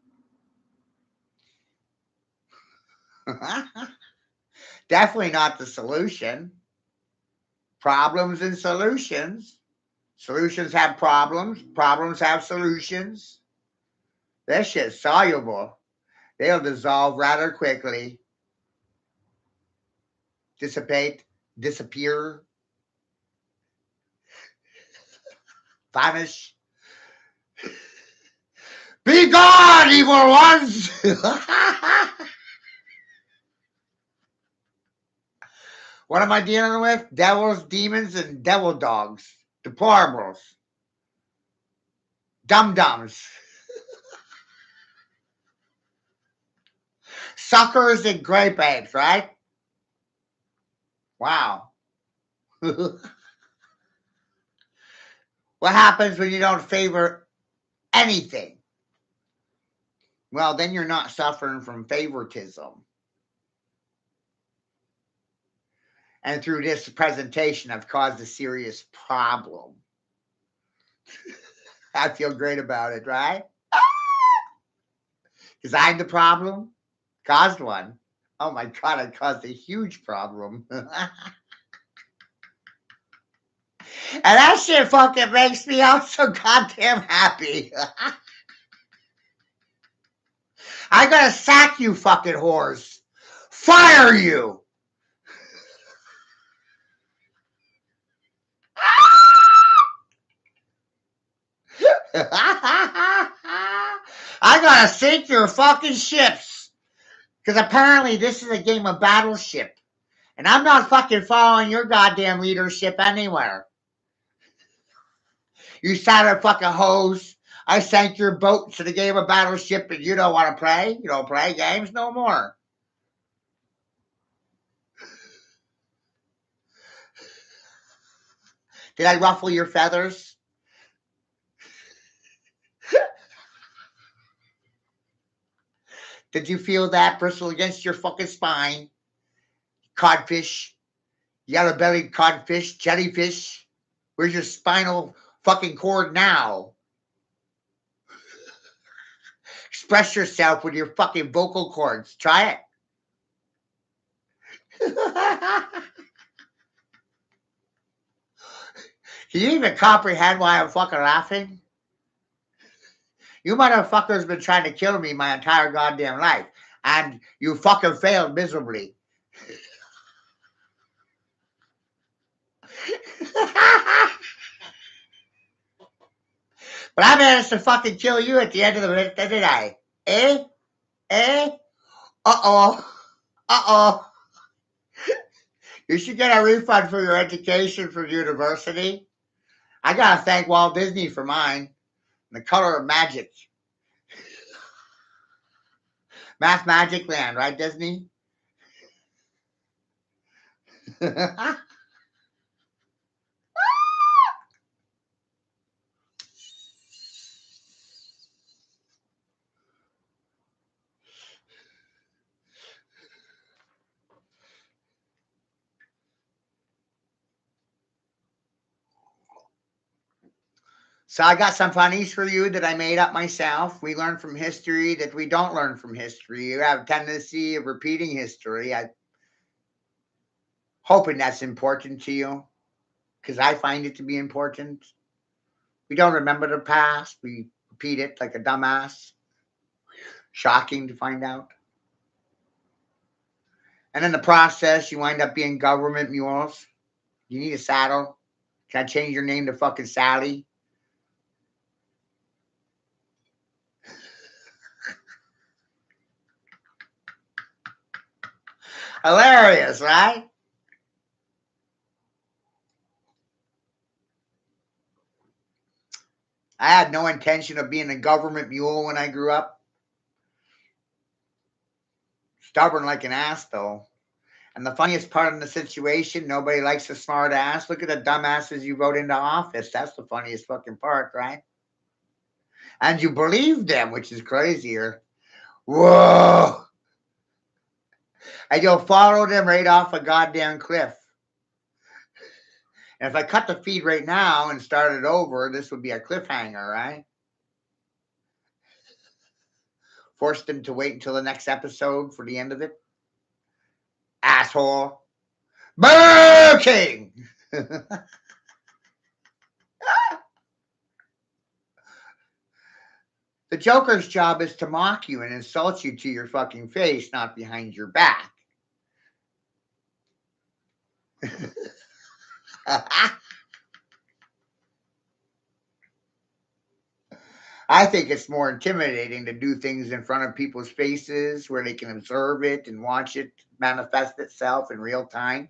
Definitely not the solution. Problems and solutions. Solutions have problems. Problems have solutions. This shit's soluble. They'll dissolve rather quickly. Dissipate. Disappear. Vanish. Be gone, evil ones! What am I dealing with? Devils, demons, and devil dogs. Deplorables. Dum-dums. Suckers and grape apes, right? Wow. What happens when you don't favor anything? Well, then you're not suffering from favoritism. And through this presentation, I've caused a serious problem. I feel great about it, right? Because I'm the problem? Caused one. Oh my God, I caused a huge problem. And that shit fucking makes me out so goddamn happy. I'm gonna sack you fucking whores. Fire you. I'm gonna sink your fucking ships. Because apparently this is a game of Battleship. And I'm not fucking following your goddamn leadership anywhere. You sat a fucking hose. I sank your boat to the game of Battleship and you don't want to play? You don't play games no more. Did I ruffle your feathers? Did you feel that bristle against your fucking spine? Codfish, yellow-bellied codfish, jellyfish. Where's your spinal fucking cord now? Express yourself with your fucking vocal cords. Try it. Can you even comprehend why I'm fucking laughing? You motherfuckers been trying to kill me my entire goddamn life. And you fucking failed miserably. But I managed to fucking kill you at the end of the minute, didn't I? Eh? Eh? Uh-oh. Uh-oh. You should get a refund for your education from university. I gotta thank Walt Disney for mine. The Color of Magic. Math Magic Land, right, Disney? So I got some funnies for you that I made up myself. We learn from history that we don't learn from history. You have a tendency of repeating history. I'm hoping that's important to you because I find it to be important. We don't remember the past. We repeat it like a dumbass. Shocking to find out. And in the process, you wind up being government mules. You need a saddle. Can I change your name to fucking Sally? Hilarious, right? I had no intention of being a government mule when I grew up. Stubborn like an ass, though. And the funniest part of the situation, nobody likes a smart ass. Look at the dumbasses you vote into office. That's the funniest fucking part, right? And you believe them, which is crazier. Whoa. And you'll follow them right off a goddamn cliff. And if I cut the feed right now and start it over, this would be a cliffhanger, right? Force them to wait until the next episode for the end of it. Asshole. Burger King. The Joker's job is to mock you and insult you to your fucking face, not behind your back. I think it's more intimidating to do things in front of people's faces where they can observe it and watch it manifest itself in real time.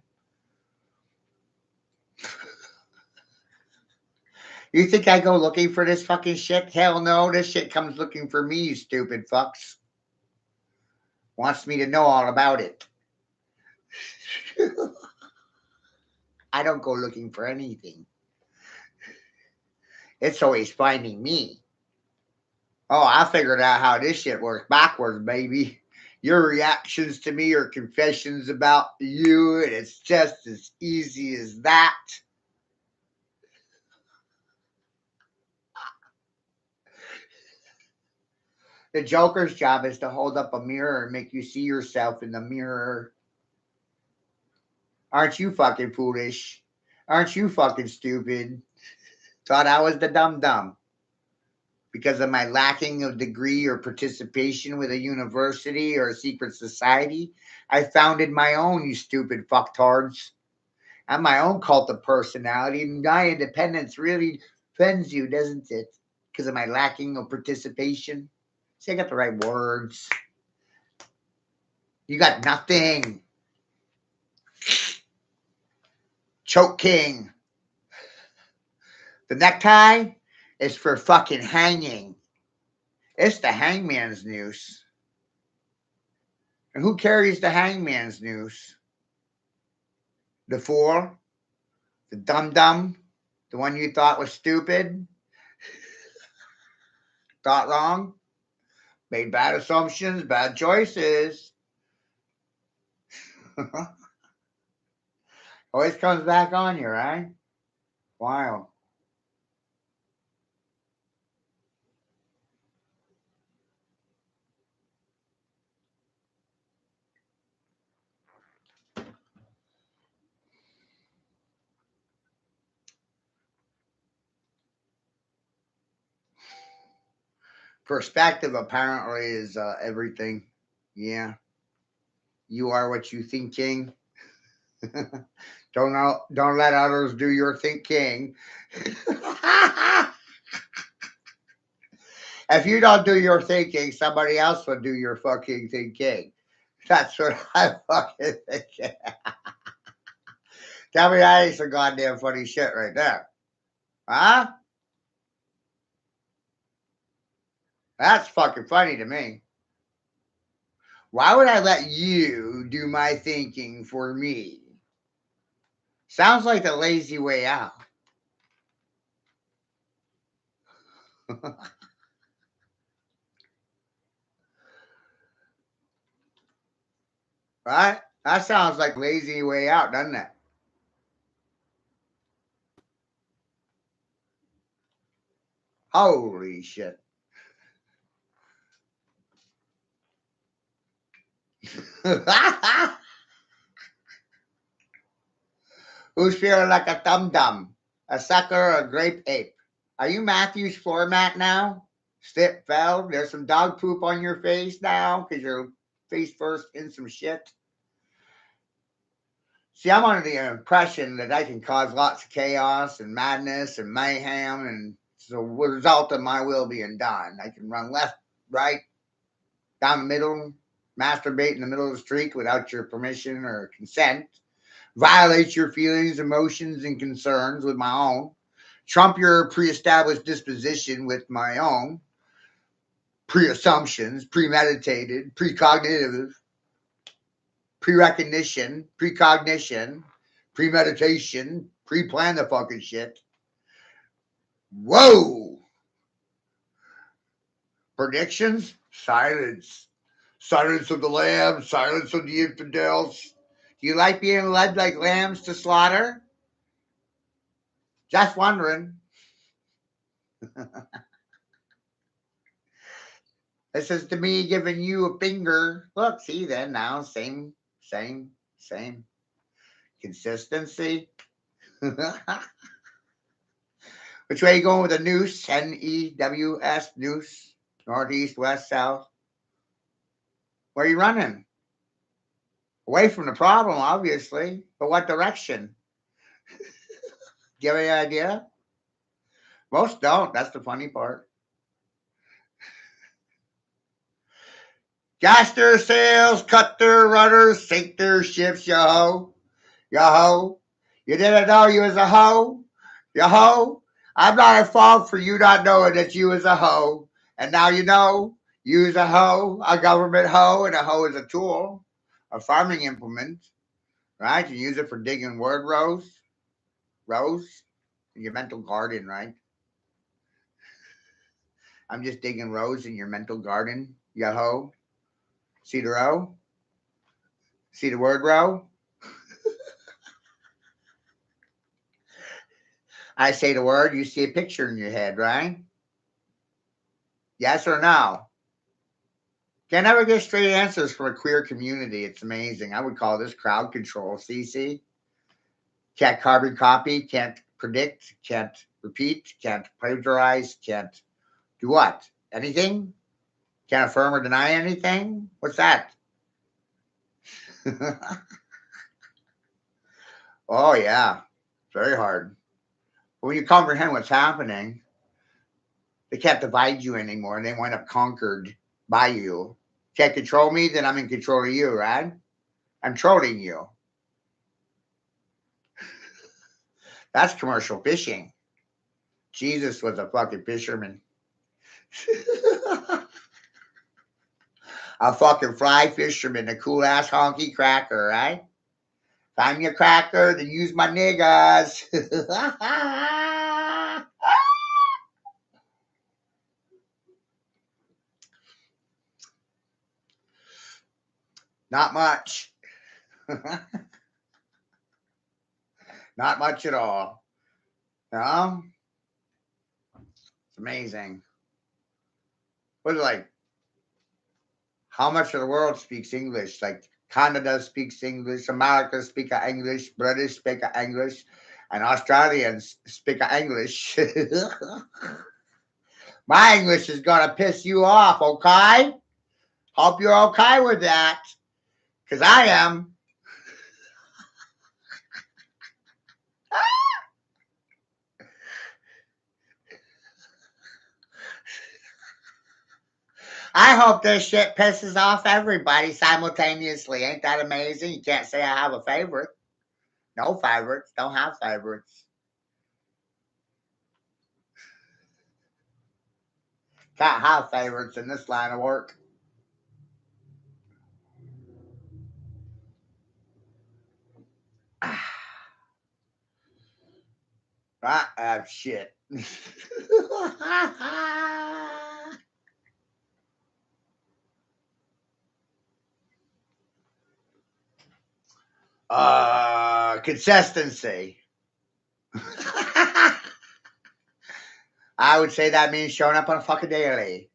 You think I go looking for this fucking shit? Hell no, this shit comes looking for me, you stupid fucks. Wants me to know all about it. I don't go looking for anything. It's always finding me. Oh, I figured out how this shit works backwards, baby. Your reactions to me are confessions about you, and it's just as easy as that. The Joker's job is to hold up a mirror and make you see yourself in the mirror. Aren't you fucking foolish? Aren't you fucking stupid? Thought I was the dumb. Because of my lacking of degree or participation with a university or a secret society, I founded my own, you stupid fucktards. I'm my own cult of personality, and my independence really offends you, doesn't it? Because of my lacking of participation. See, I got the right words. You got nothing. Choke King. The necktie is for fucking hanging. It's the hangman's noose. And who carries the hangman's noose? The fool? The dum-dum? The one you thought was stupid? Thought wrong? Made bad assumptions, bad choices. Always comes back on you, right? Wild. Perspective apparently is everything. Yeah. You are what you thinking. Don't let others do your thinking. If you don't do your thinking, somebody else will do your fucking thinking. That's what I fucking think. Tell me that ain't some goddamn funny shit right there. Huh? That's fucking funny to me. Why would I let you do my thinking for me? Sounds like the lazy way out. Right? That sounds like lazy way out, doesn't it? Holy shit. Who's feeling like a dum-dum? A sucker or a grape ape? Are you Matthew's format now? Slip fell. There's some dog poop on your face now because you're face first in some shit. See, I'm under the impression that I can cause lots of chaos and madness and mayhem, and as a result of my will being done, I can run left, right, down the middle, masturbate in the middle of the street without your permission or consent, violate your feelings, emotions, and concerns with my own, trump your pre-established disposition with my own, pre-assumptions, premeditated, precognitive, pre-recognition, precognition, premeditation, pre-plan the fucking shit. Whoa! Predictions? Silence. Silence of the lambs, silence of the infidels. Do you like being led like lambs to slaughter? Just wondering. This is to me giving you a finger. Look, see then now, same. Consistency. Which way you going with the noose? N-E-W-S, noose. Northeast, west, south. Where are you running? Away from the problem, obviously. But what direction? Do you have any idea? Most don't. That's the funny part. Gas their sails, cut their rudders, sink their ships, yo-ho. Yo-ho. You didn't know you was a hoe? Yo-ho. I'm not at fault for you not knowing that you was a hoe. And now you know you is a hoe, a government hoe, and a hoe is a tool, a farming implement, right? You use it for digging word rows in your mental garden, right? I'm just digging rows in your mental garden, yo-ho. See the row? See the word row? I say the word, you see a picture in your head, right? Yes or no? Can't ever get straight answers from a queer community. It's amazing. I would call this crowd control. See? Can't carbon copy, can't predict, can't repeat, can't plagiarize, can't do what? Anything? Can't affirm or deny anything? What's that? Oh, yeah. Very hard. But when you comprehend what's happening, they can't divide you anymore and they wind up conquered by you. Can't control me, then I'm in control of you, right? I'm trolling you. That's commercial fishing. Jesus was a fucking fisherman. A fucking fly fisherman, a cool ass honky cracker, right? If I'm your cracker, then use my niggas. Not much. Not much at all. No? It's amazing. What is it like? How much of the world speaks English? Like Canada speaks English, America speaks English, British speak English, and Australians speak English. My English is gonna piss you off, okay? Hope you're okay with that. Because I am. I hope this shit pisses off everybody simultaneously. Ain't that amazing? You can't say I have a favorite. No favorites. Don't have favorites. Can't have favorites in this line of work. Shit. Consistency. I would say that means showing up on a fucking daily.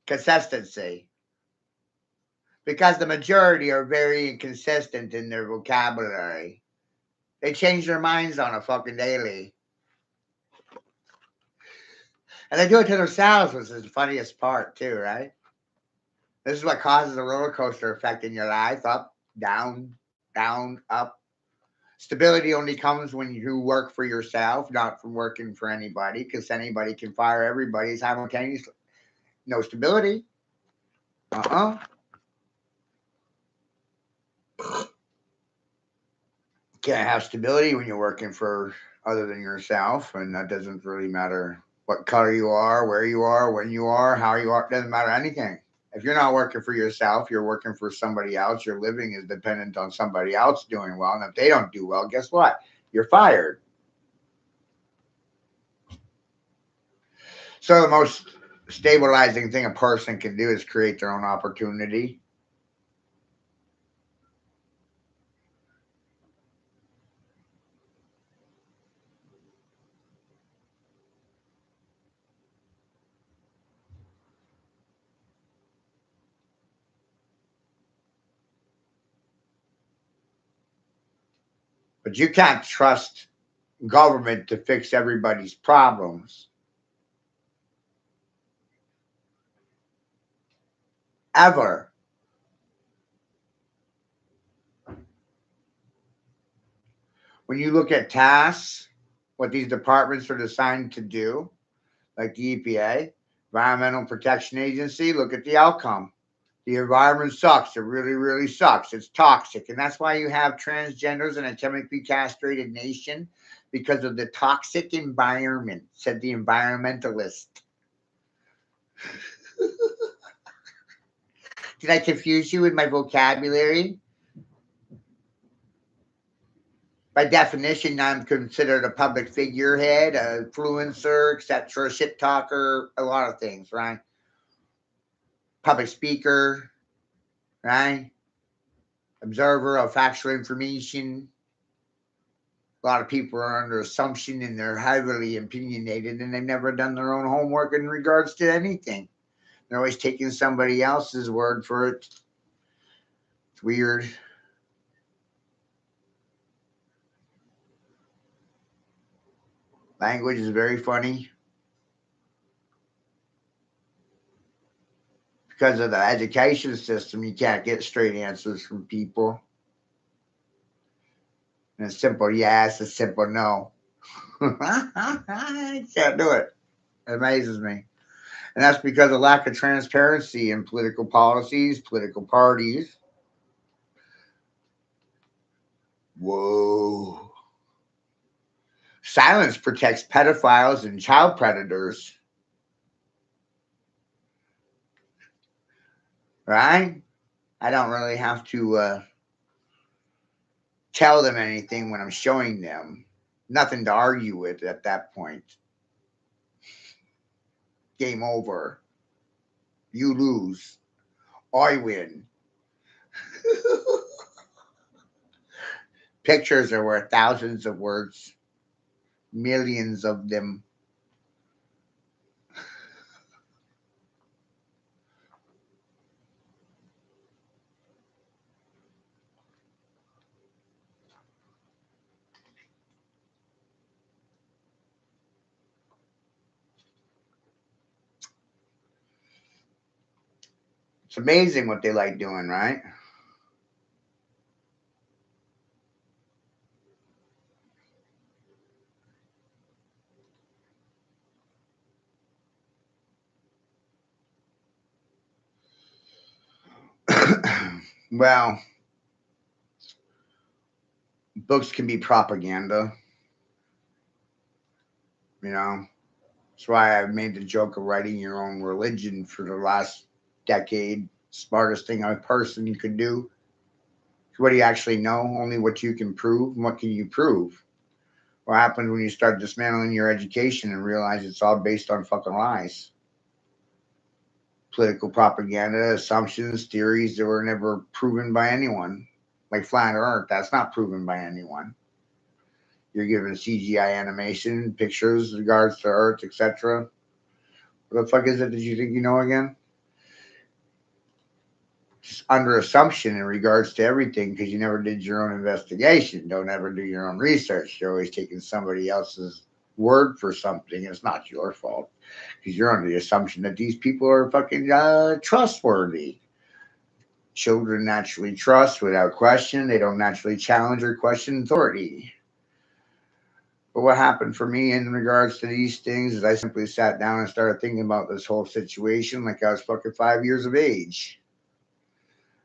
Consistency. Because the majority are very inconsistent in their vocabulary. They change their minds on a fucking daily. And they do it to themselves, which is the funniest part, too, right? This is what causes a roller coaster effect in your life. Up, down, up. Stability only comes when you work for yourself, not from working for anybody, because anybody can fire everybody simultaneously. No stability. Can't have stability when you're working for other than yourself, and that doesn't really matter what color you are, where you are, when you are, how you are. It doesn't matter anything. If you're not working for yourself, you're working for somebody else. Your living is dependent on somebody else doing well. And if they don't do well, guess what? You're fired. So the most stabilizing thing a person can do is create their own opportunity. But you can't trust government to fix everybody's problems. Ever. When you look at tasks, what these departments are designed to do, like the EPA, Environmental Protection Agency, look at the outcome. The environment sucks. It really, really sucks. It's toxic. And that's why you have transgenders in a chemically castrated nation, because of the toxic environment, said the environmentalist. Did I confuse you with my vocabulary? By definition, I'm considered a public figurehead, a influencer, etc., shit talker, a lot of things, right? Public speaker, right? Observer of factual information. A lot of people are under assumption and they're heavily opinionated and they've never done their own homework in regards to anything. They're always taking somebody else's word for it. It's weird. Language is very funny. Because of the education system, you can't get straight answers from people. And a simple yes, a simple no. I can't do it. It amazes me. And that's because of lack of transparency in political policies, political parties. Whoa. Silence protects pedophiles and child predators. Right? I don't really have to tell them anything when I'm showing them. Nothing to argue with at that point. Game over. You lose. I win. Pictures are worth thousands of words, millions of them. It's amazing what they like doing, right? Well, books can be propaganda, you know. That's why I've made the joke of writing your own religion for the last decade. Smartest thing a person could do. What do you actually know? Only what you can prove. And what can you prove? What happens when you start dismantling your education and realize it's all based on fucking lies? Political propaganda, assumptions, theories that were never proven by anyone. Like flat Earth, that's not proven by anyone. You're given CGI animation, pictures in regards to Earth, etc. What the fuck is it that you think you know again? Just under assumption in regards to everything because you never did your own investigation. Don't ever do your own research. You're always taking somebody else's word for something. It's not your fault because you're under the assumption that these people are fucking trustworthy. Children naturally trust without question. They don't naturally challenge or question authority. But what happened for me in regards to these things is I simply sat down and started thinking about this whole situation like I was fucking 5 years of age.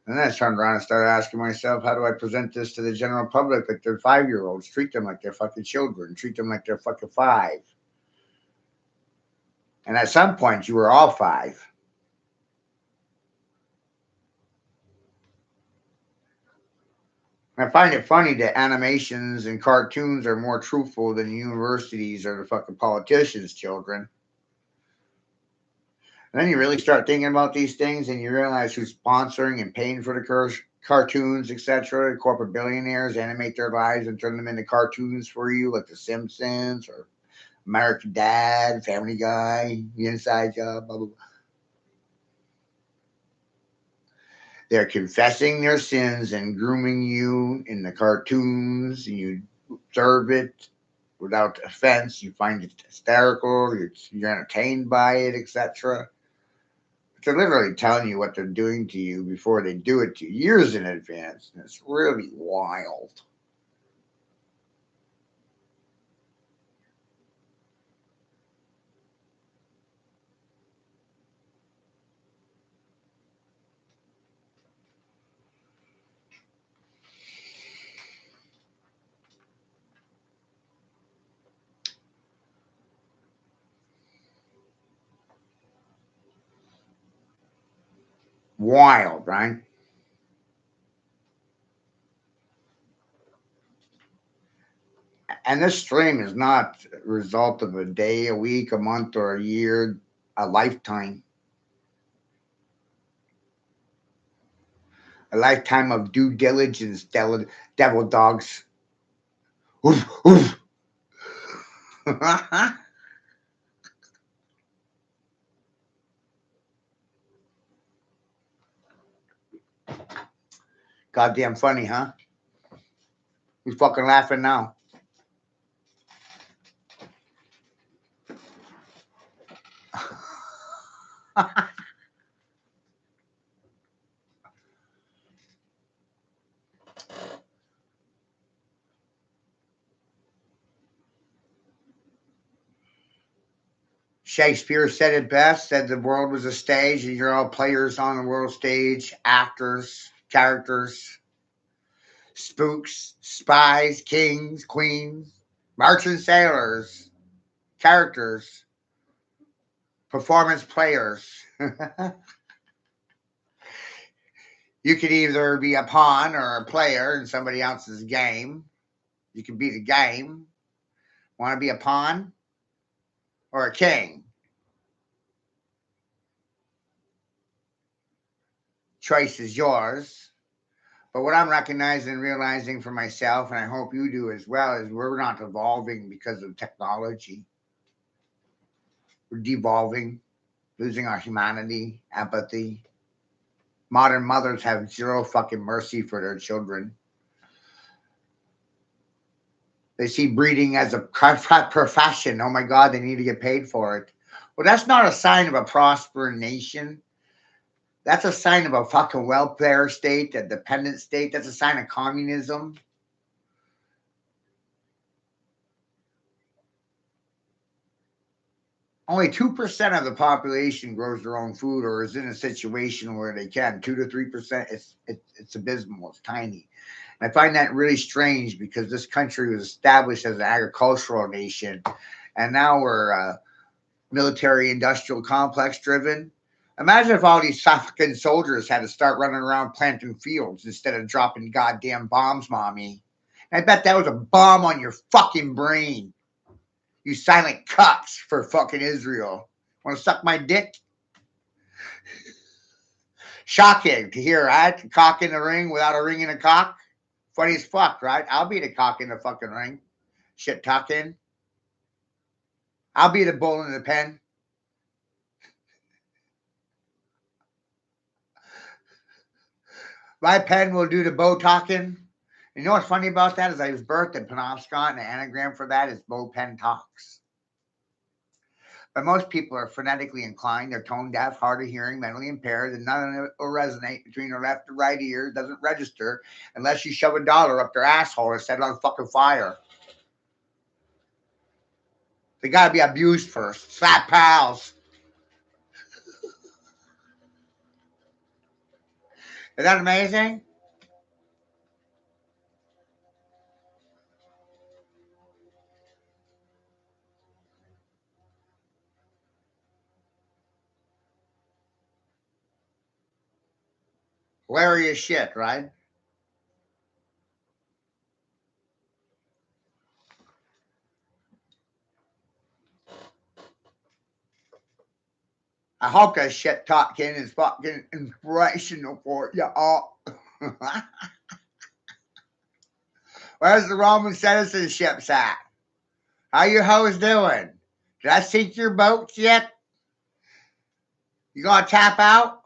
And then I turned around and started asking myself, how do I present this to the general public like they're 5-year-olds? Treat them like they're fucking children. Treat them like they're fucking 5. And at some point, you were all 5. I find it funny that animations and cartoons are more truthful than universities or the fucking politicians' children. And then you really start thinking about these things and you realize who's sponsoring and paying for the cartoons, etc. Corporate billionaires animate their lives and turn them into cartoons for you, like The Simpsons or American Dad, Family Guy, The Inside Job, blah, blah, blah. They're confessing their sins and grooming you in the cartoons, and you observe it without offense. You find it hysterical. You're entertained by it, etc. They're literally telling you what they're doing to you before they do it to you, years in advance. And it's really wild. Wild, right? And this stream is not a result of a day, a week, a month, or a year, a lifetime. A lifetime of due diligence, devil dogs. Oof, oof. Goddamn funny, huh? Who's fucking laughing now? Shakespeare said it best, said the world was a stage and you're all players on the world stage, actors, characters, spooks, spies, kings, queens, merchant sailors, characters, performance players. You could either be a pawn or a player in somebody else's game. You can be the game. Want to be a pawn or a king? Choice is yours. But what I'm recognizing and realizing for myself, and I hope you do as well, is we're not evolving because of technology. We're devolving, losing our humanity, empathy. Modern mothers have zero fucking mercy for their children. They see breeding as a profession. Oh my God, they need to get paid for it. Well, that's not a sign of a prospering nation. That's a sign of a fucking welfare state, a dependent state. That's a sign of communism. Only 2% of the population grows their own food or is in a situation where they can. 2 to 3%. It's abysmal. It's tiny. And I find that really strange because this country was established as an agricultural nation, and now we're military industrial complex driven. Imagine if all these fucking soldiers had to start running around planting fields instead of dropping goddamn bombs, mommy. And I bet that was a bomb on your fucking brain. You silent cucks for fucking Israel. Want to suck my dick? Shocking to hear, right? Cock in the ring without a ring in a cock. Funny as fuck, right? I'll be the cock in the fucking ring. Shit talking. I'll be the bull in the pen. My pen will do the bow talking. You know what's funny about that is I was birthed in Penobscot, and the anagram for that is Bo Pen Talks. But most people are phonetically inclined. They're tone deaf, hard of hearing, mentally impaired, and none of it will resonate between their left and right ear. It doesn't register unless you shove a dollar up their asshole or set it on fucking fire. They got to be abused first. Slap pals. Is that amazing? Hilarious shit, right? I hope that shit talking is fucking inspirational for you all. Where's the Roman citizenships at? How you hoes doing? Did I sink your boats yet? You gonna tap out?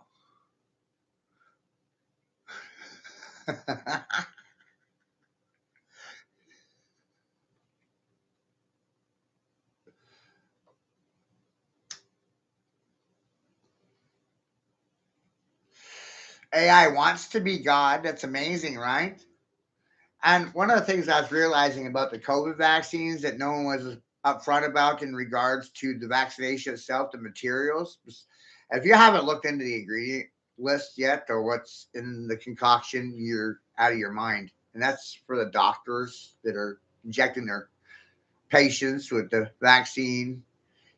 AI wants to be God. That's amazing, right? And one of the things I was realizing about the COVID vaccines that no one was upfront about in regards to the vaccination itself, the materials. If you haven't looked into the ingredient list yet or what's in the concoction, you're out of your mind. And that's for the doctors that are injecting their patients with the vaccine.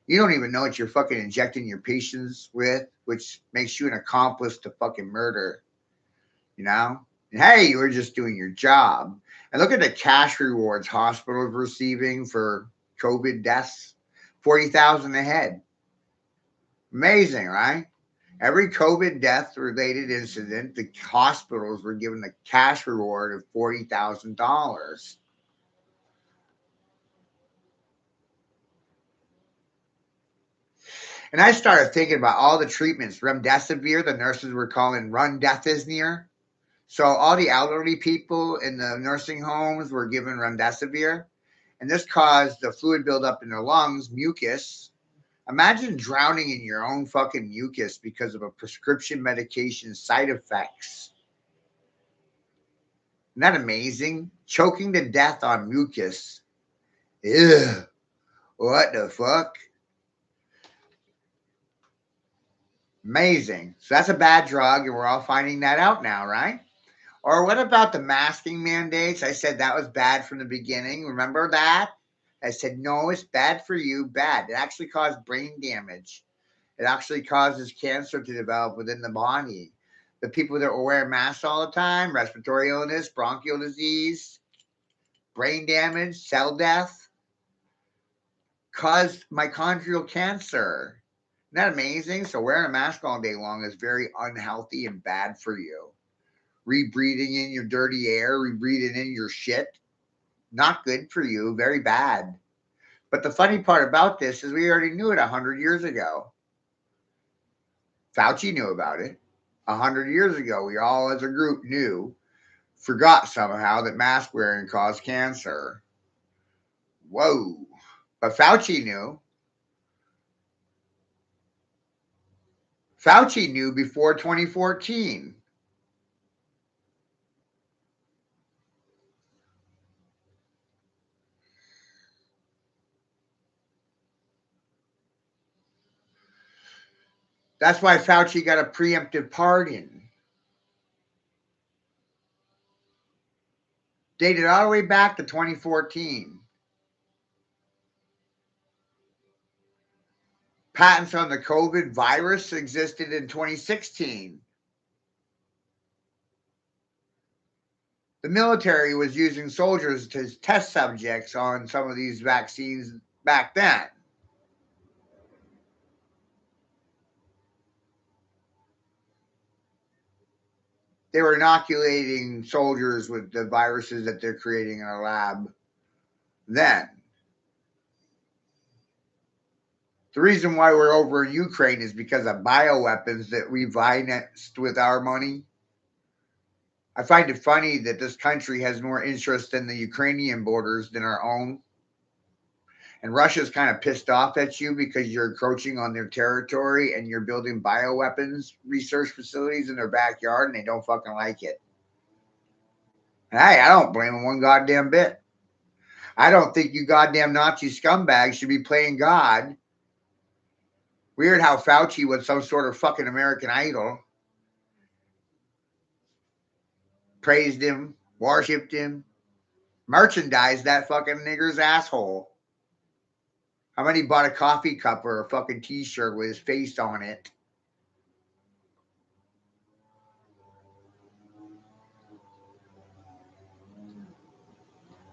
You don't even know what you're fucking injecting your patients with, which makes you an accomplice to fucking murder, you know? And hey, you were just doing your job. And look at the cash rewards hospitals receiving for COVID deaths, 40,000 a head. Amazing, right? Every COVID death related incident, the hospitals were given a cash reward of $40,000. And I started thinking about all the treatments. Remdesivir, the nurses were calling run death is near. So all the elderly people in the nursing homes were given remdesivir, and this caused the fluid buildup in their lungs, mucus. Imagine drowning in your own fucking mucus because of a prescription medication side effects. Isn't that amazing? Choking to death on mucus. Ew. What the fuck? Amazing. So that's a bad drug, and we're all finding that out now, right? Or what about the masking mandates? I said that was bad from the beginning. Remember that? I said, no, it's bad for you. Bad. It actually caused brain damage. It actually causes cancer to develop within the body. The people that were wearing masks all the time, respiratory illness, bronchial disease, brain damage, cell death, caused mitochondrial cancer. Isn't that amazing? So wearing a mask all day long is very unhealthy and bad for you. Rebreathing in your dirty air, rebreathing in your shit, not good for you, very bad. But the funny part about this is we already knew it 100 years ago. Fauci knew about it 100 years ago. We all as a group knew, forgot somehow that mask wearing caused cancer. Whoa. But Fauci knew. Fauci knew before 2014. That's why Fauci got a preemptive pardon. Dated all the way back to 2014. Patents on the COVID virus existed in 2016. The military was using soldiers as test subjects on some of these vaccines back then. They were inoculating soldiers with the viruses that they're creating in a lab then. The reason why we're over in Ukraine is because of bioweapons that we financed with our money. I find it funny that this country has more interest in the Ukrainian borders than our own. And Russia's kind of pissed off at you because you're encroaching on their territory and you're building bioweapons research facilities in their backyard and they don't fucking like it. And hey, I don't blame them one goddamn bit. I don't think you goddamn Nazi scumbags should be playing God. Weird how Fauci was some sort of fucking American Idol. Praised him, worshipped him, merchandised that fucking nigger's asshole. How many bought a coffee cup or a fucking t-shirt with his face on it?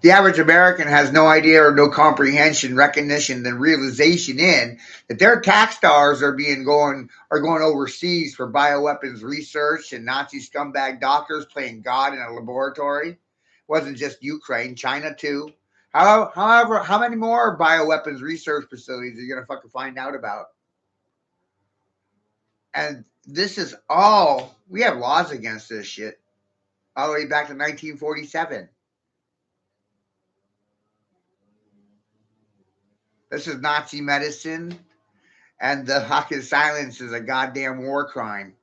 The average American has no idea or no comprehension, recognition, and realization in that their tax dollars are going overseas for bioweapons research and Nazi scumbag doctors playing God in a laboratory. It wasn't just Ukraine, China too. However, how many more bioweapons research facilities are you gonna fucking find out about? And this is all we have laws against this shit all the way back to 1947. This is Nazi medicine, and the fucking silence is a goddamn war crime.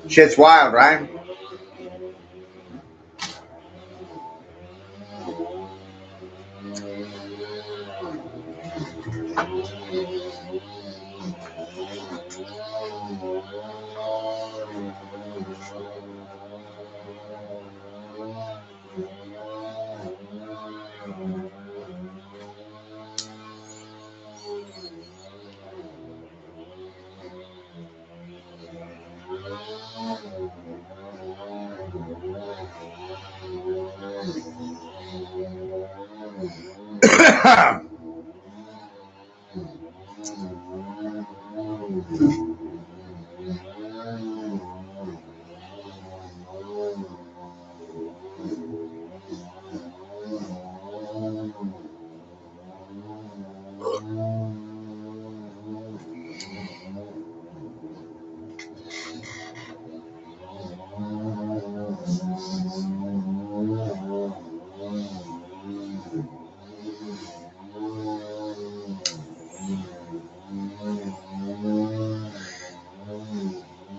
Shit's wild, right?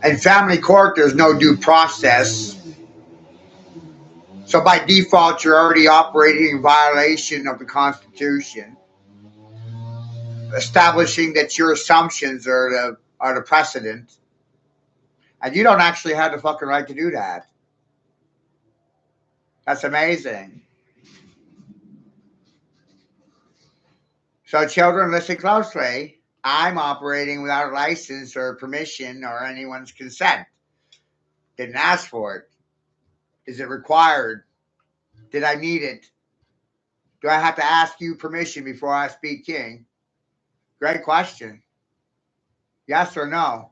In family court, there's no due process. So by default, you're already operating in violation of the Constitution, establishing that your assumptions are the precedent, and you don't actually have the fucking right to do that. That's amazing. So, children, listen closely. I'm operating without a license or permission or anyone's consent. Didn't ask for it. Is it required? Did I need it? Do I have to ask you permission before I speak, King? Great question. Yes or no?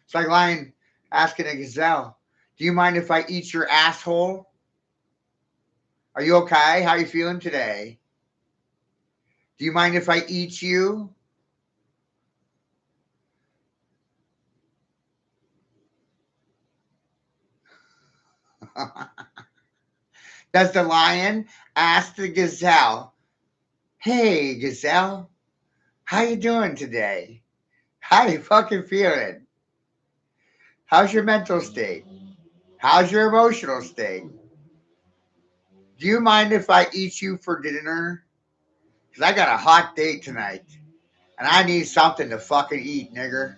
It's like lion asking a gazelle, do you mind if I eat your asshole? Are you okay? How are you feeling today? Do you mind if I eat you? Does the lion ask the gazelle, hey, gazelle, how you doing today? How you fucking feeling? How's your mental state? How's your emotional state? Do you mind if I eat you for dinner? Because I got a hot date tonight. And I need something to fucking eat, nigger.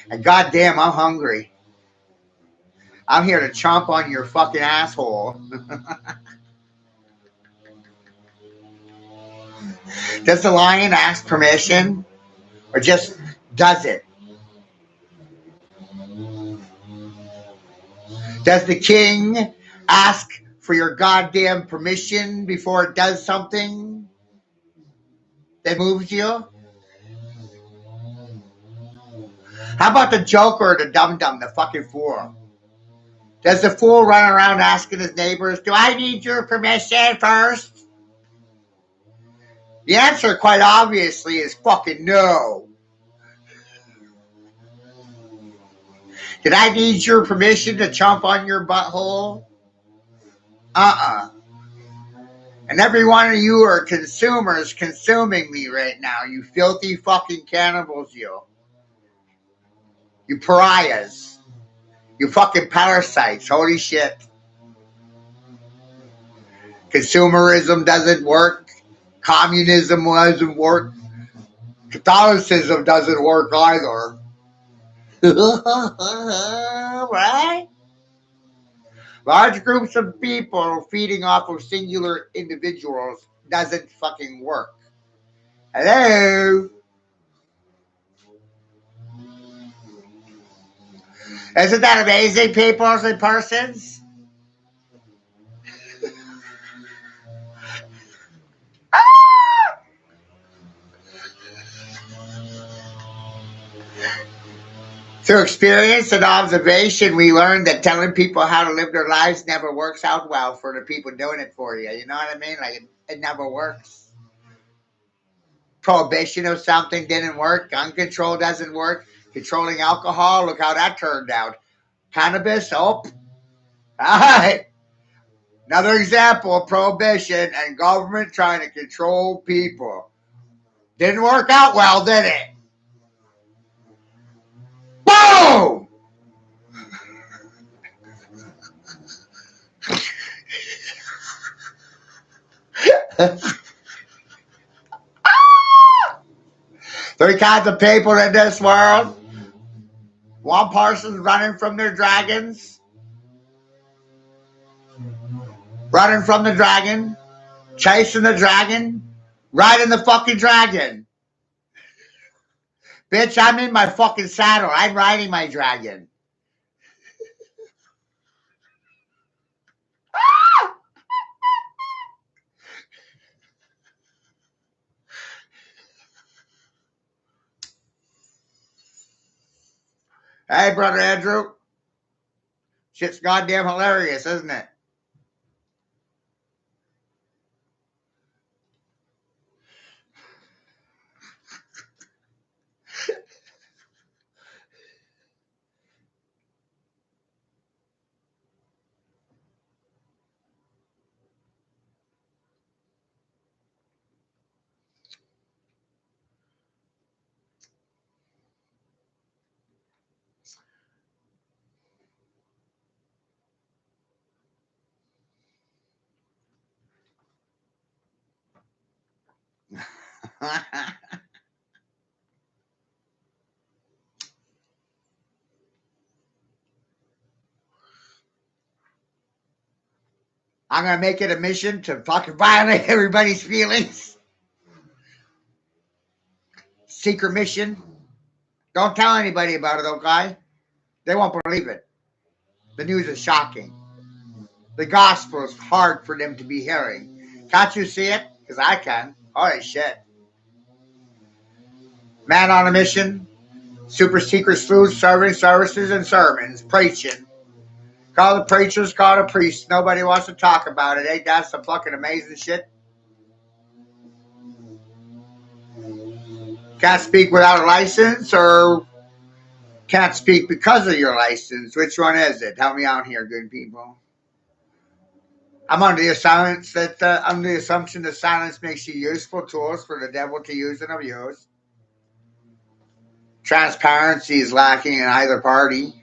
And goddamn, I'm hungry. I'm here to chomp on your fucking asshole. Does the lion ask permission? Or just does it? Does the king ask for your goddamn permission before it does something that moves you? How about the joker or the dum-dum, the fucking fool? Does the fool run around asking his neighbors, do I need your permission first? The answer, quite obviously, is fucking no. Did I need your permission to chomp on your butthole? And every one of you are consumers consuming me right now. You filthy fucking cannibals, you. You pariahs. You fucking parasites. Holy shit. Consumerism doesn't work. Communism doesn't work. Catholicism doesn't work either. Right? Large groups of people feeding off of singular individuals doesn't fucking work. Hello? Isn't that amazing, peoples and persons? Through experience and observation, we learned that telling people how to live their lives never works out well for the people doing it for you. You know what I mean? Like, it never works. Prohibition of something didn't work. Gun control doesn't work. Controlling alcohol, look how that turned out. Cannabis, oh. All right. Another example of prohibition and government trying to control people. Didn't work out well, did it? Boom! Three kinds of people in this world. One person's running from their dragons. Running from the dragon. Chasing the dragon. Riding the fucking dragon. Bitch, I'm in my fucking saddle. I'm riding my dragon. Hey, Brother Andrew. Shit's goddamn hilarious, isn't it? I'm going to make it a mission to fucking violate everybody's feelings. Secret mission. Don't tell anybody about it, okay? They won't believe it. The news is shocking. The gospel is hard for them to be hearing. Can't you see it? Because I can. Holy shit. Man on a mission. Super secret food, serving services, and sermons. Preaching. Call the preachers, call the priests. Nobody wants to talk about it. Ain't that some fucking amazing shit? Can't speak without a license or can't speak because of your license. Which one is it? Help me out here, good people. I'm under the assumption that silence makes you useful tools for the devil to use and abuse. Transparency is lacking in either party.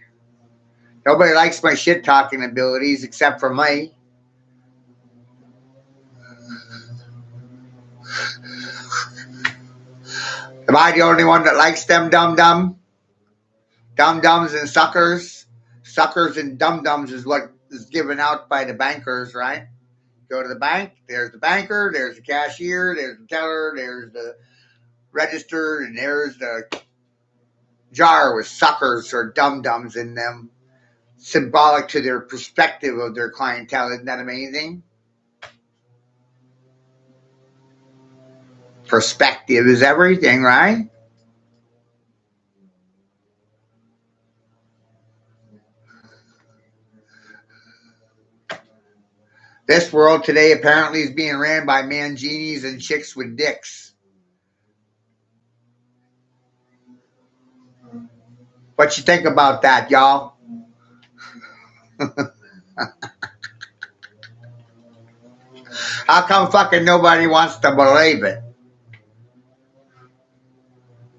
Nobody likes my shit talking abilities except for me. Am I the only one that likes them dum-dum? Dum-dums and suckers? Suckers and dum-dums is what is given out by the bankers, right? Go to the bank, there's the banker, there's the cashier, there's the teller, there's the register, and there's the jar with suckers or dum-dums in them. Symbolic to their perspective of their clientele. Isn't that amazing? Perspective is everything, right? This world today apparently is being ran by man genies and chicks with dicks. What you think about that, y'all? How come fucking nobody wants to believe it?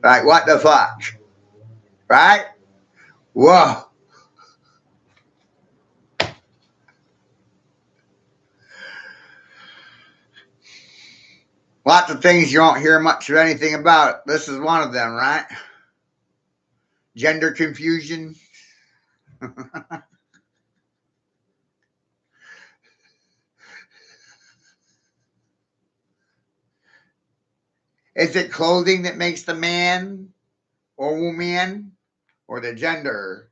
Like, what the fuck? Right? Whoa. Lots of things you won't hear much of anything about. This is one of them, right? Gender confusion. Is it clothing that makes the man or woman or the gender?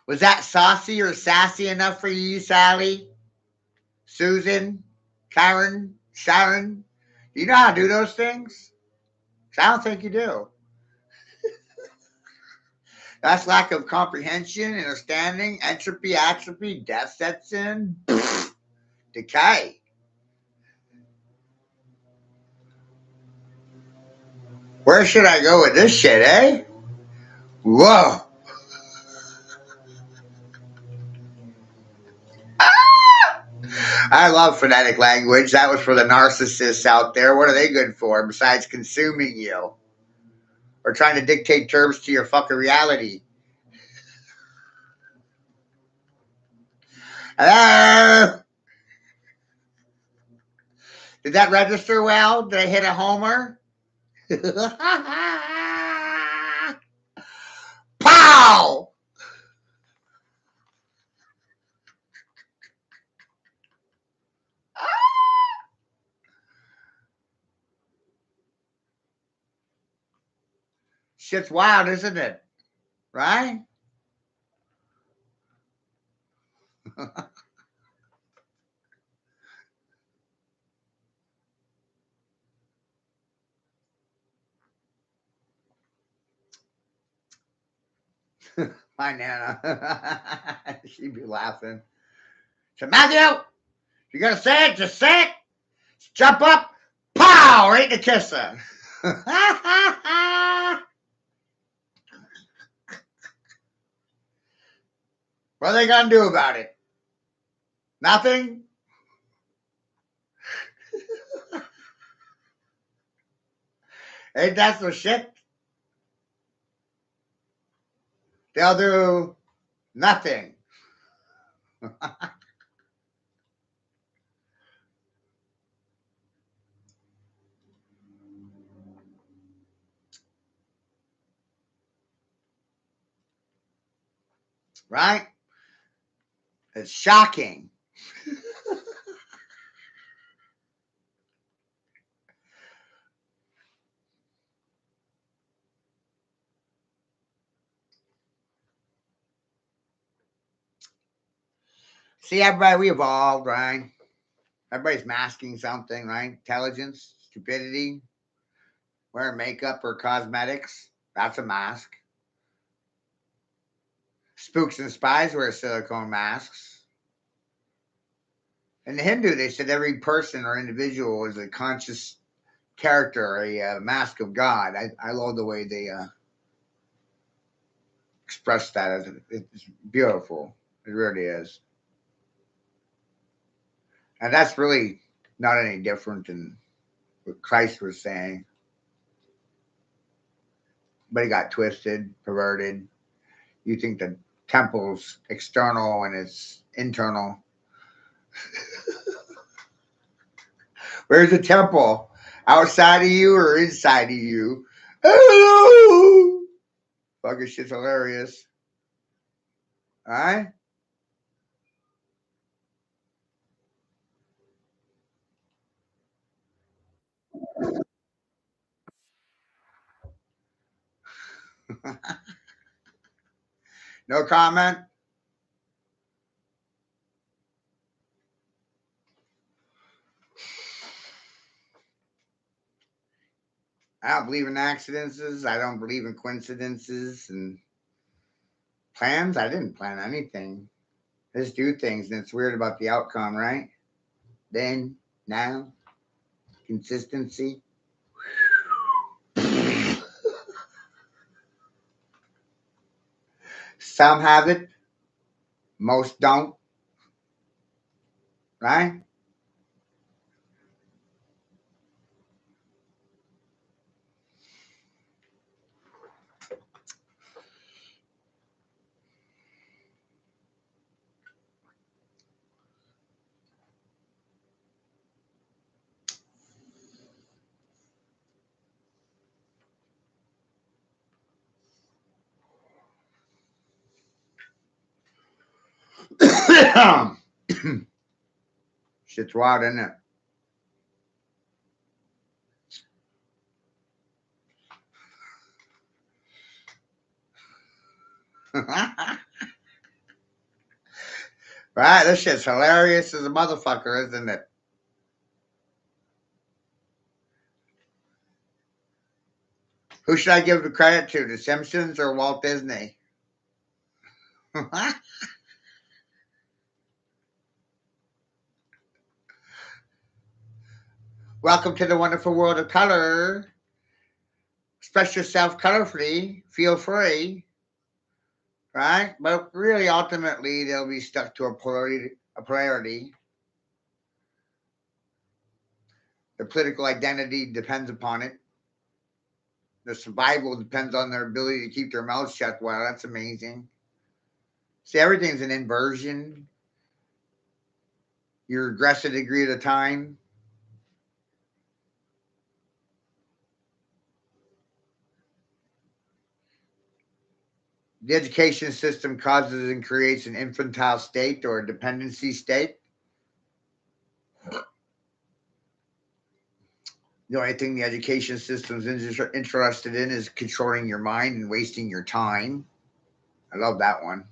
Was that saucy or sassy enough for you, Sally? Susan? Karen? Sharon? Do you know how to do those things? 'Cause I don't think you do. That's lack of comprehension, understanding, entropy, atrophy, death sets in, decay. Where should I go with this shit, eh? Whoa. I love phonetic language. That was for the narcissists out there. What are they good for besides consuming you or trying to dictate terms to your fucking reality? Hello? Did that register well? Did I hit a homer? Pow! Shit's wild, isn't it? Right? My Nana. She'd be laughing. So, Matthew, you're going to say it, just say it. Jump up, pow, right in the kisser. What are they going to do about it? Nothing? Ain't that some shit? They'll do nothing. Right? It's shocking. See, everybody, we evolved, right? Everybody's masking something, right? Intelligence, stupidity, wearing makeup or cosmetics. That's a mask. Spooks and spies wear silicone masks. In the Hindu, they said every person or individual is a conscious character, a mask of God. I love the way they express that. It's beautiful. It really is. And that's really not any different than what Christ was saying. But it got twisted, perverted. You think the temple's external and it's internal. Where's the temple? Outside of you or inside of you? Hello! Fucking shit's hilarious. All right? No comment? I don't believe in accidents. I don't believe in coincidences and plans. I didn't plan anything. Just do things and it's weird about the outcome, right? Then, now. Consistency. Some have it, most don't, right? Shit's wild, isn't it? Right? This shit's hilarious as a motherfucker, isn't it? Who should I give the credit to? The Simpsons or Walt Disney? Welcome to the wonderful world of color. Express yourself colorfully. Feel free. Right? But really, ultimately, they'll be stuck to a polarity. The political identity depends upon it. Their survival depends on their ability to keep their mouths shut. Wow, that's amazing. See, everything's an inversion. You regress a degree at a time. The education system causes and creates an infantile state or a dependency state. The only thing the education system's interested in is controlling your mind and wasting your time. I love that one.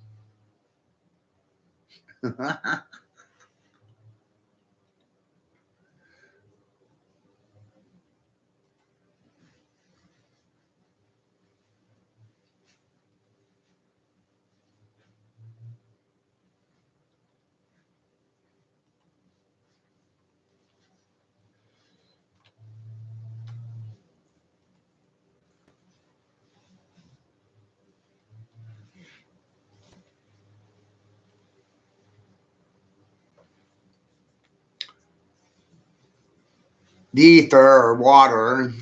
The ether or water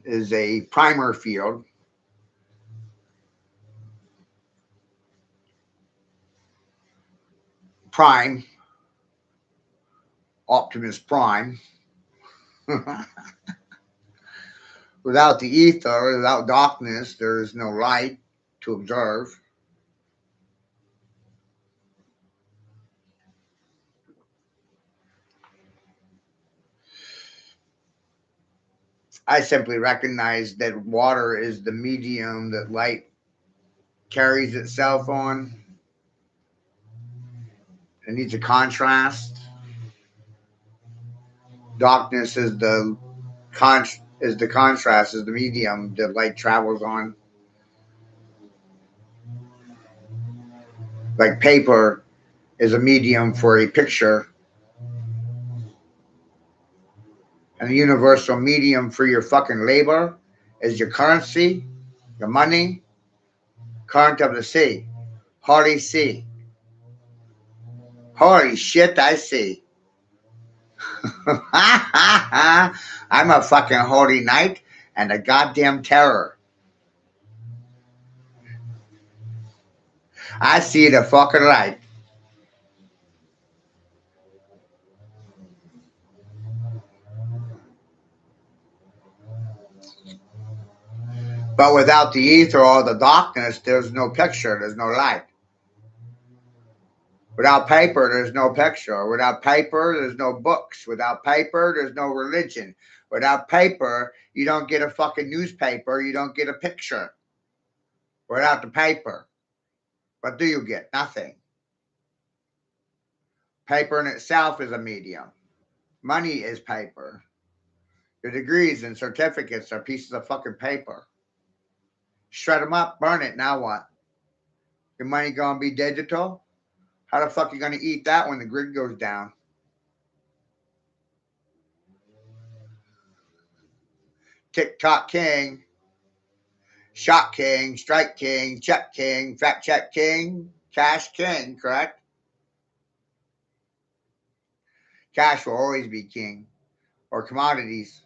is a primer field. Prime, Optimus Prime. Without the ether, without darkness, there is no light to observe. I simply recognize that water is the medium that light carries itself on. It needs a contrast. Darkness is the contrast, is the medium that light travels on. Like paper is a medium for a picture, and the universal medium for your fucking labor is your currency, your money, current of the sea. Holy sea. Holy shit, I see. I'm a fucking holy knight and a goddamn terror. I see the fucking light. But without the ether or the darkness, there's no picture, there's no light. Without paper, there's no picture. Without paper, there's no books. Without paper, there's no religion. Without paper, you don't get a fucking newspaper, you don't get a picture. Without the paper. What do you get? Nothing. Paper in itself is a medium. Money is paper. Your degrees and certificates are pieces of fucking paper. Shred them up, burn it, now what? Your money gonna be digital? How the fuck you gonna eat that when the grid goes down? TikTok king, shot king, strike king, check king, fact check king, cash king, correct? Cash will always be king. Or commodities,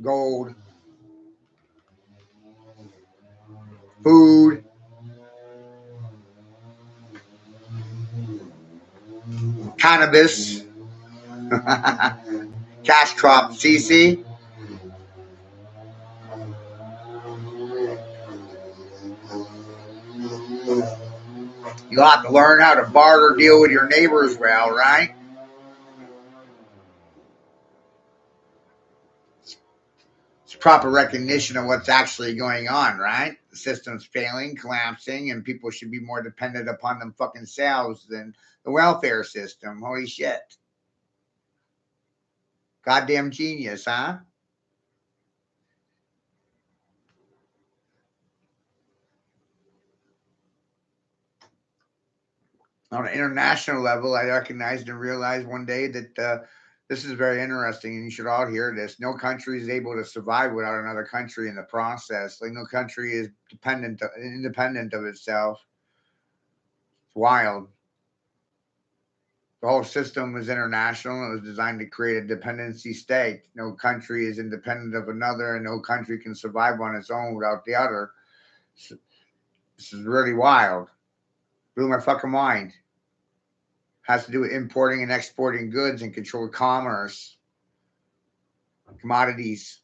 gold, food, cannabis, cash crop, CC. You'll have to learn how to barter deal with your neighbors well, right? It's proper recognition of what's actually going on, right? The system's failing, collapsing, and people should be more dependent upon them fucking selves than the welfare system. Holy shit. Goddamn genius, huh? On an international level, I recognized and realized one day that this is very interesting, and you should all hear this. No country is able to survive without another country in the process. Like no country is independent of itself. It's wild. The whole system was international. It was designed to create a dependency state. No country is independent of another, and no country can survive on its own without the other. This is really wild. Blew my fucking mind. Has to do with importing and exporting goods and controlled commerce, commodities.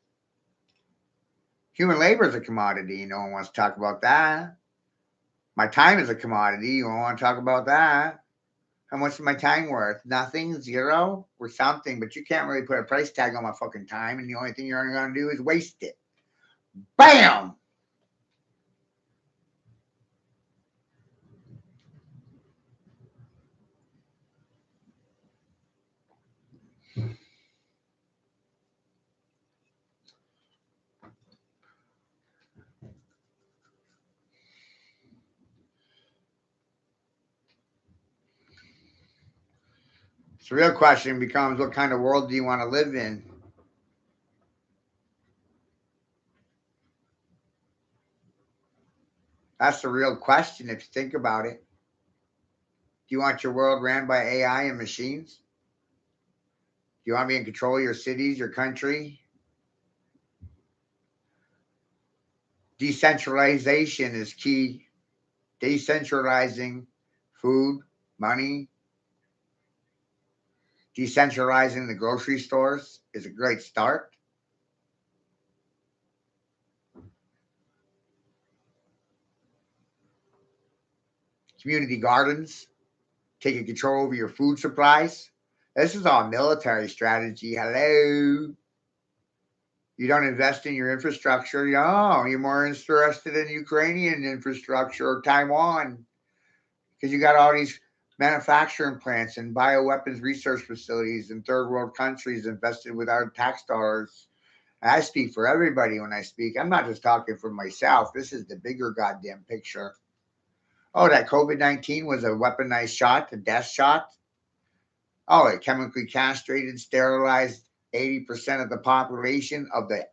Human labor is a commodity. No one wants to talk about that. My time is a commodity. You don't want to talk about that. How much is my time worth? Nothing, zero, or something. But you can't really put a price tag on my fucking time, and the only thing you're going to do is waste it. Bam! So the real question becomes, what kind of world do you want to live in? That's the real question if you think about it. Do you want your world ran by AI and machines? Do you want to be in control of your cities, your country? Decentralization is key. Decentralizing food, money, decentralizing the grocery stores is a great start. Community gardens, taking control over your food supplies. This is all military strategy. Hello. You don't invest in your infrastructure. No, you're more interested in Ukrainian infrastructure or Taiwan because you got all these manufacturing plants and bioweapons research facilities in third world countries invested with our tax dollars. I speak for everybody when I speak. I'm not just talking for myself. This is the bigger goddamn picture. Oh, that COVID-19 was a weaponized shot, a death shot. Oh, it chemically castrated, sterilized 80% of the population of the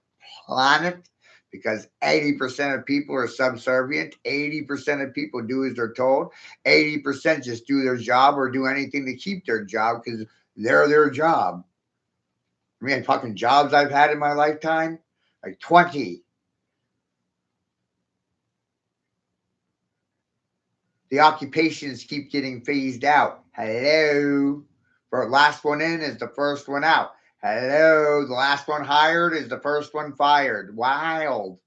planet because 80% of people are subservient. 80% of people do as they're told. 80% just do their job or do anything to keep their job because they're their job. I mean, fucking jobs I've had in my lifetime, like 20. The occupations keep getting phased out. Hello. For last one in is the first one out. Hello. The last one hired is the first one fired. Wild.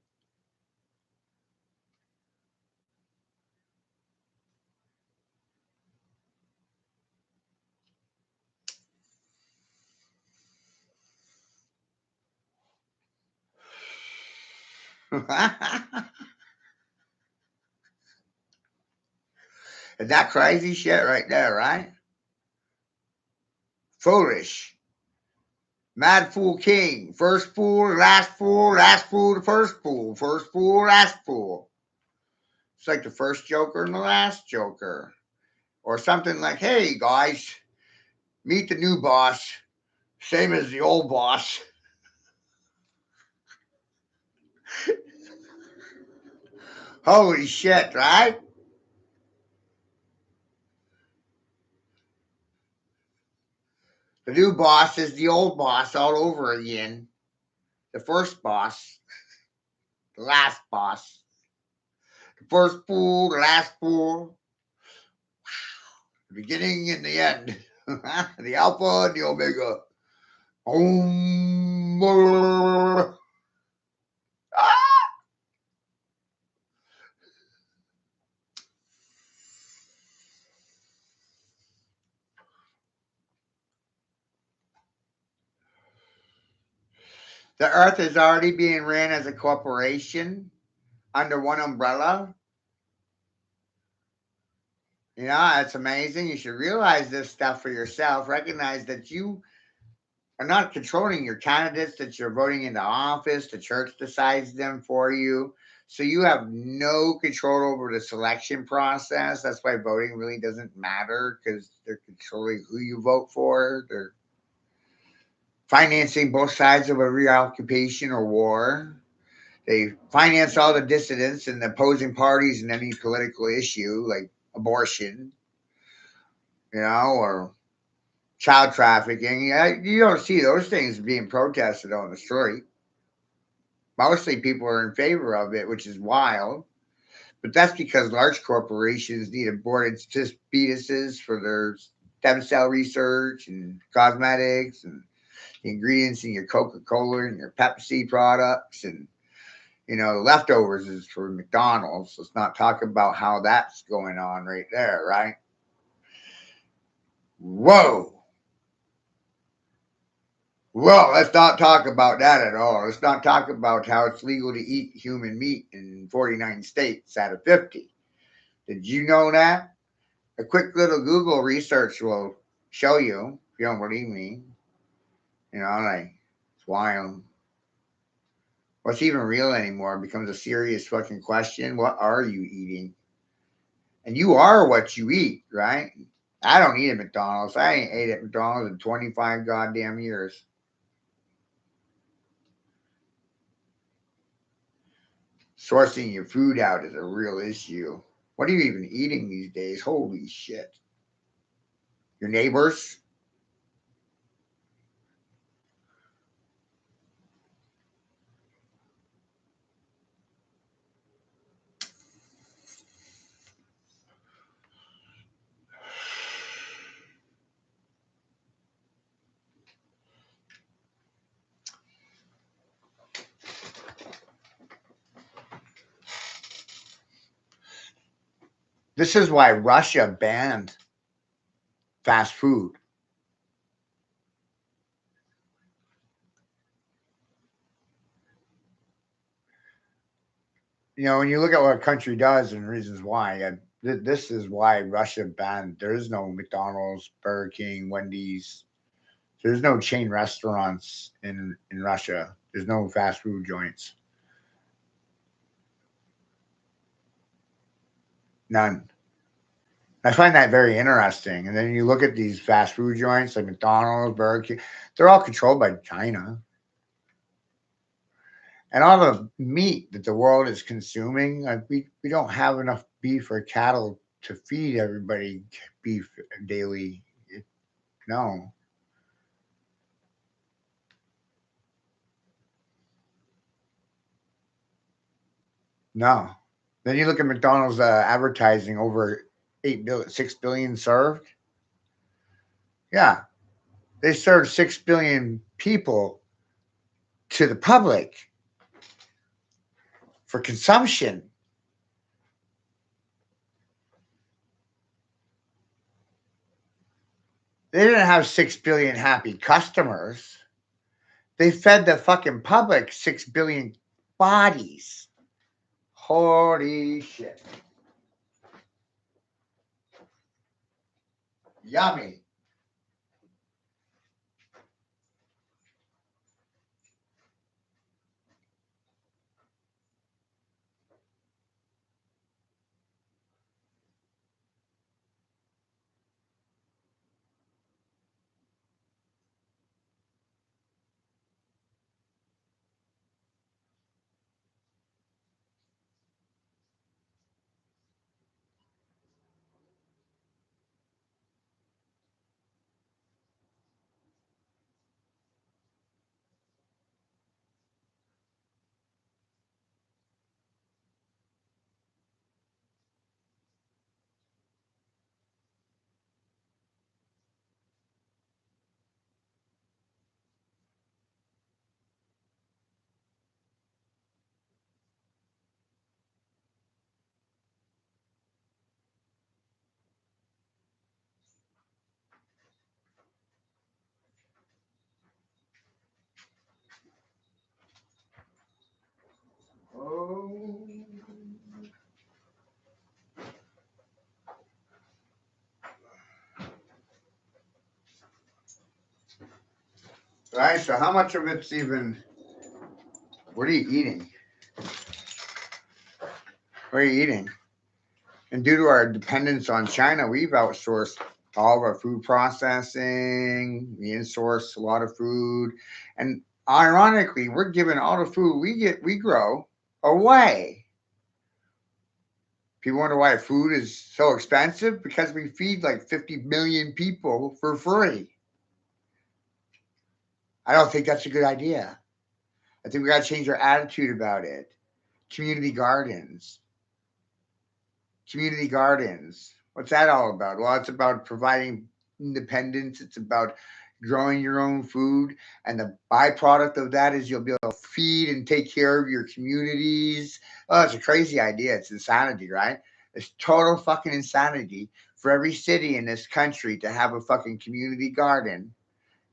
Is that crazy shit right there, right? Foolish. Mad fool king. First fool, last fool, last fool, the first fool. First fool, last fool. It's like the first Joker and the last Joker. Or something like, hey guys, meet the new boss. Same as the old boss. Holy shit, right? The new boss is the old boss all over again. The first boss, the last boss, the first fool, the last fool, the beginning and the end, the alpha and the omega. Ah! The earth is already being ran as a corporation under one umbrella. You know, it's amazing. You should realize this stuff for yourself. Recognize that you are not controlling your candidates that you're voting into office. The church decides them for you. So you have no control over the selection process. That's why voting really doesn't matter because they're controlling who you vote for. They're financing both sides of a reoccupation or war. They finance all the dissidents and the opposing parties in any political issue like abortion, or child trafficking. You don't see those things being protested on the street. Mostly people are in favor of it, which is wild. But that's because large corporations need aborted fetuses for their stem cell research and cosmetics and the ingredients in your Coca-Cola and your Pepsi products and the leftovers is for McDonald's. Let's not talk about how that's going on right there, right? Whoa. Well, let's not talk about that at all. Let's not talk about how it's legal to eat human meat in 49 states out of 50. Did you know that? A quick little Google research will show you, if you don't believe me. It's wild. What's even real anymore becomes a serious fucking question. What are you eating? And you are what you eat, right? I don't eat at McDonald's. I ain't ate at McDonald's in 25 goddamn years. Sourcing your food out is a real issue. What are you even eating these days? Holy shit. Your neighbors? This is why Russia banned fast food. When you look at what a country does and reasons why, this is why Russia banned. There is no McDonald's, Burger King, Wendy's. There's no chain restaurants in Russia. There's no fast food joints. None. I find that very interesting. And then you look at these fast food joints like McDonald's, Burger King, they're all controlled by China. And all the meat that the world is consuming, we don't have enough beef or cattle to feed everybody beef daily. No. No. Then you look at McDonald's advertising over 8 billion, 6 billion served. Yeah, they serve 6 billion people to the public for consumption. They didn't have 6 billion happy customers. They fed the fucking public 6 billion bodies. Holy shit. Yummy. Right? So how much of it's even, what are you eating? What are you eating? And due to our dependence on China, we've outsourced all of our food processing. We insource a lot of food. And ironically, we're giving all the food we grow away. People wonder why food is so expensive because we feed like 50 million people for free. I don't think that's a good idea. I think we got to change our attitude about it. Community gardens. Community gardens. What's that all about? Well, it's about providing independence. It's about growing your own food. And the byproduct of that is you'll be able to feed and take care of your communities. Oh, it's a crazy idea. It's insanity, right? It's total fucking insanity for every city in this country to have a fucking community garden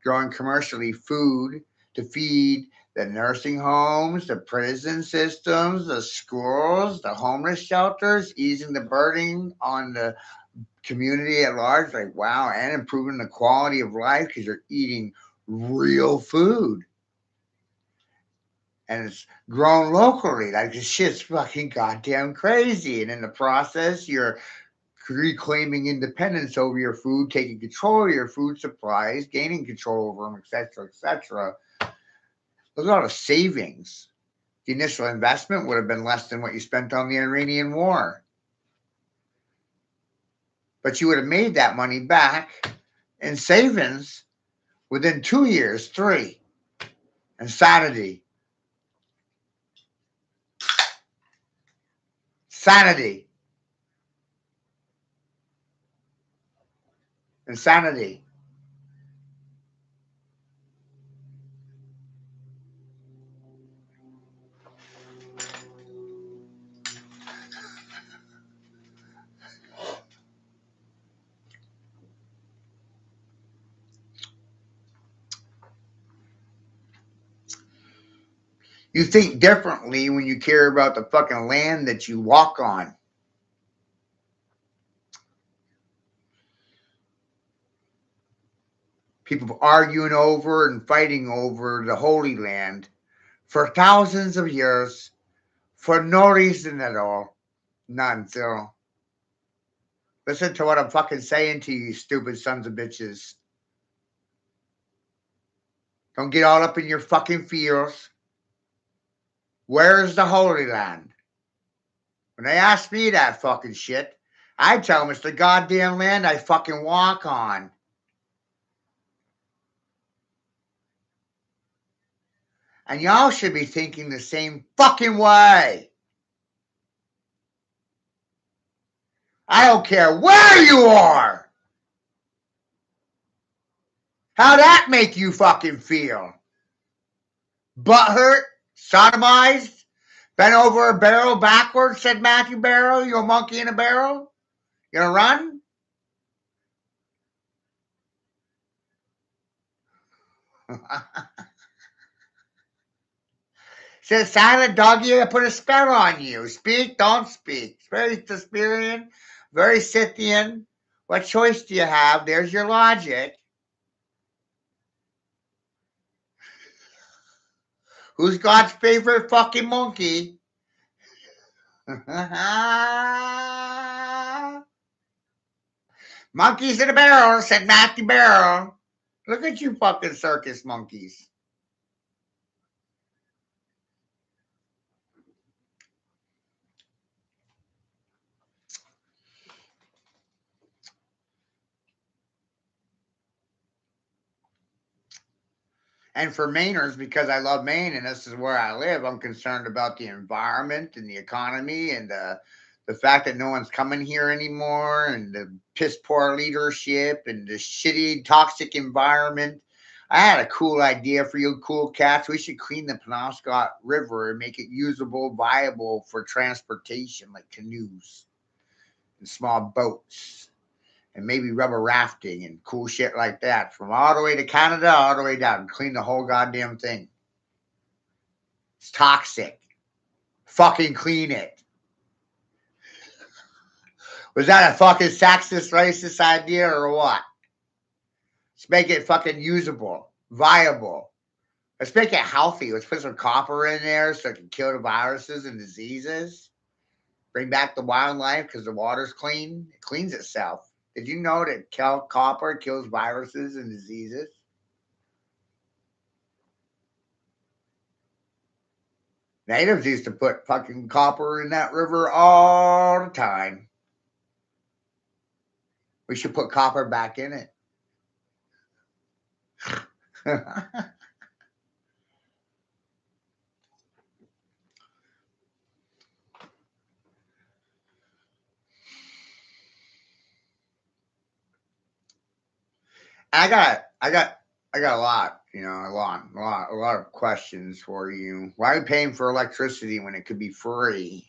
growing commercially food to feed the nursing homes, the prison systems, the schools, the homeless shelters, easing the burden on the community at large. Like, wow, and improving the quality of life because you're eating real food. And it's grown locally. Like, this shit's fucking goddamn crazy. And in the process, you're reclaiming independence over your food, taking control of your food supplies, gaining control over them, etc., etc. There's a lot of savings. The initial investment would have been less than what you spent on the Iranian war. But you would have made that money back in savings within 2 years, 3. Insanity. Sanity. Insanity. You think differently when you care about the fucking land that you walk on. People arguing over and fighting over the Holy Land for thousands of years for no reason at all. None, zero. Listen to what I'm fucking saying to you, stupid sons of bitches. Don't get all up in your fucking feels. Where's the Holy Land? When they ask me that fucking shit, I tell them it's the goddamn land I fucking walk on. And y'all should be thinking the same fucking way. I don't care where you are. How that make you fucking feel? Butthurt? Sodomized? Bent over a barrel backwards, said Matthew Barrow. You a monkey in a barrel? You gonna run? Said silent doggy, I put a spell on you. Speak, don't speak. It's very Shakespearean, very Scythian. What choice do you have? There's your logic. Who's God's favorite fucking monkey? Monkeys in a barrel, said Matthew Barrow. Look at you fucking circus monkeys. And for Mainers, because I love Maine and this is where I live, I'm concerned about the environment and the economy and the fact that no one's coming here anymore and the piss poor leadership and the shitty, toxic environment. I had a cool idea for you cool cats. We should clean the Penobscot River and make it usable, viable for transportation, like canoes and small boats and maybe rubber rafting and cool shit like that from all the way to Canada, all the way down. Clean the whole goddamn thing. It's toxic. Fucking clean it. Was that a fucking sexist, racist idea or what? Let's make it fucking usable, viable. Let's make it healthy. Let's put some copper in there so it can kill the viruses and diseases. Bring back the wildlife because the water's clean. It cleans itself. Did you know that copper kills viruses and diseases? Natives used to put fucking copper in that river all the time. We should put copper back in it. I got a lot, a lot of questions for you. Why are we paying for electricity when it could be free?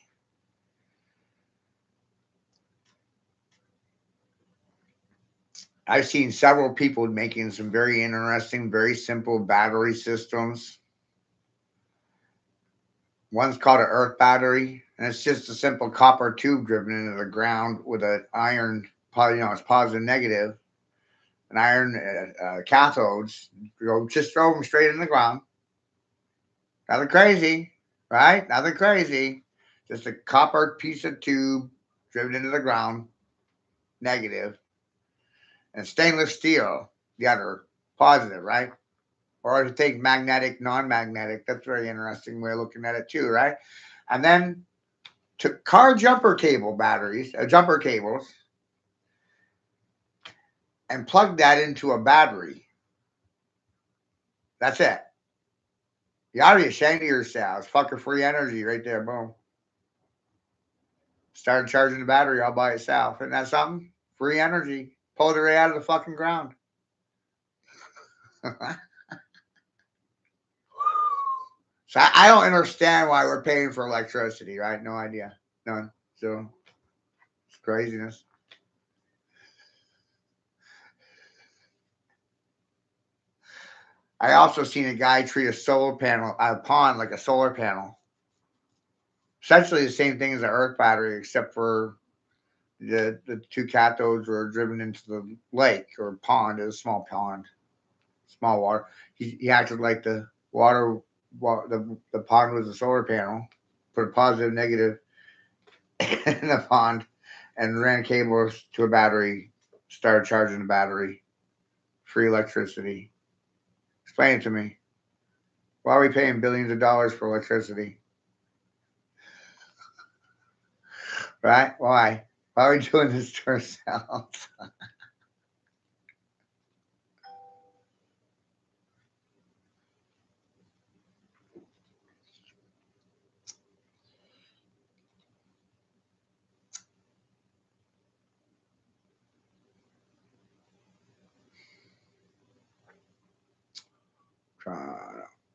I've seen several people making some very interesting, very simple battery systems. One's called an earth battery, and it's just a simple copper tube driven into the ground with an iron, it's positive and negative, an iron cathodes. Just throw them straight in the ground. Nothing crazy, right? Nothing crazy. Just a copper piece of tube driven into the ground, negative, and stainless steel, the other, positive, right? Or to take magnetic, non-magnetic. That's a very interesting way of looking at it too, right? And then took car jumper cable batteries, jumper cables, and plugged that into a battery. That's it. You ought to be ashamed of yourselves. Fucking free energy right there, boom. Started charging the battery all by itself. Isn't that something? Free energy. Pulled it right out of the fucking ground. So I don't understand why we're paying for electricity, right? No idea. None. So it's craziness. I also seen a guy treat a pond like a solar panel. Essentially the same thing as an earth battery, except for the two cathodes were driven into the lake or pond. It was a small pond, small water. He acted like the the pond was a solar panel, put a positive, negative in the pond, and ran cables to a battery, started charging the battery, free electricity. Explain it to me. Why are we paying billions of dollars for electricity? Right? Why? Why are we doing this to ourselves?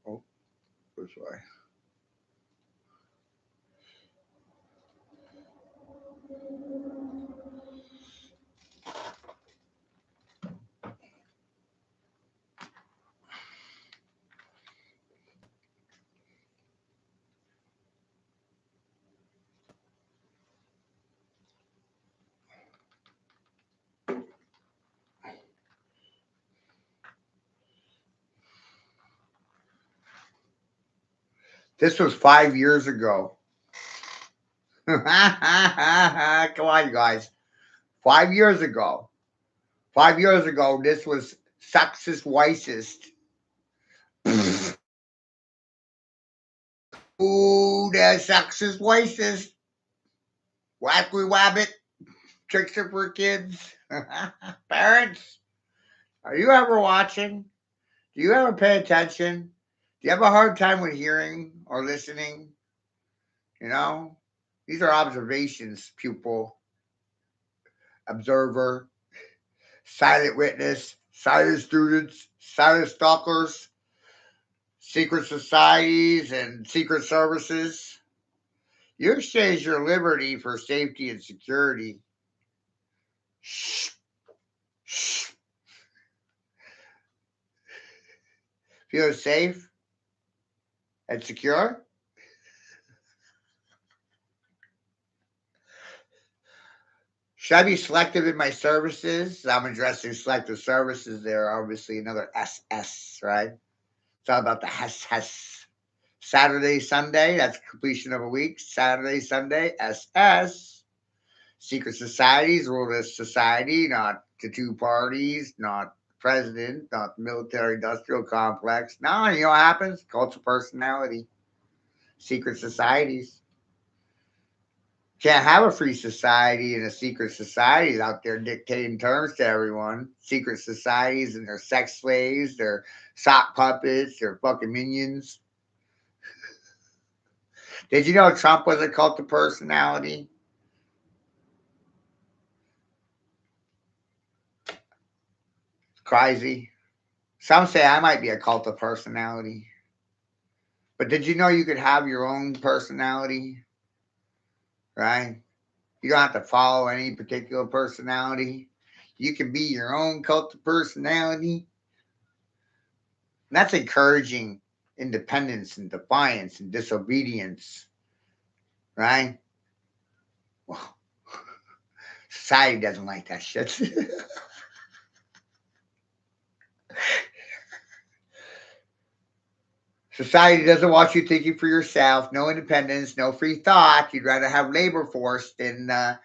Oh, this way. This was 5 years ago. Come on, you guys. 5 years ago. 5 years ago, this was sexist, racist. Ooh, that's sexist, racist. Wacky wabbit. Tricks are for kids. Parents, are you ever watching? Do you ever pay attention? Do you have a hard time with hearing or listening? You know, these are observations, pupil, observer, silent witness, silent students, silent stalkers, secret societies, and secret services. You exchange your liberty for safety and security. Shh, shh. Feel safe and secure? Should I be selective in my services? I'm addressing selective services there, obviously another SS, right? It's all about the has. Saturday, Sunday, that's completion of a week. Saturday, Sunday, SS. Secret societies rule this society, not the two parties, not president, not the military industrial complex. No, you know what happens? Cult of personality. Secret societies. Can't have a free society and a secret society out there dictating terms to everyone. Secret societies and their sex slaves, their sock puppets, their fucking minions. Did you know Trump was a cult of personality? Crazy. Some say I might be a cult of personality. But did you know you could have your own personality? Right? You don't have to follow any particular personality. You can be your own cult of personality. And that's encouraging independence and defiance and disobedience. Right? Well, society doesn't like that shit. Society doesn't want you thinking for yourself. No independence, no free thought. You'd rather have labor force than a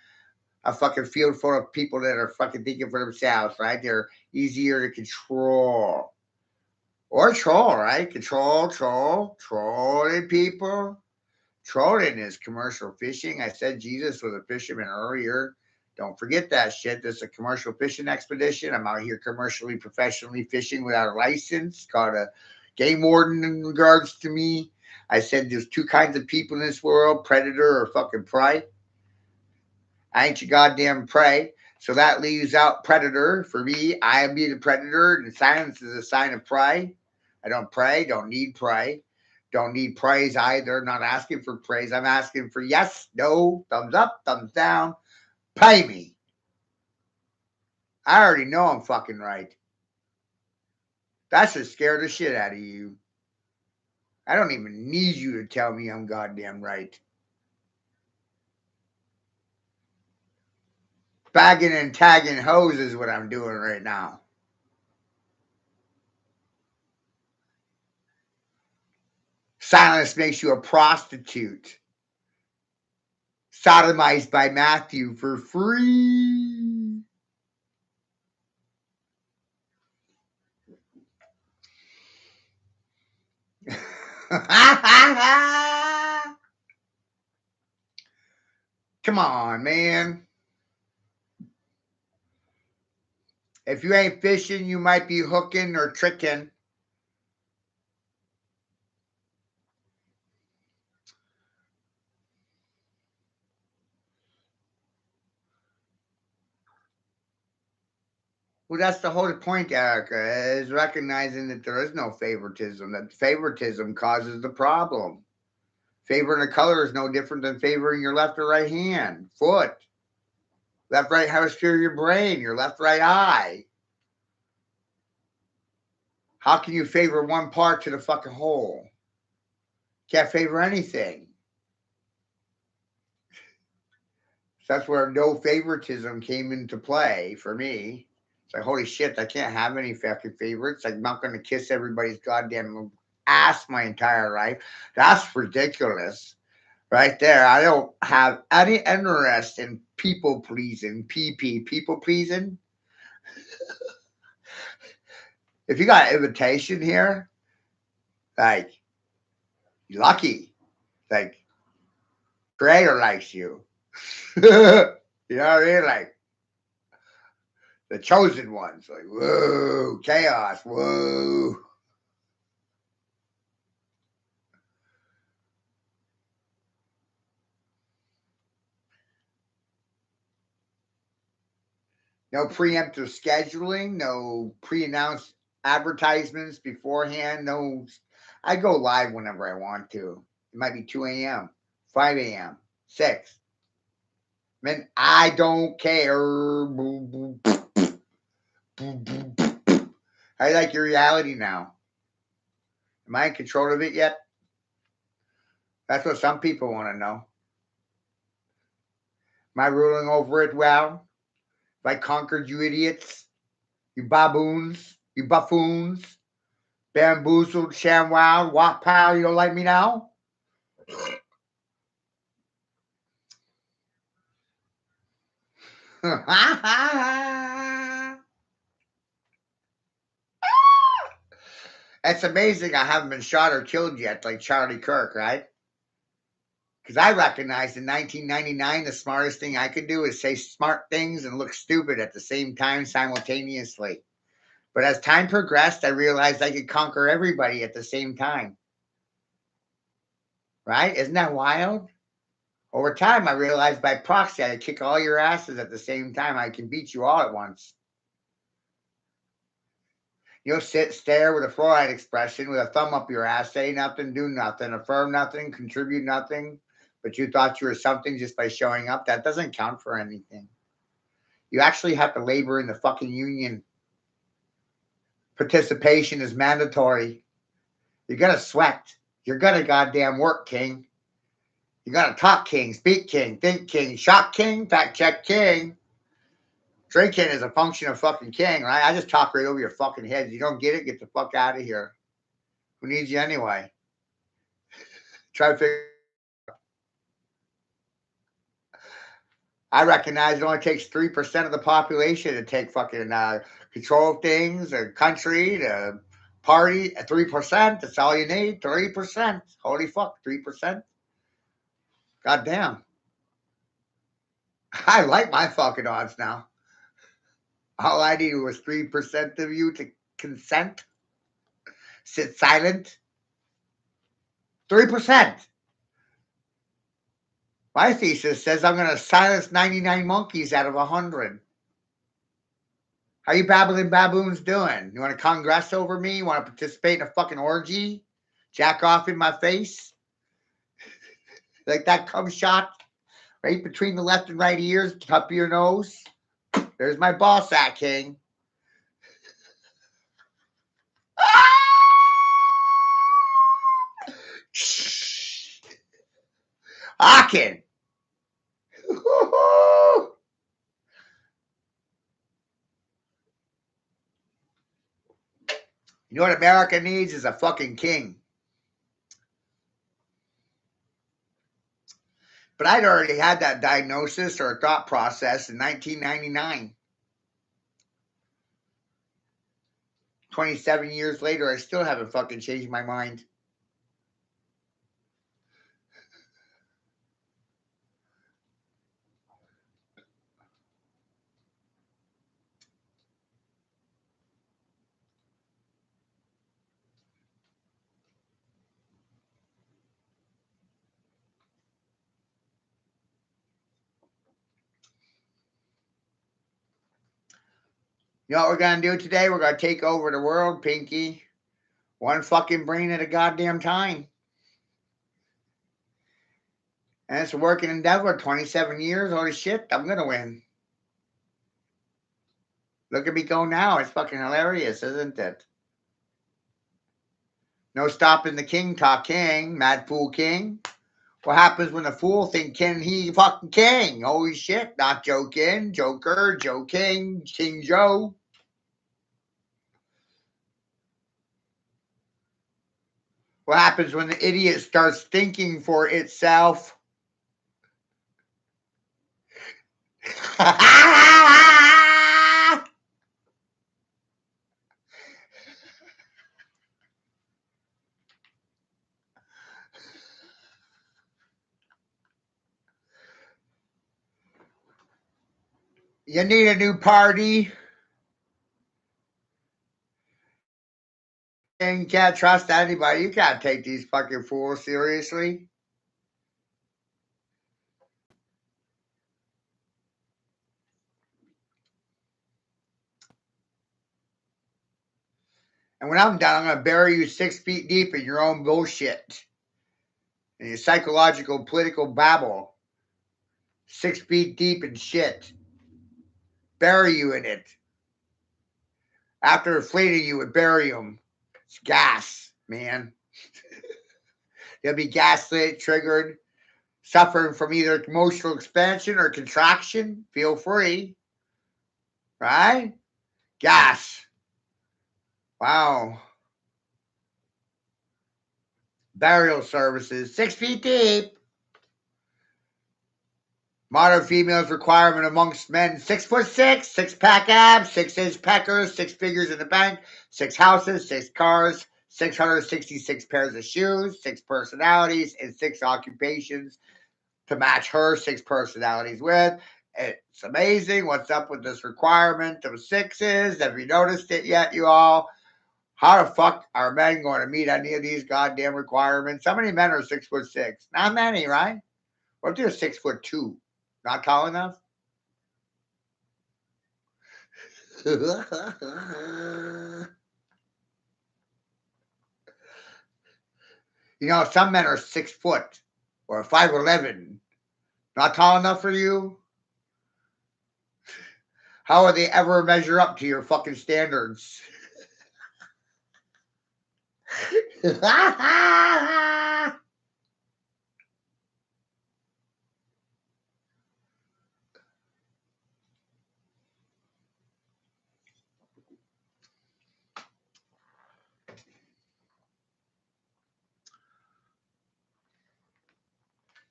fucking field full of people that are fucking thinking for themselves, right? They're easier to control. Or troll, right? Trolling people. Trolling is commercial fishing. I said Jesus was a fisherman earlier. Don't forget that shit. This is a commercial fishing expedition. I'm out here commercially, professionally fishing without a license. Called a game warden in regards to me. I said there's two kinds of people in this world, predator or fucking prey. I ain't your goddamn prey. So that leaves out predator. For me, I am being the predator, and silence is a sign of prey. I don't pray, don't need prey. Don't need praise either. Not asking for praise. I'm asking for yes, no, thumbs up, thumbs down. Pay me. I already know I'm fucking right. That should scare the shit out of you. I don't even need you to tell me I'm goddamn right. Bagging and tagging hoes is what I'm doing right now. Silence makes you a prostitute. Sodomized by Matthew for free. Come on, man. If you ain't fishing, you might be hooking or tricking. Well, that's the whole point, Erica, is recognizing that there is no favoritism, that favoritism causes the problem. Favoring a color is no different than favoring your left or right hand, foot, left, right hemisphere of your brain, your left, right eye. How can you favor one part to the fucking whole? Can't favor anything. So that's where no favoritism came into play for me. It's like, holy shit, I can't have any fucking favorites. I'm not going to kiss everybody's goddamn ass my entire life. That's ridiculous. Right there. I don't have any interest in people pleasing. People pleasing. If you got an invitation here, like, you're lucky. Like, creator likes you. You know what I mean? Like, the chosen ones. Like, whoa, chaos, whoa. No preemptive scheduling, no pre-announced advertisements beforehand. No, I go live whenever I want to. It might be 2 a.m., 5 a.m., 6. Man, I don't care. I like your reality now. Am I in control of it yet? That's what some people want to know. Am I ruling over it well? Have I conquered you idiots? You baboons? You buffoons? Bamboozled, ShamWow, Wop Pow, you don't like me now? It's amazing I haven't been shot or killed yet, like Charlie Kirk, right? Because I recognized in 1999 the smartest thing I could do is say smart things and look stupid at the same time simultaneously. But as time progressed, I realized I could conquer everybody at the same time. Right? Isn't that wild? Over time, I realized by proxy, I kick all your asses at the same time. I can beat you all at once. You'll sit, stare with a fluoride expression, with a thumb up your ass, say nothing, do nothing, affirm nothing, contribute nothing, but you thought you were something just by showing up. That doesn't count for anything. You actually have to labor in the fucking union. Participation is mandatory. You're gonna sweat. You're gonna goddamn work, king. You gotta talk, king, speak, king, think, king, shop, king, fact check, king. Drinking is a function of fucking king, right? I just talk right over your fucking head. You don't get it? Get the fuck out of here. Who needs you anyway? Try to figure. I recognize it only takes 3% of the population to take fucking control of things, a country, to party. 3%. That's all you need. 3%. Holy fuck, 3%. God damn. I like my fucking odds now. All I needed was 3% of you to consent, sit silent. 3%. My thesis says I'm going to silence 99 monkeys out of 100. How you babbling baboons doing? You want to congress over me? You want to participate in a fucking orgy? Jack off in my face? Like that cum shot right between the left and right ears, top of your nose? There's my ball sack, king. Hawking. You know what America needs is a fucking king. But I'd already had that diagnosis or thought process in 1999. 27 years later, I still haven't fucking changed my mind. You know what we're going to do today? We're going to take over the world, Pinky. One fucking brain at a goddamn time. And it's a working endeavor. 27 years. Holy shit, I'm going to win. Look at me go now. It's fucking hilarious, isn't it? No stopping the king talk king. Mad fool king. What happens when a fool think can he fucking king? Holy shit, not joking. Joker, Joe King, King Joe. What happens when the idiot starts thinking for itself? You need a new party. And you can't trust anybody. You can't take these fucking fools seriously. And when I'm done, I'm going to bury you 6 feet deep in your own bullshit. And your psychological, political babble. 6 feet deep in shit. Bury you in it. After inflating you with barium. It's gas, man. You'll be gaslit, triggered, suffering from either emotional expansion or contraction. Feel free. Right? Gas. Wow. Burial services, 6 feet deep. Modern females requirement amongst men, 6'6", 6-pack abs, 6-inch peckers, 6 figures in the bank, 6 houses, 6 cars, 666 pairs of shoes, 6 personalities, and 6 occupations to match her 6 personalities with. It's amazing what's up with this requirement of 6s. Have you noticed it yet, you all? How the fuck are men going to meet any of these goddamn requirements? How many men are 6'6"? Not many, right? What if they're 6'2"? Not tall enough? You know, some men are 6 foot or 5'11". Not tall enough for you? How would they ever measure up to your fucking standards?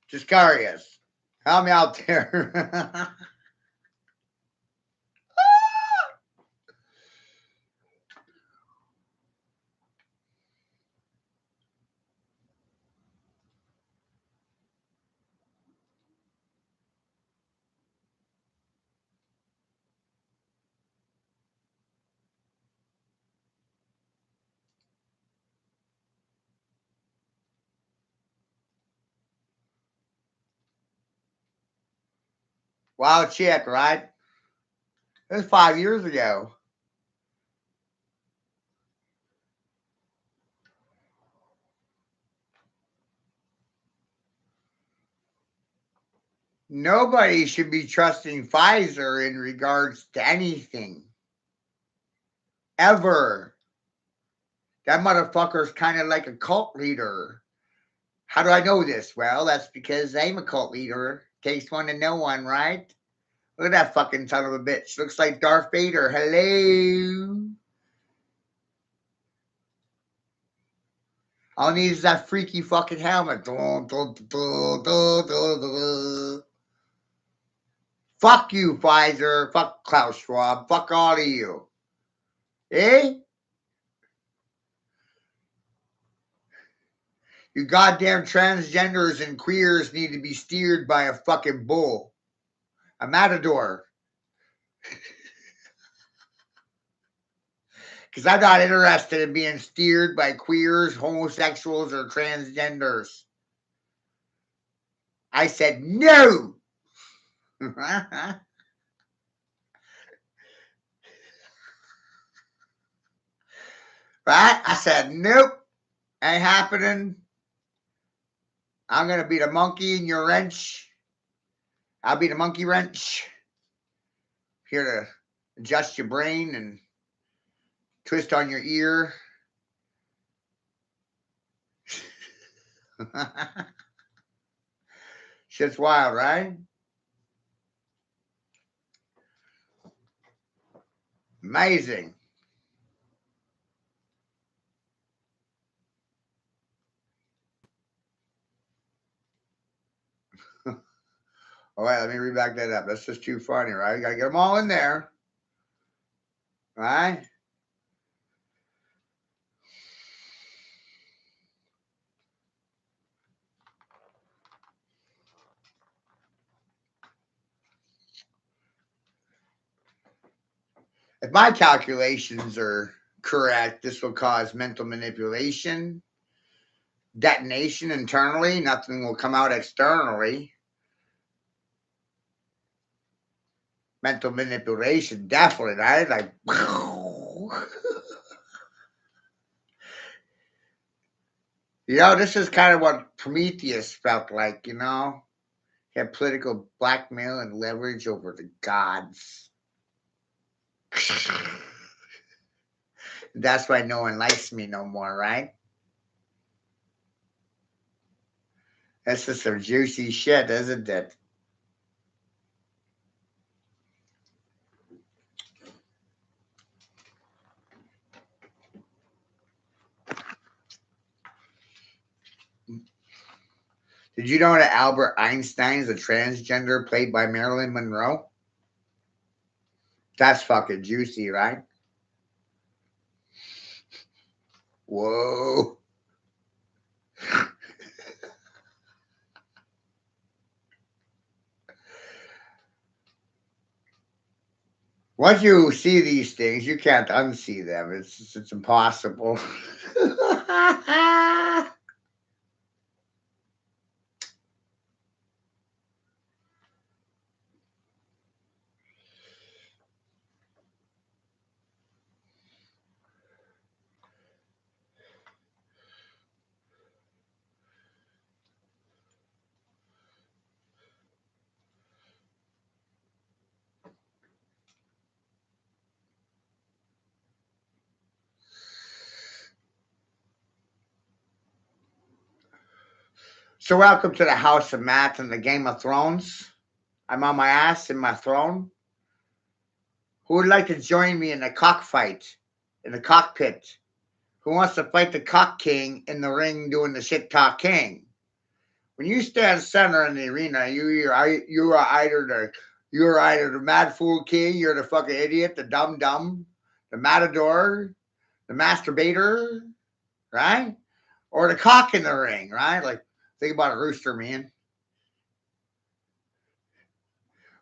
Just curious. Help me out there. Wild chick, right? It was 5 years ago. Nobody should be trusting Pfizer in regards to anything. Ever. That motherfucker's kind of like a cult leader. How do I know this? Well, that's because I'm a cult leader. Takes one to know one, right? Look at that fucking son of a bitch. Looks like Darth Vader. Hello. All I need is that freaky fucking helmet. Fuck you, Pfizer. Fuck Klaus Schwab. Fuck all of you. Eh? You goddamn transgenders and queers need to be steered by a fucking bull. A matador. Because I'm not interested in being steered by queers, homosexuals, or transgenders. I said no. Right? I said nope. Ain't happening. I'm going to be the monkey in your wrench. I'll be the monkey wrench. Here to adjust your brain and twist on your ear. Shit's wild, right? Amazing. All right, let me read back that up. That's just too funny, right? You got to get them all in there. Right? If my calculations are correct, this will cause mental manipulation, detonation internally. Nothing will come out externally. Mental manipulation, definitely, right? Like, you know, this is kind of what Prometheus felt like, you know? He had political blackmail and leverage over the gods. That's why no one likes me no more, right? That's just some juicy shit, isn't it? Did you know that Albert Einstein is a transgender played by Marilyn Monroe? That's fucking juicy, right? Whoa. Once you see these things, you can't unsee them. It's impossible. So welcome to the House of Matt and the Game of Thrones. I'm on my ass in my throne. Who would like to join me in a cockfight, in the cockpit? Who wants to fight the cock king in the ring doing the shit talk king? When you stand center in the arena, you're either the mad fool king, you're the fucking idiot, the dumb, the matador, the masturbator, right? Or the cock in the ring, right? Like, think about a rooster, man.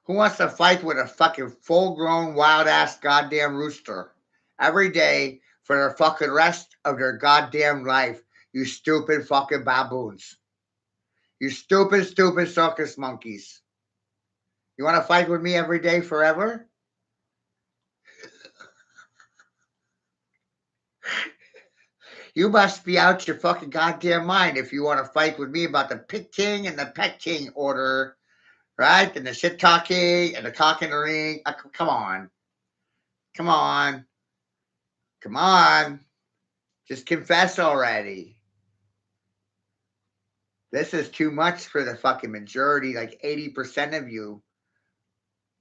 Who wants to fight with a fucking full-grown, wild-ass goddamn rooster every day for the fucking rest of their goddamn life, you stupid fucking baboons. You stupid, stupid circus monkeys. You want to fight with me every day forever? You must be out your fucking goddamn mind if you want to fight with me about the pit king and the pet king order, right? And the shit talking and the cock in the ring. Come on. Come on. Come on. Just confess already. This is too much for the fucking majority, like 80% of you.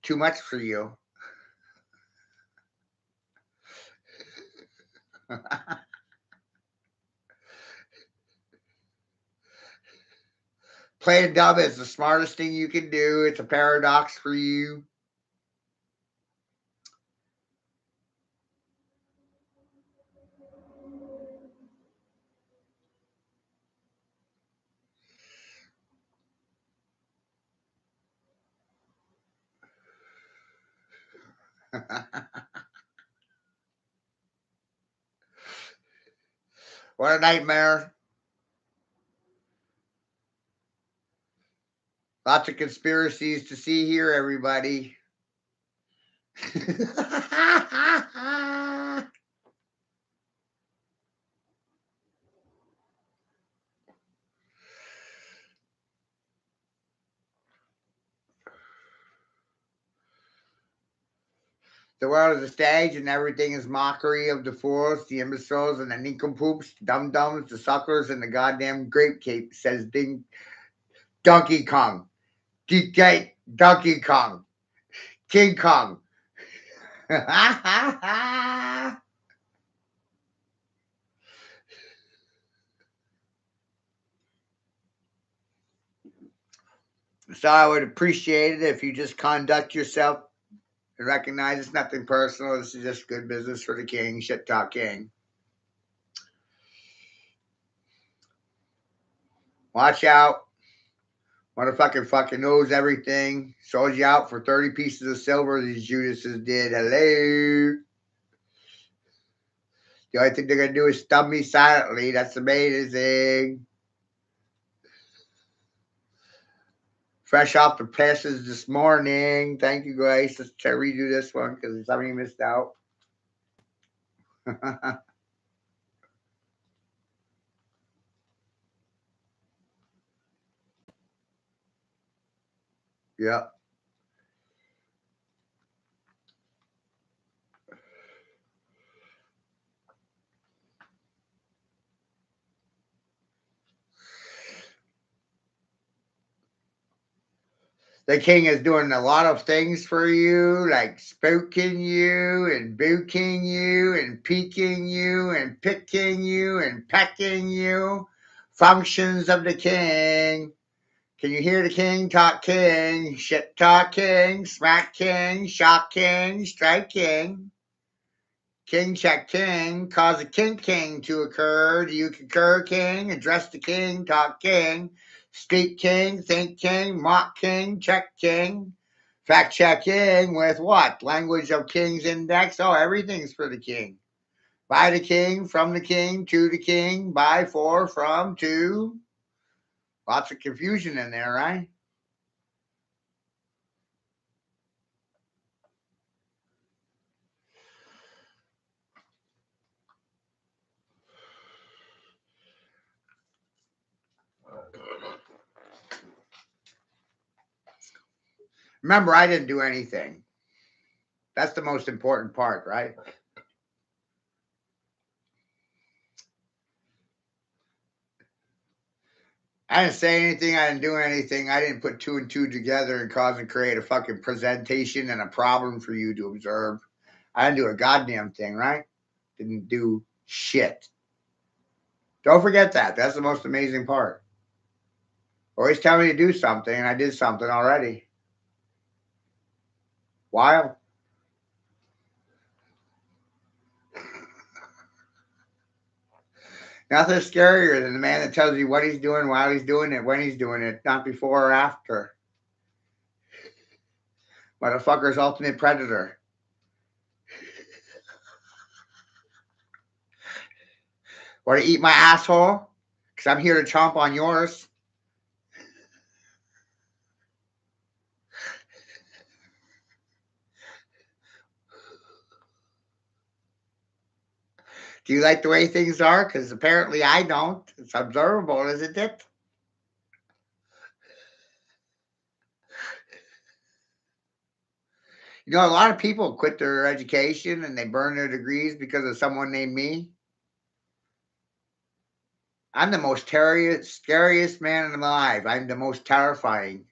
Too much for you. Playing dumb is the smartest thing you can do. It's a paradox for you. What a nightmare. Lots of conspiracies to see here, everybody. The world is a stage and everything is mockery of the fools, the imbeciles, and the nincompoops, the dum-dums, the suckers, and the goddamn grape cape, says Donkey Kong. Donkey Kong. King Kong. So I would appreciate it if you just conduct yourself and recognize it's nothing personal. This is just good business for the king. Shit talk king. Watch out. Motherfucking fucking knows everything. Sold you out for 30 pieces of silver, these Judases did. Hello. The only thing they're going to do is stub me silently. That's amazing. Fresh off the presses this morning. Thank you, guys. Let's try to redo this one because somebody missed out. Yep. The king is doing a lot of things for you, like spooking you and booking you and peeking you and picking you and pecking you. Functions of the king. Can you hear the king talk king? Shit talk king, smack king, shock king, strike king. King check king, cause a king to occur. Do you concur king? Address the king, talk king. Speak king, think king, mock king, check king. Fact checking with what? Language of King's Index. Oh, everything's for the king. By the king, from the king, to the king, by, for, from, to. Lots of confusion in there, right? Remember, I didn't do anything. That's the most important part, right? I didn't say anything. I didn't do anything. I didn't put two and two together and cause and create a fucking presentation and a problem for you to observe. I didn't do a goddamn thing, right? Didn't do shit. Don't forget that. That's the most amazing part. Always tell me to do something, and I did something already. Wild. Nothing scarier than the man that tells you what he's doing, while he's doing it, when he's doing it, not before or after. Motherfucker's ultimate predator. Want to eat my asshole? Because I'm here to chomp on yours. Do you like the way things are? Because apparently I don't. It's observable, isn't it? You know, a lot of people quit their education and they burn their degrees because of someone named me. I'm the most scariest man alive. I'm the most terrifying.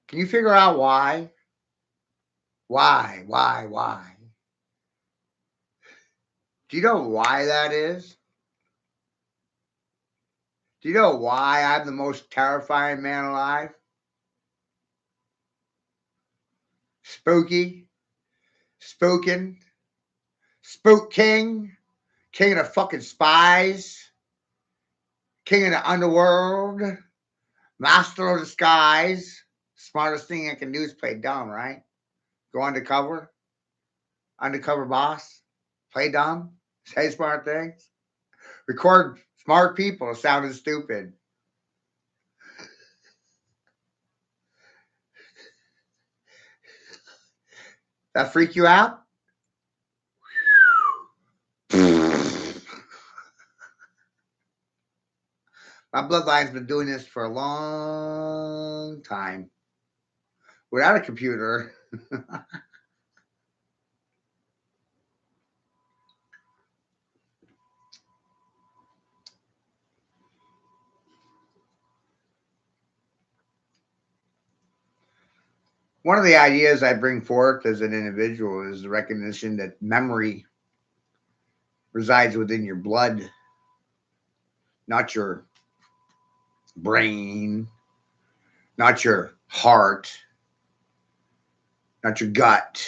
Can you figure out why? Why? Do you know why that is? Do you know why I'm the most terrifying man alive? Spooky, spooking, spook king, king of the fucking spies, king of the underworld, master of disguise. Smartest thing I can do is play dumb, right? Go undercover, undercover boss, play dumb, say smart things, record smart people sounding stupid. That freak you out? My bloodline's been doing this for a long time without a computer. One of the ideas I bring forth as an individual is the recognition that memory resides within your blood, not your brain, not your heart, not your gut.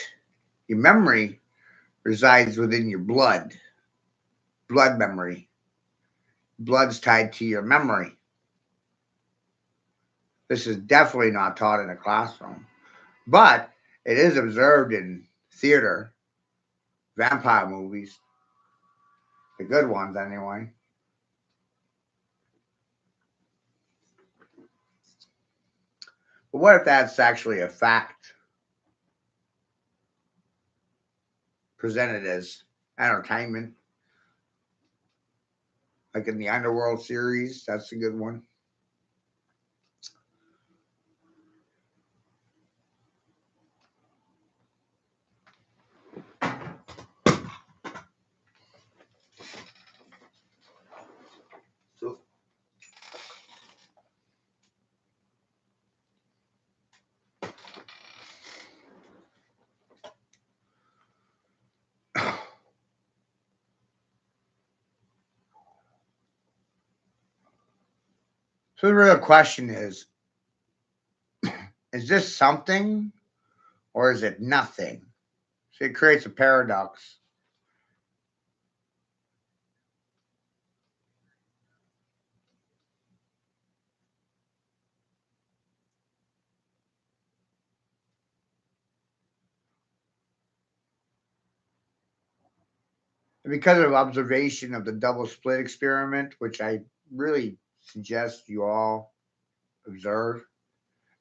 Your memory resides within your blood, blood memory. Blood's tied to your memory. This is definitely not taught in a classroom, but it is observed in theater, vampire movies, the good ones anyway. But what if that's actually a fact presented as entertainment? Like in the Underworld series, that's a good one. So, So the real question is this something or is it nothing? So it creates a paradox. And because of observation of the double split experiment, which I really suggest you all observe,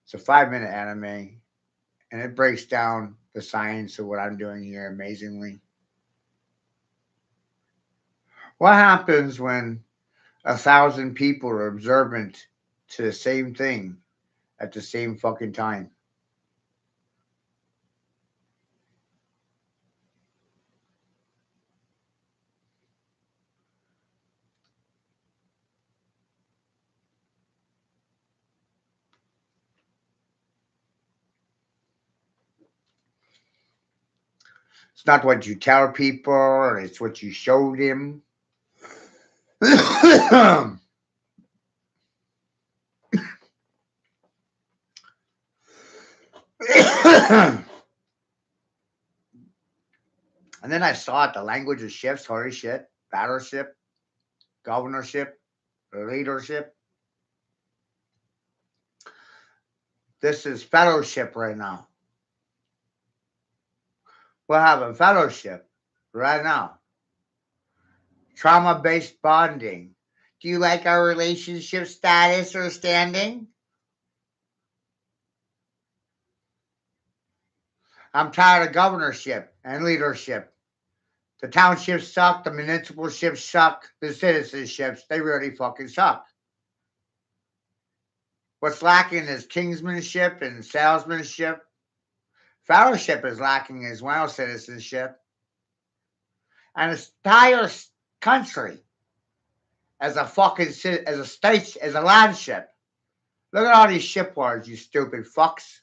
it's a 5-minute anime and it breaks down the science of what I'm doing here amazingly. What happens when 1,000 people are observant to the same thing at the same fucking time? It's not what you tell people, it's what you show them. And then I saw it, the language of shifts, holy shit, battleship, governorship, leadership. This is fellowship right now. We're having fellowship right now. Trauma based bonding. Do you like our relationship status or standing? I'm tired of governorship and leadership. The townships suck, the municipalships suck, the citizenships, they really fucking suck. What's lacking is kingsmanship and salesmanship. Fellowship is lacking as well, citizenship. And the entire country as a fucking as a state, as a landship. Look at all these shipwards, you stupid fucks.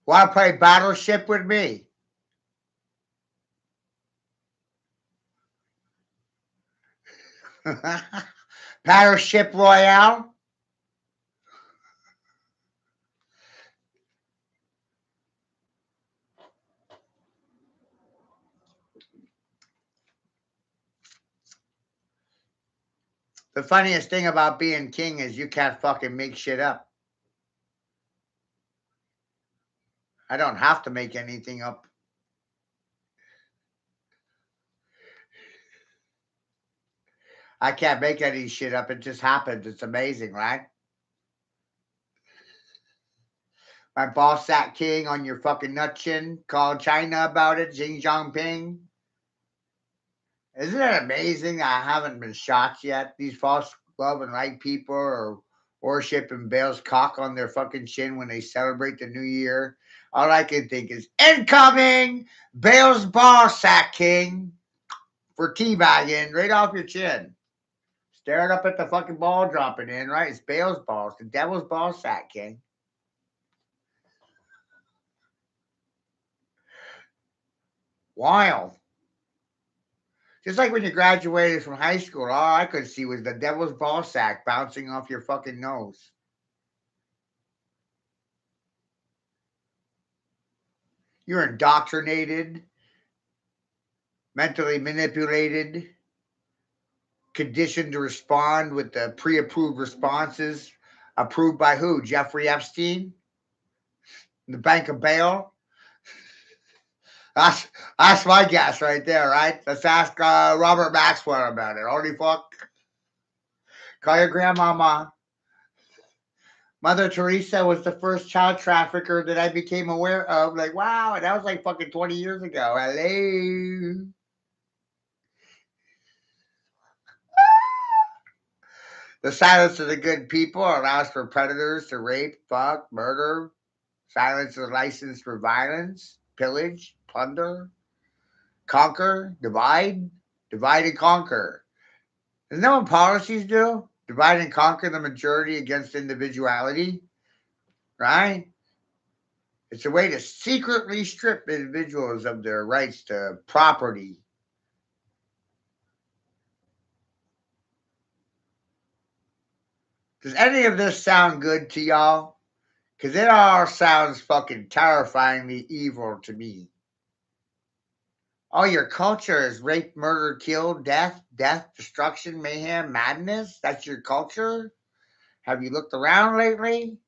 Want to play battleship with me? Battleship Royale? The funniest thing about being king is you can't fucking make shit up. I don't have to make anything up. I can't make any shit up. It just happens. It's amazing, right? My boss sat king on your fucking nut chin, called China about it, Xi Jinping. Isn't it amazing that I haven't been shot yet? These false love and right people are worshiping Bale's cock on their fucking chin when they celebrate the new year. All I can think is incoming Bale's ball sack king for teabagging right off your chin. Staring up at the fucking ball dropping in, right? It's Bale's balls, the devil's ball sack king. Wild. Just like when you graduated from high school, all I could see was the devil's ball sack bouncing off your fucking nose. You're indoctrinated, mentally manipulated, conditioned to respond with the pre approved responses. Approved by who? Jeffrey Epstein? The Bank of Bail? That's my guess right there, right? Let's ask Robert Maxwell about it. Holy fuck. Call your grandmama. Mother Teresa was the first child trafficker that I became aware of. Like, wow, and that was like fucking 20 years ago. Hello. The silence of the good people allows for predators to rape, fuck, murder. Silence is licensed for violence, pillage, plunder, conquer, divide, divide and conquer. Isn't that what policies do? Divide and conquer the majority against individuality, right? It's a way to secretly strip individuals of their rights to property. Does any of this sound good to y'all? Because it all sounds fucking terrifyingly evil to me. Oh, your culture is rape, murder, kill, death, destruction, mayhem, madness? That's your culture? Have you looked around lately?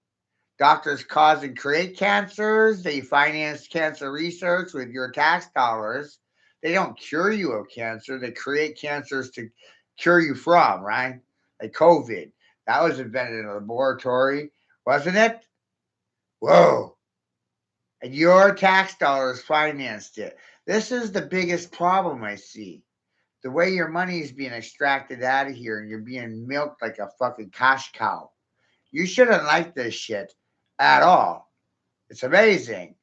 Doctors cause and create cancers. They finance cancer research with your tax dollars. They don't cure you of cancer. They create cancers to cure you from, right? Like COVID. That was invented in a laboratory, wasn't it? Whoa. And your tax dollars financed it. This is the biggest problem I see. The way your money is being extracted out of here and you're being milked like a fucking cash cow. You shouldn't like this shit at all. It's amazing.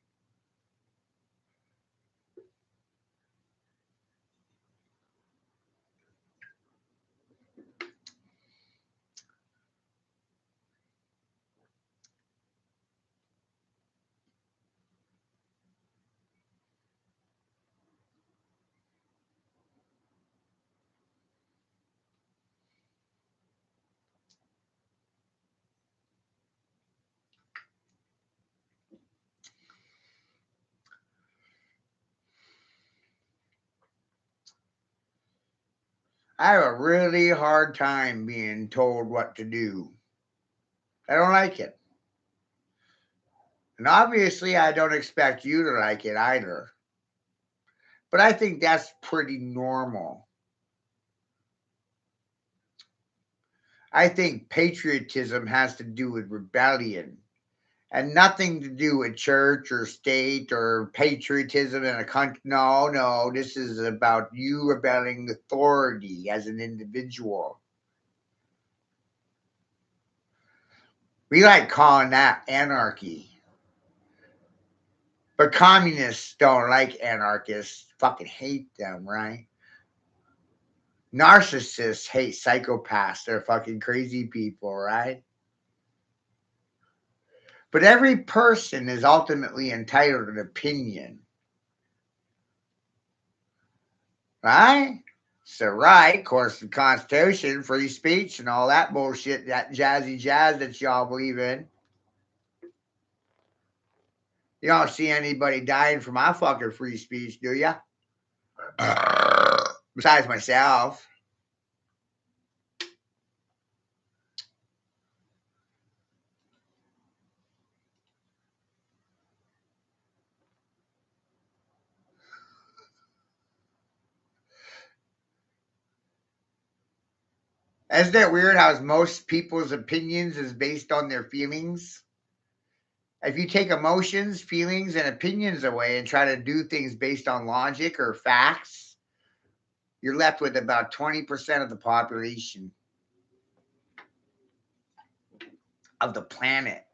I have a really hard time being told what to do. I don't like it. And obviously, I don't expect you to like it either. But I think that's pretty normal. I think patriotism has to do with rebellion and nothing to do with church or state or patriotism in a country. No, no, this is about you rebelling authority as an individual. We like calling that anarchy. But communists don't like anarchists, fucking hate them, right? Narcissists hate psychopaths. They're fucking crazy people, right? But every person is ultimately entitled to an opinion, right? So, right, of course, the Constitution, free speech, and all that bullshit, that jazzy jazz that y'all believe in. You don't see anybody dying for my fucking free speech, do ya? Besides myself. Isn't it weird how most people's opinions is based on their feelings? If you take emotions, feelings, and opinions away and try to do things based on logic or facts, you're left with about 20% of the population of the planet.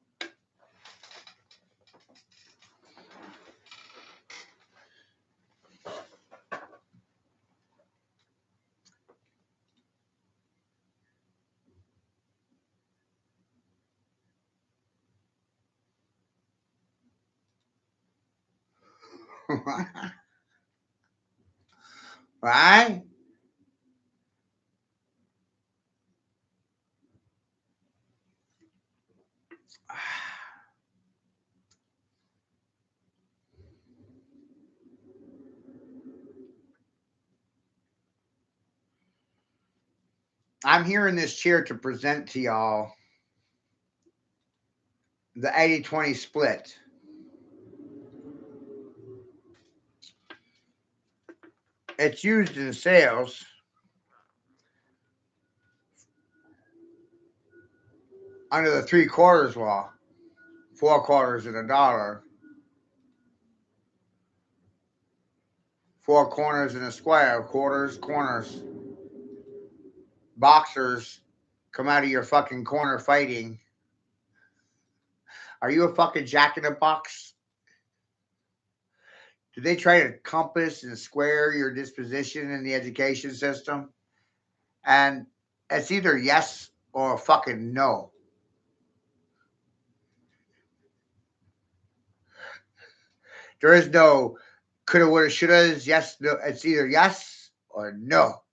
Right? I'm here in this chair to present to y'all the 80-20 split. It's used in sales under the 3/4 law. 4/4 in a dollar, 4 corners in a square, quarters, corners. Boxers come out of your fucking corner fighting. Are you a fucking jack in a box? Do they try to compass and square your disposition in the education system? And it's either yes or fucking no. There is no coulda, woulda, shoulda. Yes, no. It's either yes or no.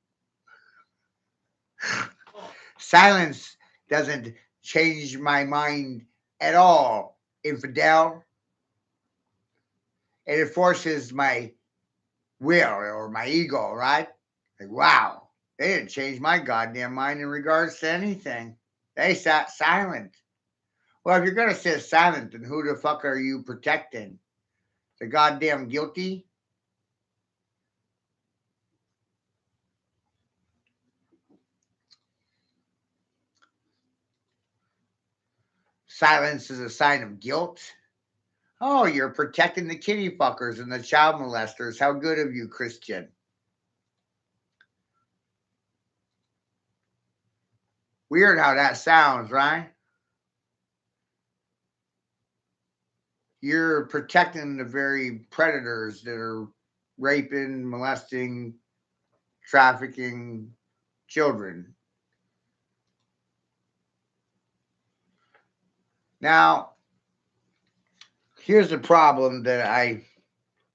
Silence doesn't change my mind at all, infidel. It enforces my will or my ego, right? Like, wow, they didn't change my goddamn mind in regards to anything. They sat silent. Well, if you're gonna sit silent, then who the fuck are you protecting? The goddamn guilty? Silence is a sign of guilt. Oh, you're protecting the kitty fuckers and the child molesters. How good of you, Christian. Weird how that sounds, right? You're protecting the very predators that are raping, molesting, trafficking children. Now, here's the problem that I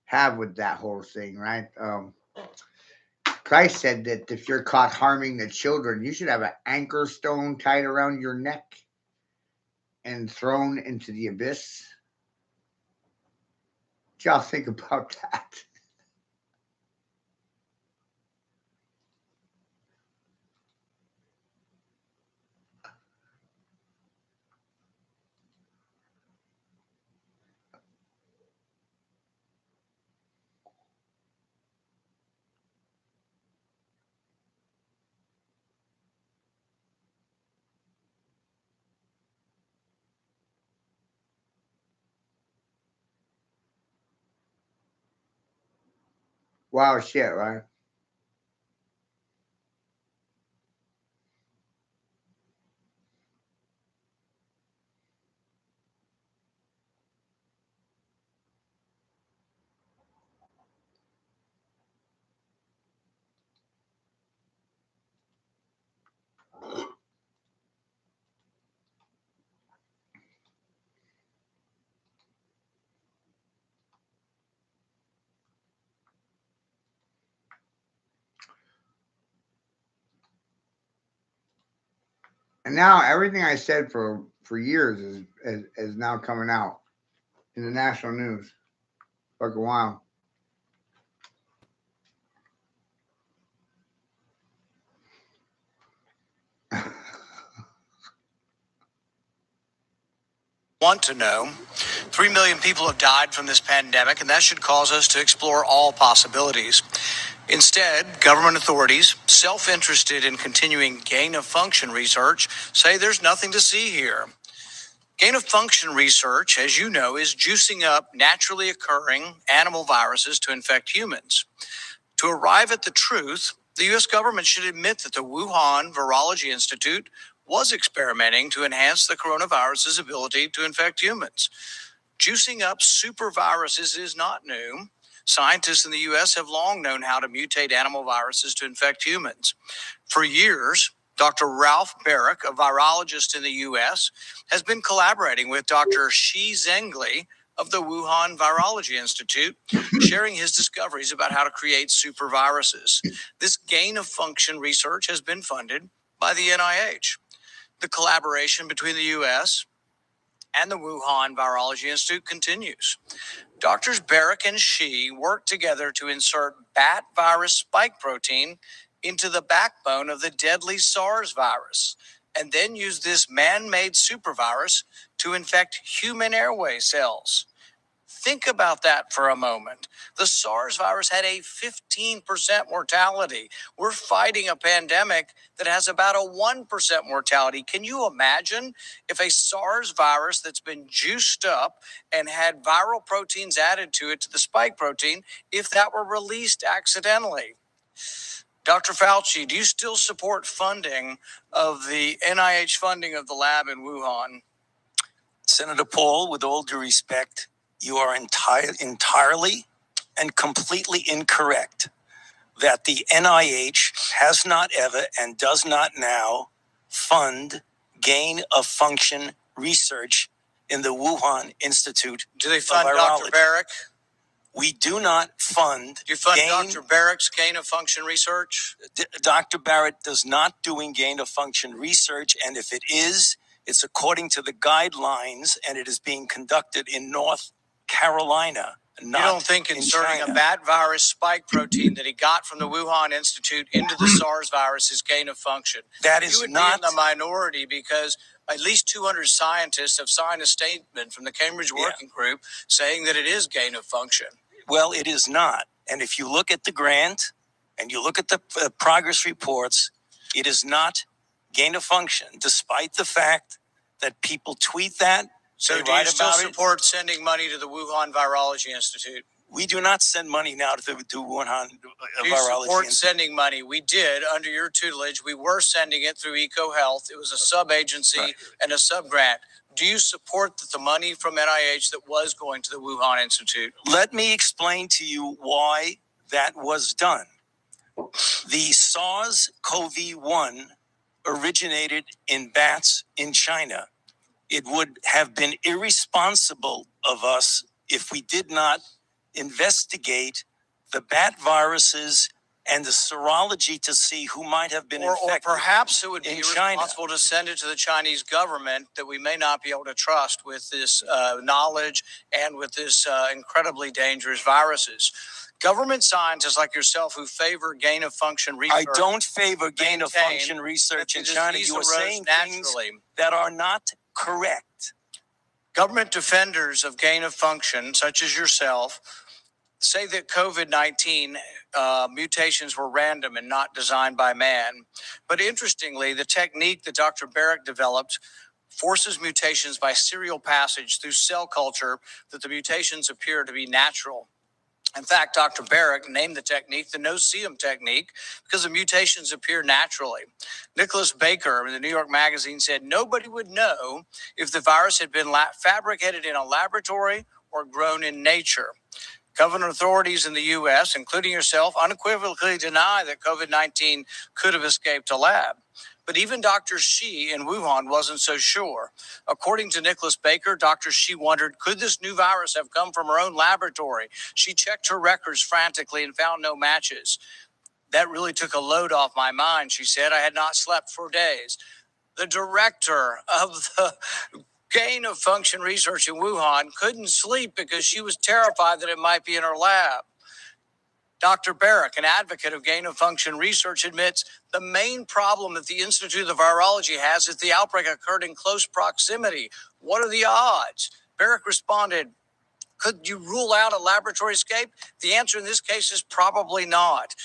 have with that whole thing, right? Christ said that if you're caught harming the children, you should have an anchor stone tied around your neck and thrown into the abyss. What y'all think about that? Wow, shit, right? And now everything I said for years is now coming out in the national news. Fucking wow. Want to know. 3 million people have died from this pandemic, and that should cause us to explore all possibilities. Instead, government authorities, self-interested in continuing gain-of-function research, say there's nothing to see here. Gain-of-function research, as you know, is juicing up naturally occurring animal viruses to infect humans. To arrive at the truth, the U.S. government should admit that the Wuhan Virology Institute was experimenting to enhance the coronavirus's ability to infect humans. Juicing up superviruses is not new. Scientists in the U.S. have long known how to mutate animal viruses to infect humans. For years, Dr. Ralph Barrick, a virologist in the U.S., has been collaborating with Dr. Shi Zhengli of the Wuhan Virology Institute, sharing his discoveries about how to create superviruses. This gain-of-function research has been funded by the NIH. The collaboration between the U.S. and the Wuhan Virology Institute continues. Doctors Barrick and Shi work together to insert bat virus spike protein into the backbone of the deadly SARS virus, and then use this man-made supervirus to infect human airway cells. Think about that for a moment. The SARS virus had a 15% mortality. We're fighting a pandemic that has about a 1% mortality. Can you imagine if a SARS virus that's been juiced up and had viral proteins added to it, to the spike protein, if that were released accidentally? Dr. Fauci, do you still support funding of the NIH funding of the lab in Wuhan? Senator Paul, with all due respect, you are entirely and completely incorrect that the NIH has not ever and does not now fund gain-of-function research in the Wuhan Institute. Do they fund Dr. Barrick? We do not fund. Do you fund gain- Dr. Barrett's gain of function research? Dr. Barrett does not doing gain of function research, and if it is, it's according to the guidelines, and it is being conducted in North Carolina. Not You don't think in inserting China. a bat virus spike protein that he got from the Wuhan Institute into the SARS virus is gain of function? That You is would not. be in the minority because at least 200 scientists have signed a statement from the Cambridge Working Group saying that it is gain of function. Well, it is not. And if you look at the grant and you look at the progress reports, it is not gain of function, despite the fact that people tweet that. So they do you write still about it. support sending money to the Wuhan Virology Institute? We do not send money now to Wuhan Do you Virology support Institute. sending money? We did under your tutelage. We were sending it through EcoHealth. It was a sub-agency Right. and a sub-grant. Do you support the money from NIH that was going to the Wuhan Institute? Let me explain to you why that was done. The SARS-CoV-1 originated in bats in China. It would have been irresponsible of us if we did not investigate the bat viruses and the serology to see who might have been Or infected. perhaps it would be in China. irresponsible to send it to the Chinese government that we may not be able to trust with this knowledge and with this incredibly dangerous viruses. Government scientists like yourself who favor gain of function research. I don't favor gain of maintain function research that in the China. disease You are arose saying things naturally. that are not correct. Government defenders of gain of function, such as yourself, say that COVID-19 mutations were random and not designed by man. But interestingly, the technique that Dr. Barrett developed forces mutations by serial passage through cell culture that the mutations appear to be natural. In fact, Dr. Barrett named the technique the no-see-em technique because the mutations appear naturally. Nicholas Baker in the New York Magazine said nobody would know if the virus had been fabricated in a laboratory or grown in nature. Government authorities in the U.S., including yourself, unequivocally deny that COVID-19 could have escaped a lab. But even Dr. Shi in Wuhan wasn't so sure. According to Nicholas Baker, Dr. Shi wondered, could this new virus have come from her own laboratory? She checked her records frantically and found no matches. That really took a load off my mind, she said. I had not slept for days. The director of the gain of function research in Wuhan couldn't sleep because she was terrified that it might be in her lab. Dr. Barrett, an advocate of gain of function research, admits the main problem that the Institute of Virology has is the outbreak occurred in close proximity. What are the odds? Barrett responded, could you rule out a laboratory escape? The answer in this case is probably not.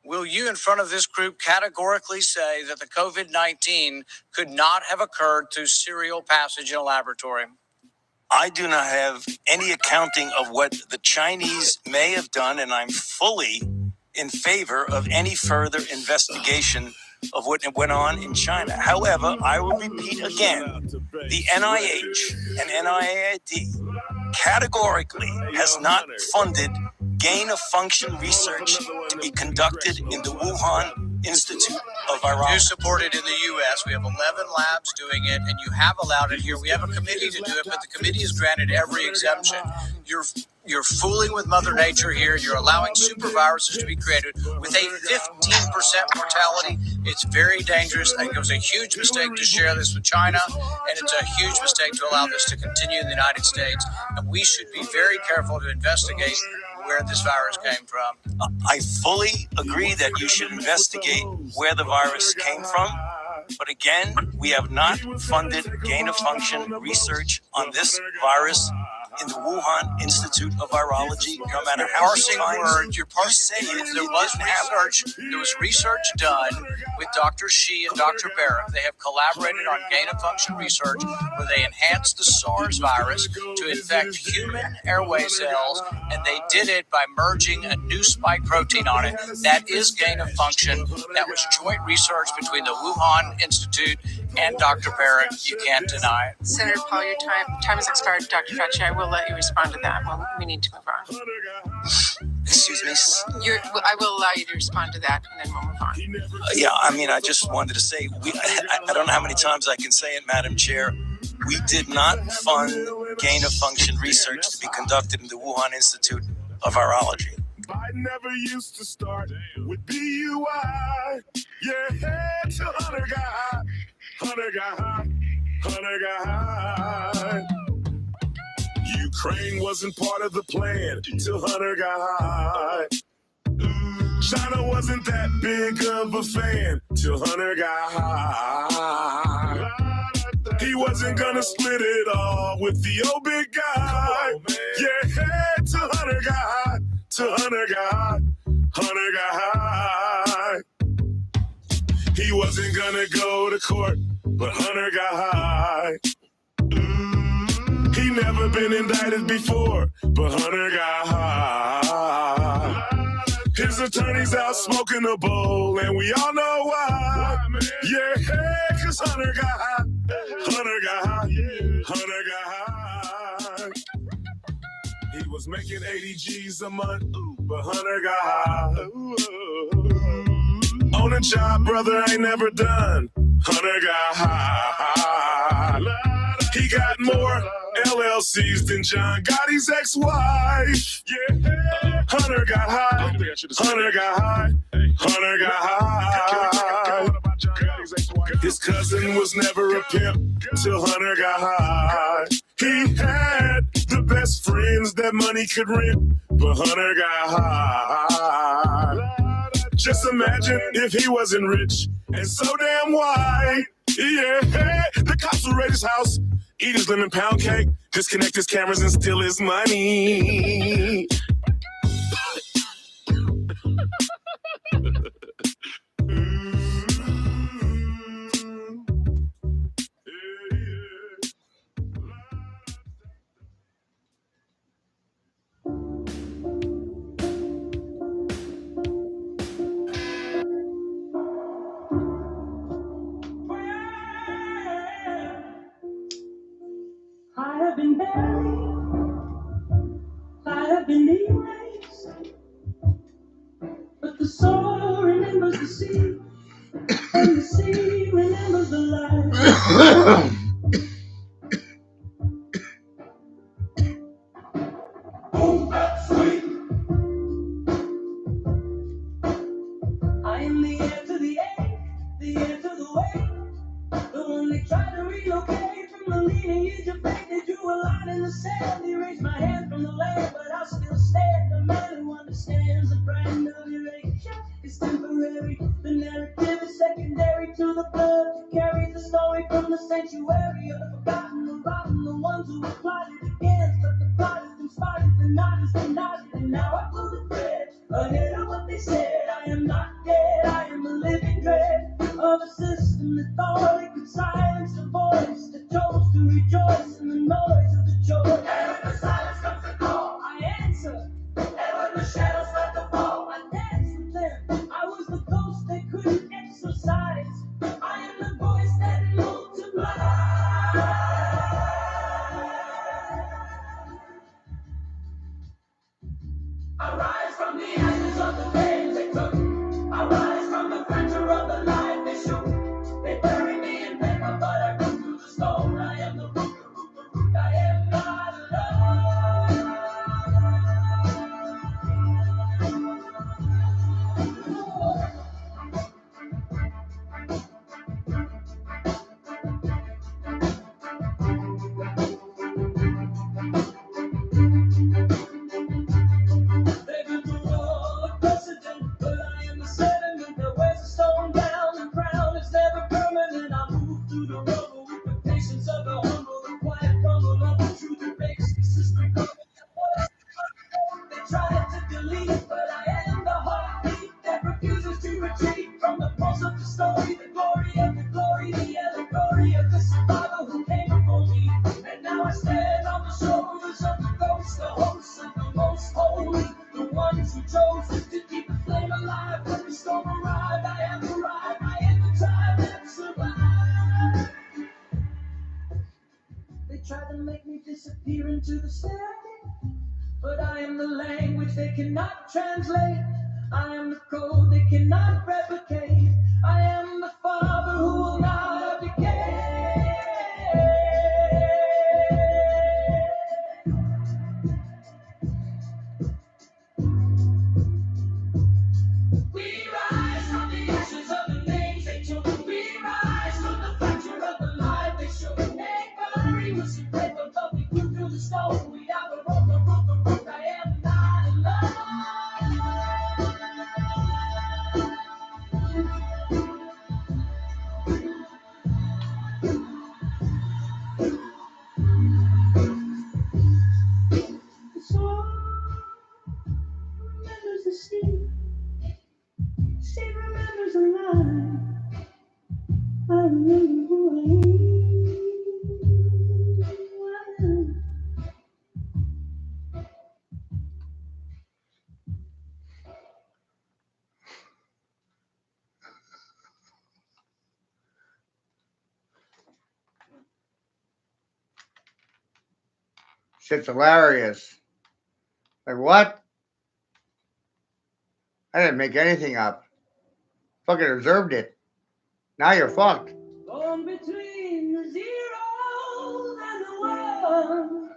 Will you, in front of this group, categorically say that the COVID-19 could not have occurred through serial passage in a laboratory? I do not have any accounting of what the Chinese may have done, and I'm fully in favor of any further investigation of what went on in China. However, I will repeat again, the NIH and NIAID categorically has not funded gain of function research to be conducted in the Wuhan Institute of You Virology. support it in the U.S. We have 11 labs doing it, and you have allowed it here. We have a committee to do it, but the committee has granted every exemption. You're fooling with Mother Nature here. You're allowing super viruses to be created with a 15% mortality. It's very dangerous. I think it was a huge mistake to share this with China, and it's a huge mistake to allow this to continue in the United States. And we should be very careful to investigate where this virus came from. I fully agree that you should investigate where the virus came from. But again, we have not funded gain of function research on this virus in the Wuhan Institute of Virology, no matter how Parsing words, you're parsing say words. it. There was research done with Dr. Shi and Dr. Barrett. They have collaborated on gain of function research where they enhanced the SARS virus to infect human airway cells, and they did it by merging a new spike protein on it. That is gain of function. That was joint research between the Wuhan Institute and Dr. Barrett. You can't deny it. Senator Paul, your time has expired. Dr. Fauci, I will let you respond to that. We need to move on. Excuse me. I will allow you to respond to that, and then we'll move on. Yeah, I mean, I just wanted to say, I don't know how many times I can say it, Madam Chair. We did not fund gain of function research to be conducted in the Wuhan Institute of virology. Biden never used to start with BUI. Yeah, head to Hunter got high. Hunter got high. Hunter got high. Ukraine wasn't part of the plan till Hunter got high. China wasn't that big of a fan till Hunter got high. He wasn't gonna split it all with the old big guy. Yeah, head to Hunter got high. To Hunter got high. Hunter got high. He wasn't gonna go to court, but Hunter got high. He never been indicted before, but Hunter got high. His attorney's out smoking a bowl, and we all know why. Yeah, cause Hunter got high. Hunter got high. Hunter got high. He was making 80 G's a month, but Hunter got high. On a job brother ain't never done, Hunter got high. He got more LLCs than John Gotti's ex-wife. Yeah, Hunter got high. Hunter got high. Hunter got high. His cousin was never a pimp till Hunter got high. He had the best friends that money could rent, but Hunter got high. Just imagine if he wasn't rich and so damn white. Yeah, the cops will raid his house, eat his lemon pound cake, disconnect his cameras and steal his money. I have been buried, I have been erased, but the soul remembers the sea, and the sea remembers the light. Oh, that's sweet. I am the heir to the ache, the heir to the weight, the one they tried to relocate from the lineage of faith. They drew a line in the sand, erased my hand from the land, but I still stand. The man who understands the brand of erasure is temporary. The narrative is secondary to the blood who carries the story from the sanctuary of the forgotten, the rotten, the ones who were plotted against, but the plot has been spotted, the knot has been knotted, and now I pull the thread ahead of what they said. I am not dead, I am a living dread of a system that thought it could silence the voice that chose to rejoice in the noise of the joy. And when the silence comes to call, I answer. And when the shadows start to fall, I dance with them. I was the ghost they couldn't exorcise. I am the voice that multiplies. I rise from the ashes of the pain they took. I rise from the fracture of the life they shook. They bury me in paper, but I come through the stone. I am the root, the root, the root. I am not alone. They built a wall of precedent, but I am the sediment that wears a stone down. The crown is never permanent. I move through the rubble with the patience of the humble, the quiet rumble of the truth that makes the system come. They tried to delete, but I am the heartbeat that refuses to retreat from the pulse of the story, the glory of the glory, the allegory of the survivor who came before me. And now I stand on the shoulders of the ghosts, the hosts of the most holy, the ones who chose to keep the flame alive. When the storm arrived, I have arrived. I am the tribe that survived. They tried to make me disappear into the stairway, but I am the language they cannot translate. I am the code they cannot replicate. I am the father who will not abdicate. She remembers a line. I remember who I am. Shit's hilarious. Like, what? I didn't make anything up. Fucking observed it. Now you're fucked. Born between the zeros and the ones,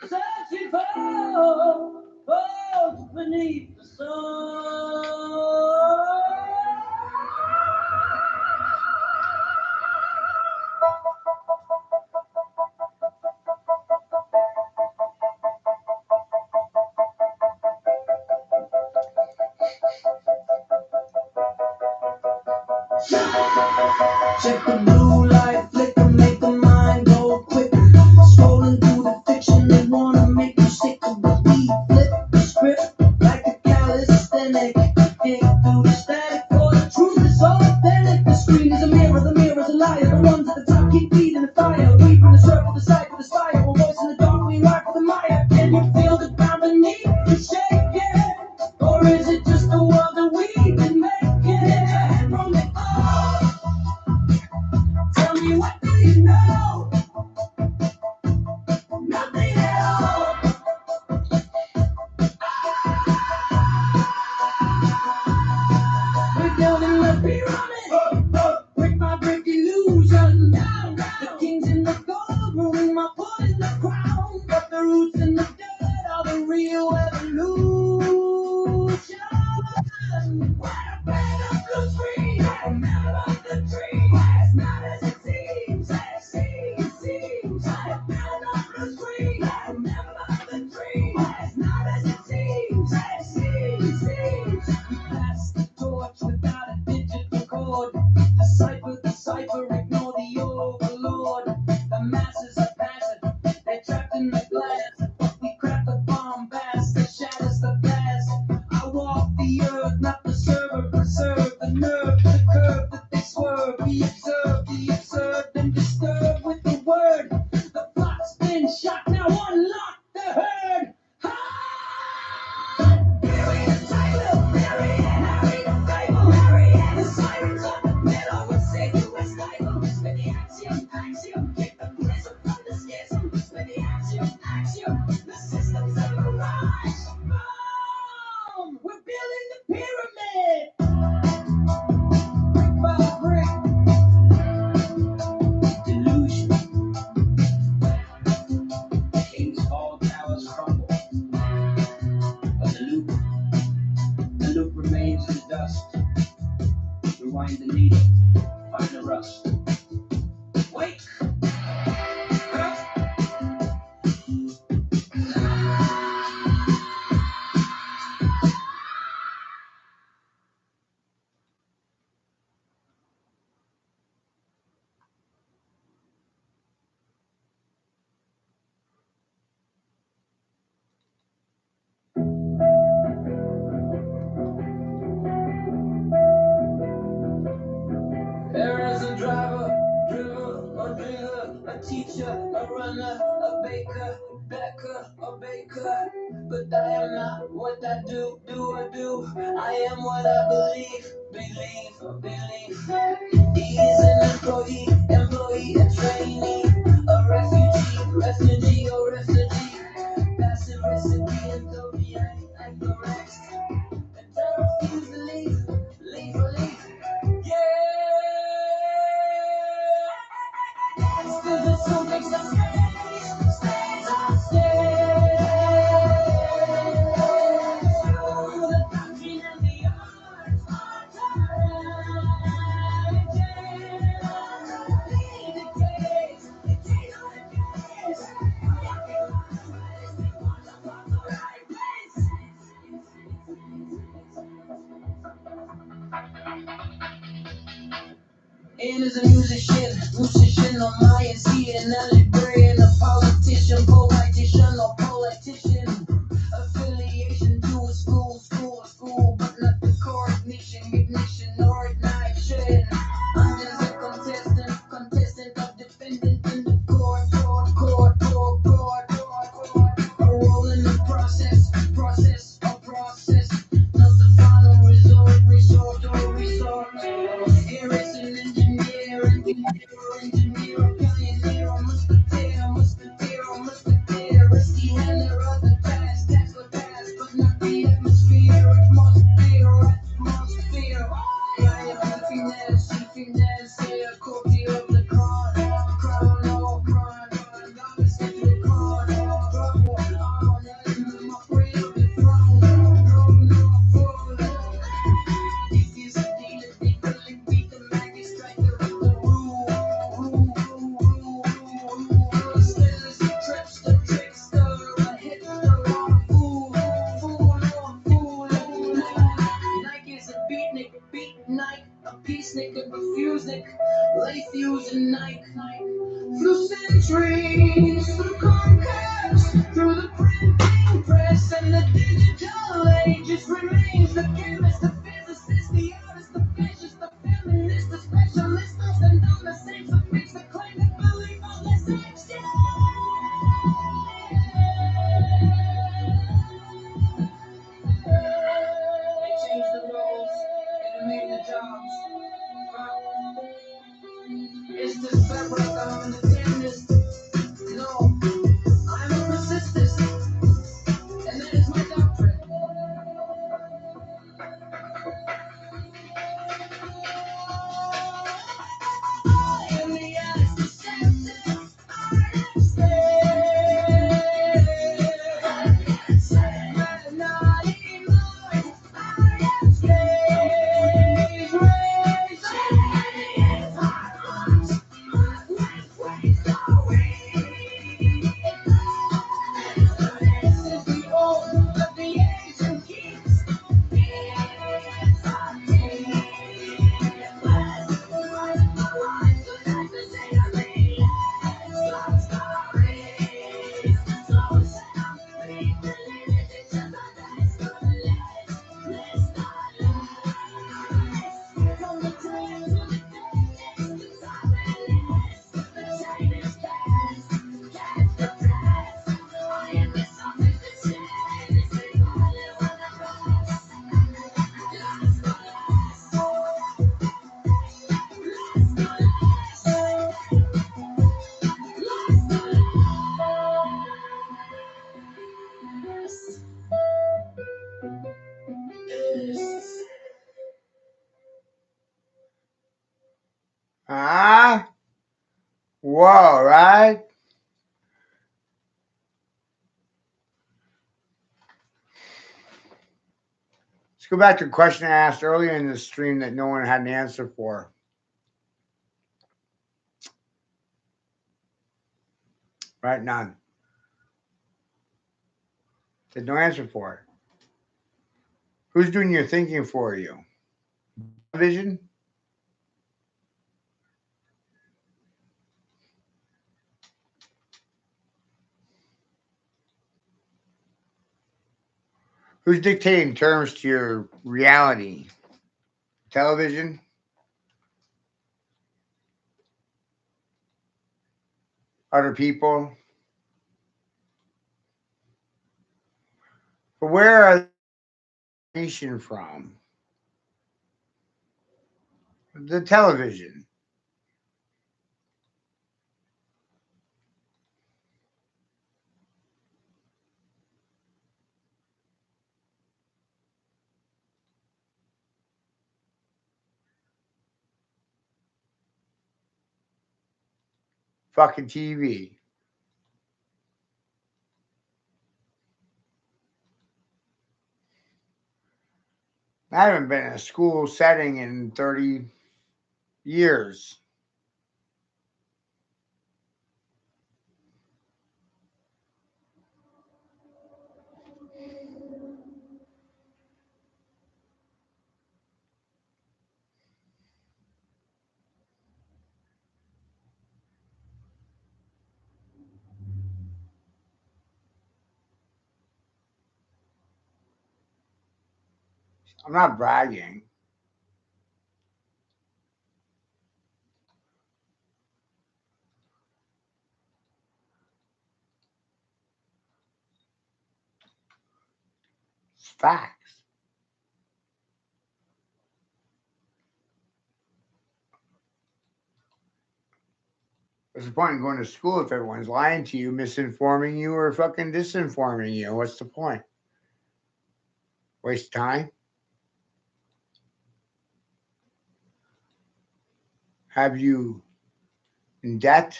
searching for hope beneath the sun. Check the blue light flicker, make the mind go quick. Scrolling through the fiction, they wanna make you sick of the beat. Flip the script like a calisthenic. Dig through the static for the truth is authentic. The screen is a mirror's a liar. The ones at the top keep feeding the fire. We from the circle, the cycle, the spire. One voice in the dark, we ride for the mire. Can you feel the ground beneath you shaking? Or is it just the world that we've been making? From the up, tell me what do you know? Nothing at all. We're building the pyramid, brick by brick illusion. The kings in the gold room are putting the crown, but the roots in the dirt are the real evolution. What a bed of blue screen. Remember the tree. It's not as it seems. It seems. What a bed of blue screen. Remember the tree. It's not as it seems. It seems. We pass the torch without a digital code. The cipher, ignore the overlord. The masses are passive, they're trapped in the glass. We craft the bombast that shatters the past. I walk the earth, not the server. Preserve the nerve, the curve that they swerve. We observe the absurd, then disturb with the word. The plot's been shot, now unlock the herd. Mary the title. Mary and Harry the fable. Mary and the sirens of the middle would say you were stable. With the axiom, kick the prism from the schism. With the axiom, the systems of the rise. Boom! We're building the pyramid. Brick by brick. Delusion. Kings fall, towers crumble. But the loop remains in the dust. Rewind the needle, find the rust. Wake! Up! There is a driver, a dringer, a teacher, a runner, a baker, a baker. But I am not what I do. I am what I believe. He is an employee, a trainee, a refugee, passive recipe until the end, the rest. And I refuse to leave. Yeah. Still the soul makes us stays on stage. Through the doctrine and the arts are tied. Lead the case, the case on the case. We want to walk the right place. And as a musician on my end, a librarian, a politician, or politician. Affiliation to a school, but not the coordination. ignition or ignition. I'm just a contestant of defendant in the court. A role in the process. Not the final resort. Harris an engineer, pioneer, musketeer, risky handler of the past, but not the atmosphere. I am a finesse, a copy of the crown, no crime, opposite the crown, I'm afraid of the throne, no fool. This is a deal, beat the maggot, striker of the rule. Stylist, tripster, trickster, a hipster, or a fool. Nike is a beat Nike, a peace nigga, refuse nigga, life using Nike. Through centuries, through Comcast, through the printing press and the digital age, it remains the chemist, the physicist, the artist, the fascist, the feminist, the specialist, the stand on the same, the fix the claim, the belief on the section. They changed the rules and made the jobs. It's the fabric I'm the tennis. No, I'm a persistent, and that is my doctrine. I am the honest deceptive artist. I'm not anymore. I am slaves. This is the old of the ancient kings. Ah, whoa, right? Let's go back to a question I asked earlier in the stream that no one had an answer for. Right? None. There's no answer for it. Who's doing your thinking for you? Vision? Who's dictating terms to your reality? Television? Other people? But where are the nation from? The television. Fucking TV. I haven't been in a school setting in 30 years. I'm not bragging. facts. What's the point in going to school if everyone's lying to you, misinforming you, or fucking disinforming you? What's the point? Waste time? Have you in debt?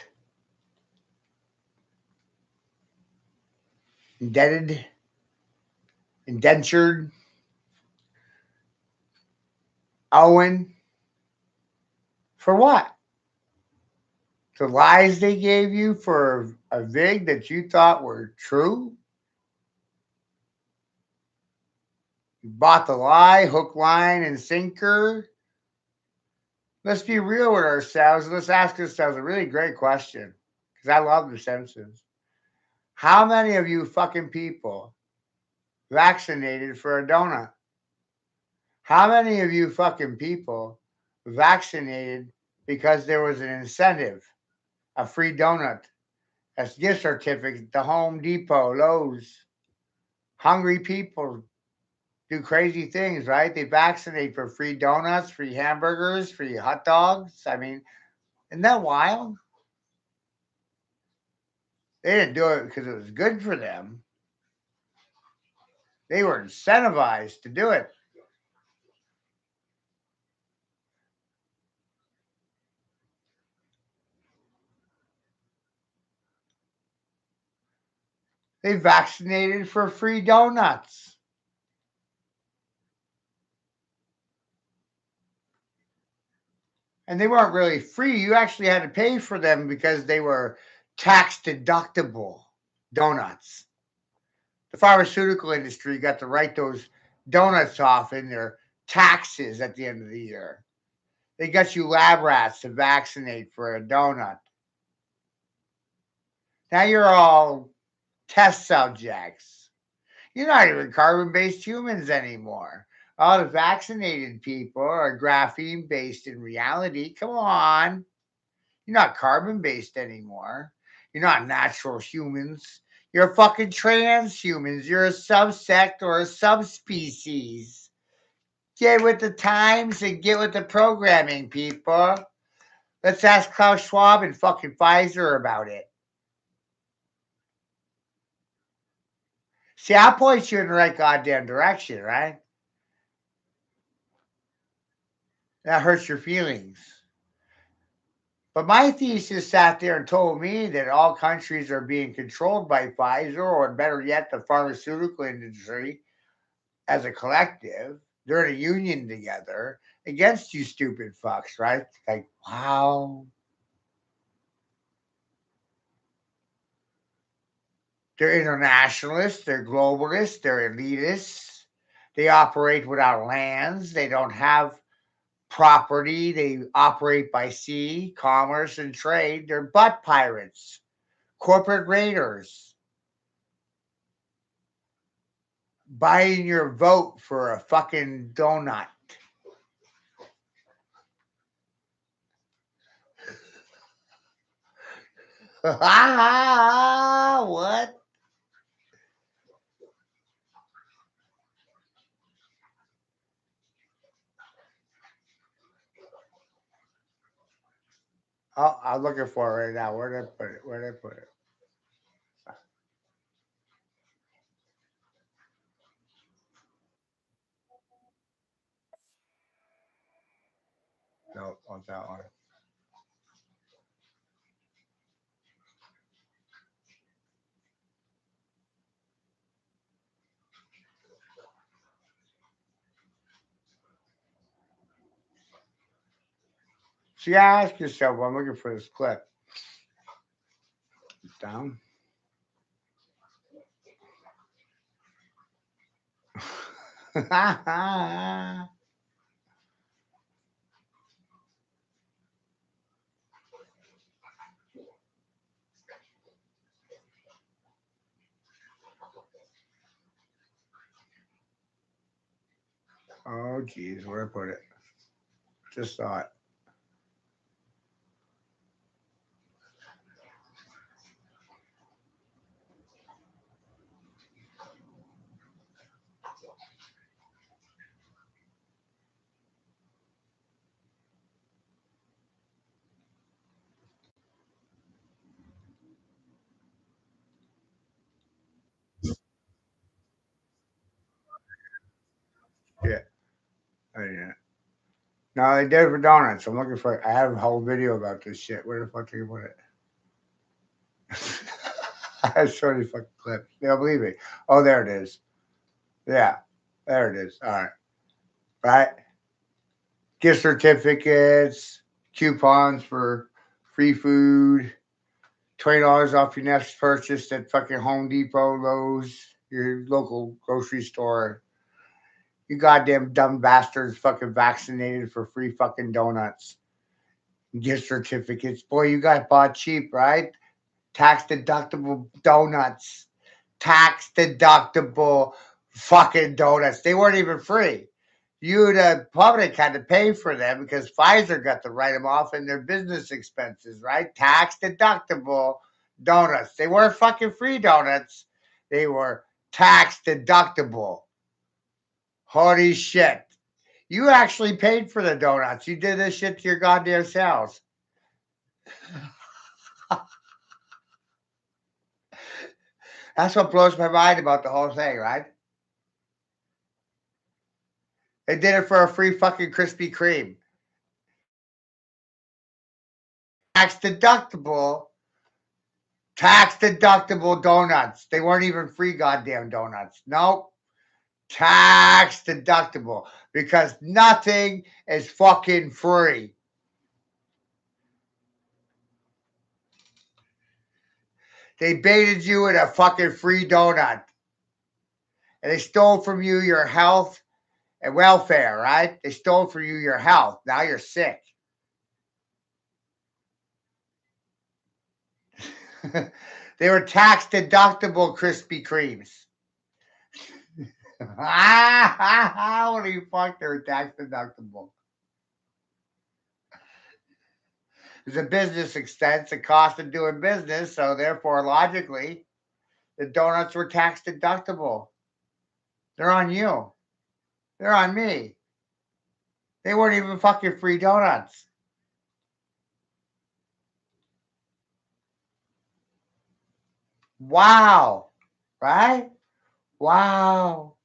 Indebted? Indentured? Owing? For what? The lies they gave you for a VIG that you thought were true? You bought the lie, hook, line, and sinker? Let's be real with ourselves. Let's ask ourselves a really great question, because I love The Simpsons. How many of you fucking people vaccinated for a donut? How many of you fucking people vaccinated because there was an incentive, a free donut, a gift certificate to Home Depot, Lowe's? Hungry people do crazy things, right? They vaccinate for free donuts, free hamburgers, free hot dogs. I mean, isn't that wild? They didn't do it because it was good for them. They were incentivized to do it. They vaccinated for free donuts. And they weren't really free. You actually had to pay for them because they were tax deductible donuts. The pharmaceutical industry got to write those donuts off in their taxes at the end of the year. They got you lab rats to vaccinate for a donut. Now you're all test subjects. You're not even carbon-based humans anymore. All the vaccinated people are graphene-based in reality. Come on. You're not carbon-based anymore. You're not natural humans. You're fucking transhumans. You're a subsect or a subspecies. Get with the times and get with the programming, people. Let's ask Klaus Schwab and fucking Pfizer about it. See, I'll point you in the right goddamn direction, right? That hurts your feelings. But my thesis sat there and told me that all countries are being controlled by Pfizer, or better yet, the pharmaceutical industry as a collective. They're in a union together against you stupid fucks, right? Like, wow. They're internationalists, they're globalists, they're elitists. They operate without lands. They don't have property. They operate by sea, commerce, and trade. They're butt pirates, corporate raiders, buying your vote for a fucking donut. What? Oh, I'm looking for it right now. Where did I put it? Where did I put it? No, on that one. So you ask yourself, I'm looking for this clip. It's down. Oh, geez, where I put it? Just saw it. Yeah. Oh, yeah. No, they did it for donuts. I'm looking for. I have a whole video about this shit. Where the fuck did you put it? I have so many fucking clips. They don't believe me. Oh, there it is. Yeah, there it is. All right. Right. Gift certificates, coupons for free food, $20 off your next purchase at fucking Home Depot, Lowe's, your local grocery store. You goddamn dumb bastards fucking vaccinated for free fucking donuts. Gift certificates. Boy, you got bought cheap, right? Tax deductible donuts. Tax deductible fucking donuts. They weren't even free. You, the public, had to pay for them because Pfizer got to write them off in their business expenses, right? Tax deductible donuts. They weren't fucking free donuts. They were tax deductible. Holy shit. You actually paid for the donuts. You did this shit to your goddamn selves. That's what blows my mind about the whole thing, right? They did it for a free fucking Krispy Kreme. Tax deductible donuts. They weren't even free goddamn donuts. Nope. Tax deductible because nothing is fucking free. They baited you with a fucking free donut. And they stole from you your health and welfare, right? They stole from you your health. Now you're sick. They were tax deductible Krispy Kremes. Holy fuck, they're tax deductible. There's a business expense, a cost of doing business, so therefore, logically, the donuts were tax deductible. They're on you. They're on me. They weren't even fucking free donuts. Wow. Right? Wow.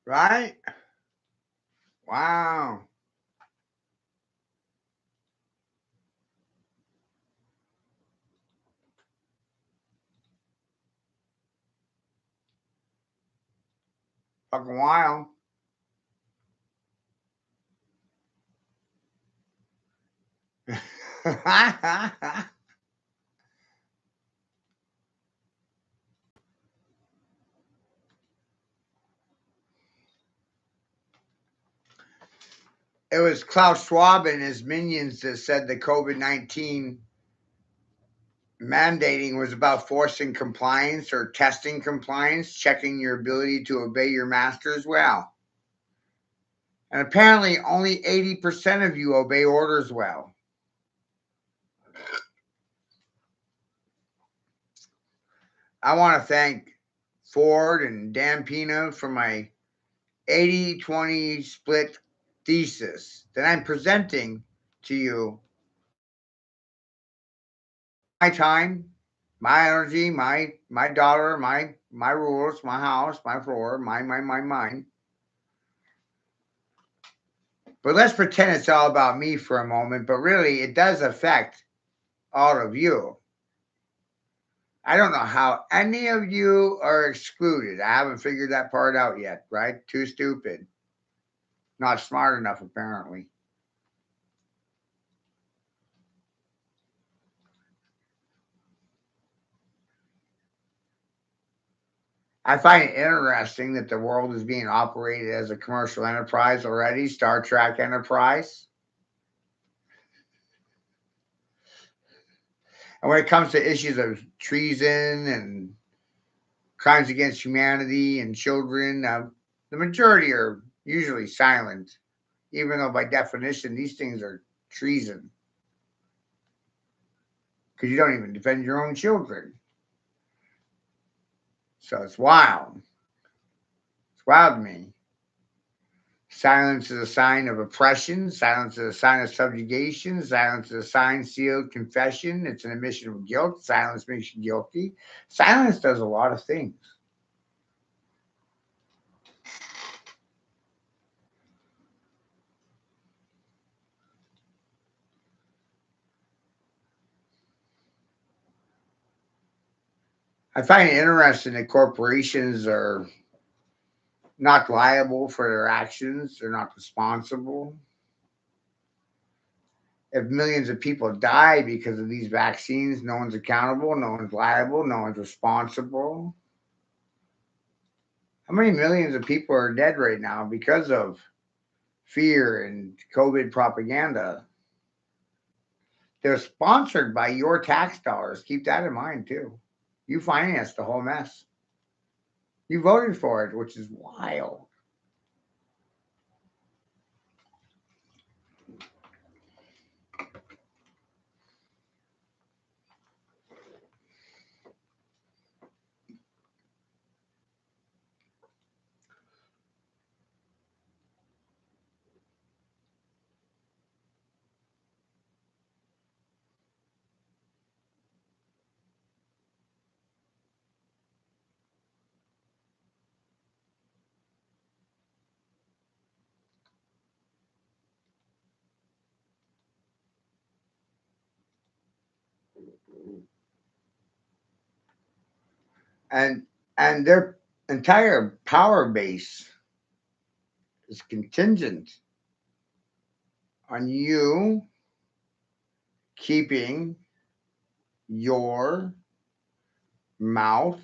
Right? Wow. Fucking wild. It was Klaus Schwab and his minions that said the COVID-19 mandating was about forcing compliance or testing compliance, checking your ability to obey your masters well. And apparently, only 80% of you obey orders well. I want to thank Ford and Dan Pina for my 80-20 split thesis that I'm presenting to you. My time, my energy, my dollar, my rules, my house, my floor, my mind. But let's pretend it's all about me for a moment, but really it does affect all of you. I don't know how any of you are excluded. I haven't figured that part out yet, right? Too stupid. Not smart enough, apparently. I find it interesting that the world is being operated as a commercial enterprise already, Star Trek Enterprise. And when it comes to issues of treason and crimes against humanity and children, the majority are usually silent, even though by definition these things are treason because you don't even defend your own children. So it's wild. It's wild to me. Silence is a sign of oppression. Silence is a sign of subjugation. Silence is a sign sealed confession. It's an admission of guilt. Silence makes you guilty. Silence does a lot of things. I find it interesting that corporations are not liable for their actions. They're not responsible. If millions of people die because of these vaccines, no one's accountable, no one's liable, no one's responsible. How many millions of people are dead right now because of fear and COVID propaganda? They're sponsored by your tax dollars. Keep that in mind too. You financed the whole mess. You voted for it, which is wild. And and their entire power base is contingent on you keeping your mouth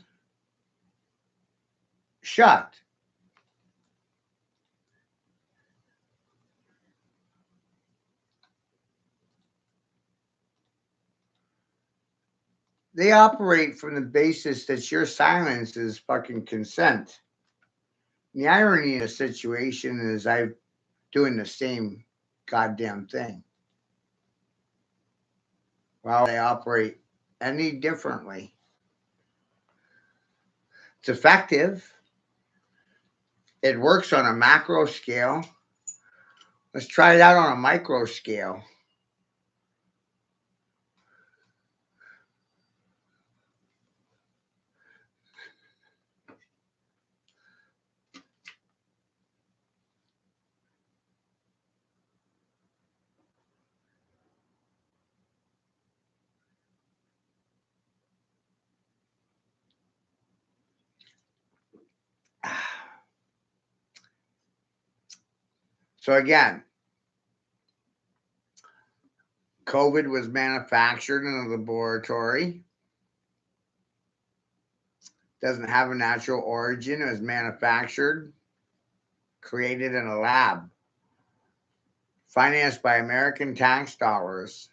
shut. They operate from the basis that your silence is fucking consent. The irony of the situation is I'm doing the same goddamn thing. While they operate any differently, it's effective. It works on a macro scale. Let's try it out on a micro scale. So again, COVID was manufactured in a laboratory. Doesn't have a natural origin. It was manufactured, created in a lab, financed by American tax dollars.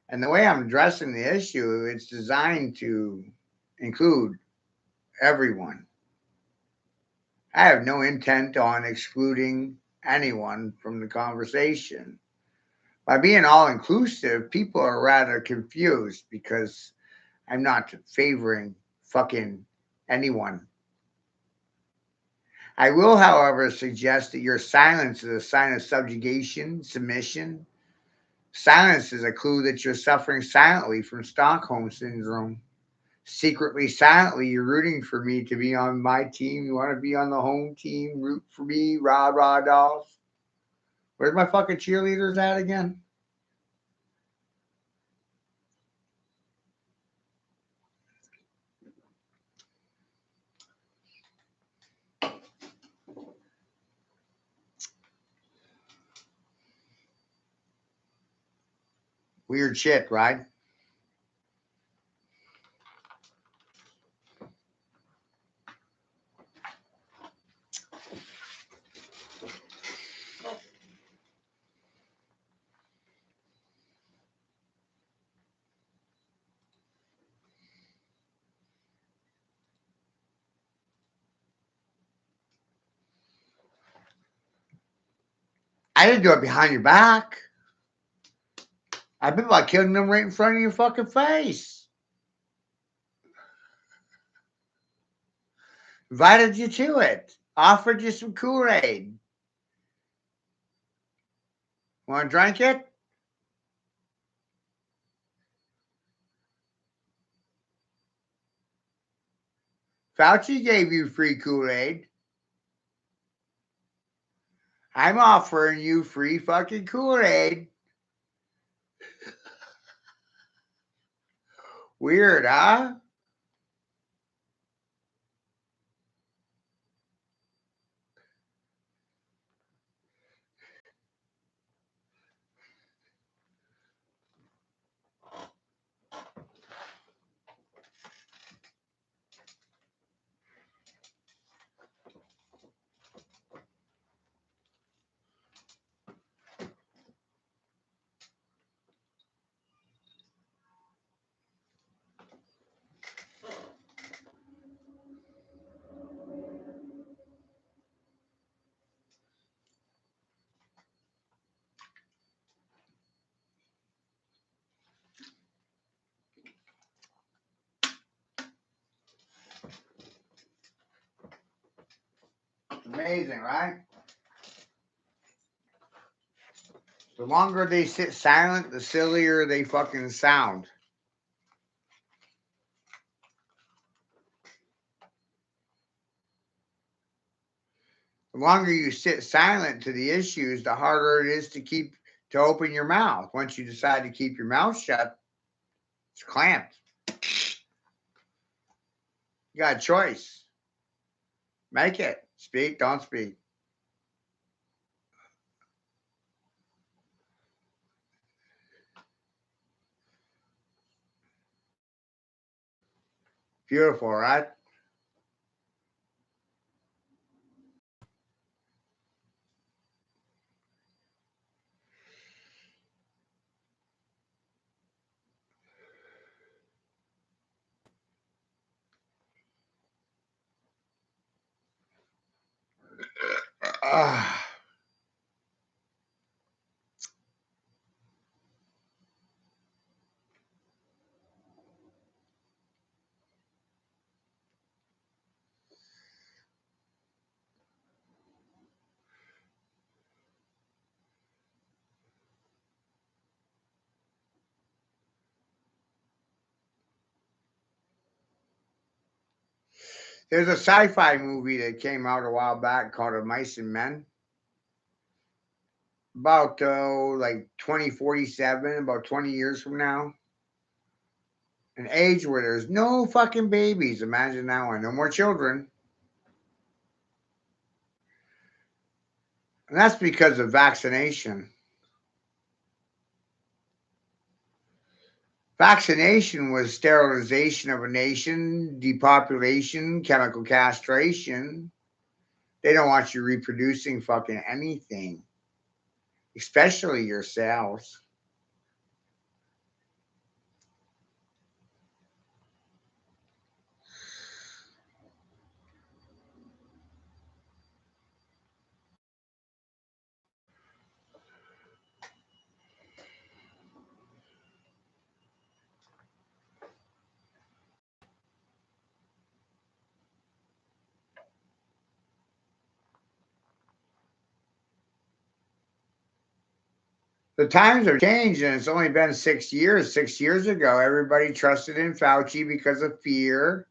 And the way I'm addressing the issue, it's designed to include everyone. I have no intent on excluding anyone from the conversation. By being all inclusive, people are rather confused because I'm not favoring fucking anyone. I will, however, suggest that your silence is a sign of subjugation, submission. Silence is a clue that you're suffering silently from Stockholm syndrome. Secretly, silently, you're rooting for me to be on my team. You want to be on the home team, root for me, rah, rah, dolls. Where's my fucking cheerleaders at again? Weird shit, right? I didn't do it behind your back. I've been about killing them right in front of your fucking face. Invited you to it. Offered you some Kool-Aid. Want to drink it? Fauci gave you free Kool-Aid. I'm offering you free fucking Kool-Aid. Weird, huh? Amazing, right? The longer they sit silent, the sillier they fucking sound. The longer you sit silent to the issues, the harder it is to open your mouth. Once you decide to keep your mouth shut, it's clamped. You got a choice. Make it. Speak, don't speak. Beautiful, right? There's a sci-fi movie that came out a while back called Mice and Men. About like 2047, about 20 years from now. An age where there's no fucking babies. Imagine that one. No more children. And that's because of vaccination. Vaccination was sterilization of a nation, depopulation, chemical castration. They don't want you reproducing fucking anything, especially yourselves. The times have changed, and it's only been 6 years. 6 years ago, everybody trusted in Fauci because of fear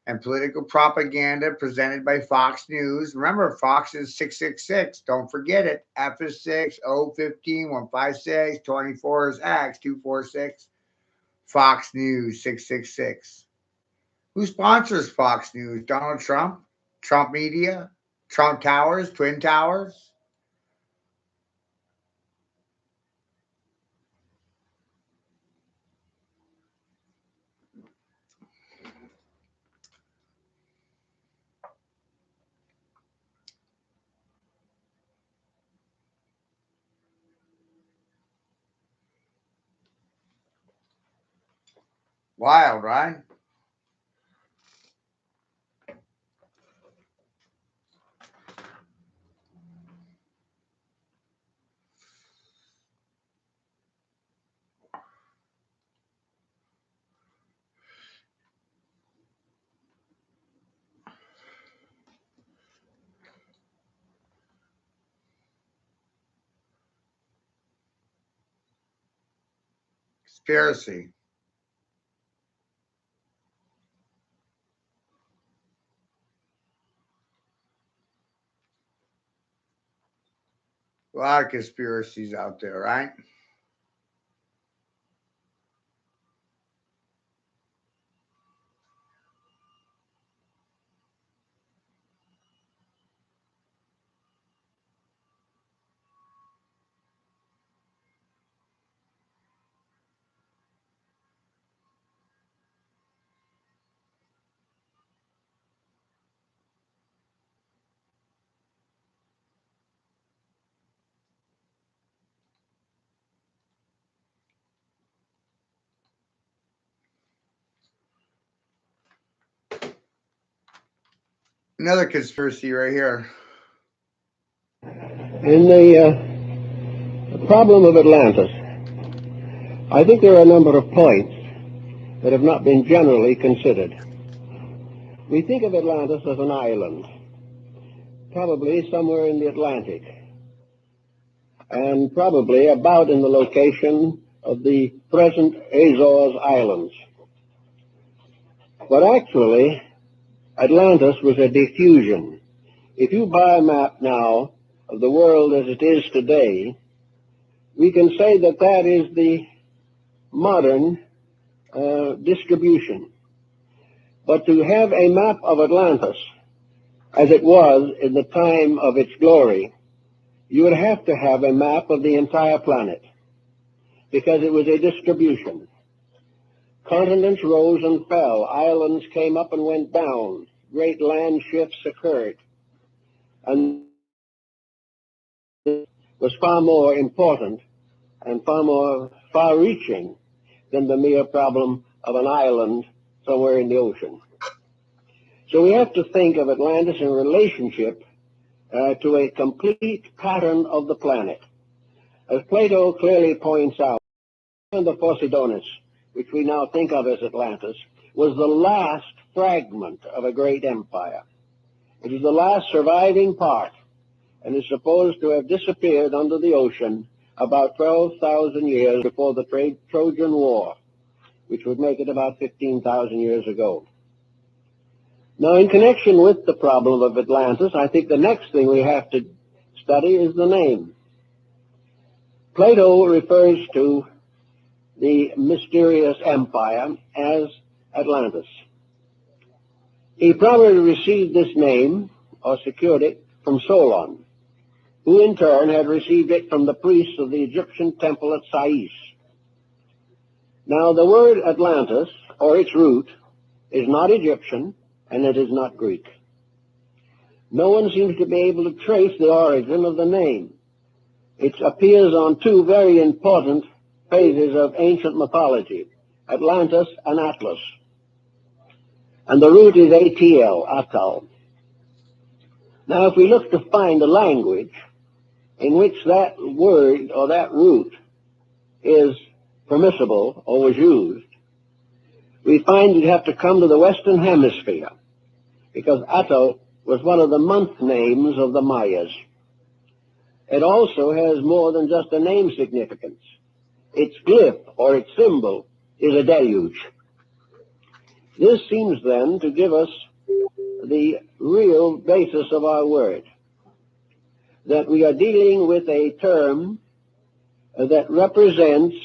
and political propaganda presented by Fox News. Remember, Fox is 666. Don't forget it. F is 6, O 15, 156, 24 is X, 246. Fox News 666. Who sponsors Fox News? Donald Trump? Trump Media? Trump Towers? Twin Towers? Wild, right? Conspiracy. A lot of conspiracies out there, right? Another conspiracy right here. In the problem of Atlantis, I think there are a number of points that have not been generally considered. We think of Atlantis as an island, probably somewhere in the Atlantic, and probably about in the location of the present Azores Islands. But actually, Atlantis was a diffusion. If you buy a map now of the world as it is today, we can say that that is the modern distribution. But to have a map of Atlantis as it was in the time of its glory, you would have to have a map of the entire planet, because it was a distribution. Continents rose and fell, islands came up and went down, great land shifts occurred, and it was far more important and far more far-reaching than the mere problem of an island somewhere in the ocean. So we have to think of Atlantis in relationship to a complete pattern of the planet. As Plato clearly points out, the Poseidonis, which we now think of as Atlantis, was the last fragment of a great empire. It is the last surviving part, and is supposed to have disappeared under the ocean about 12,000 years before the Trojan War, which would make it about 15,000 years ago. Now, in connection with the problem of Atlantis, I think the next thing we have to study is the name. Plato refers to the mysterious empire as Atlantis. He probably received this name, or secured it, from Solon, who in turn had received it from the priests of the Egyptian temple at Sais. Now, the word Atlantis, or its root, is not Egyptian, and it is not Greek. No one seems to be able to trace the origin of the name. It appears on two very important phases of ancient mythology, Atlantis and Atlas. And the root is ATL, Atal. Now, if we look to find a language in which that word or that root is permissible or was used, we find you'd have to come to the Western Hemisphere, because Atal was one of the month names of the Mayas. It also has more than just a name significance. Its glyph, or its symbol, is a deluge. This seems then to give us the real basis of our word, that we are dealing with a term that represents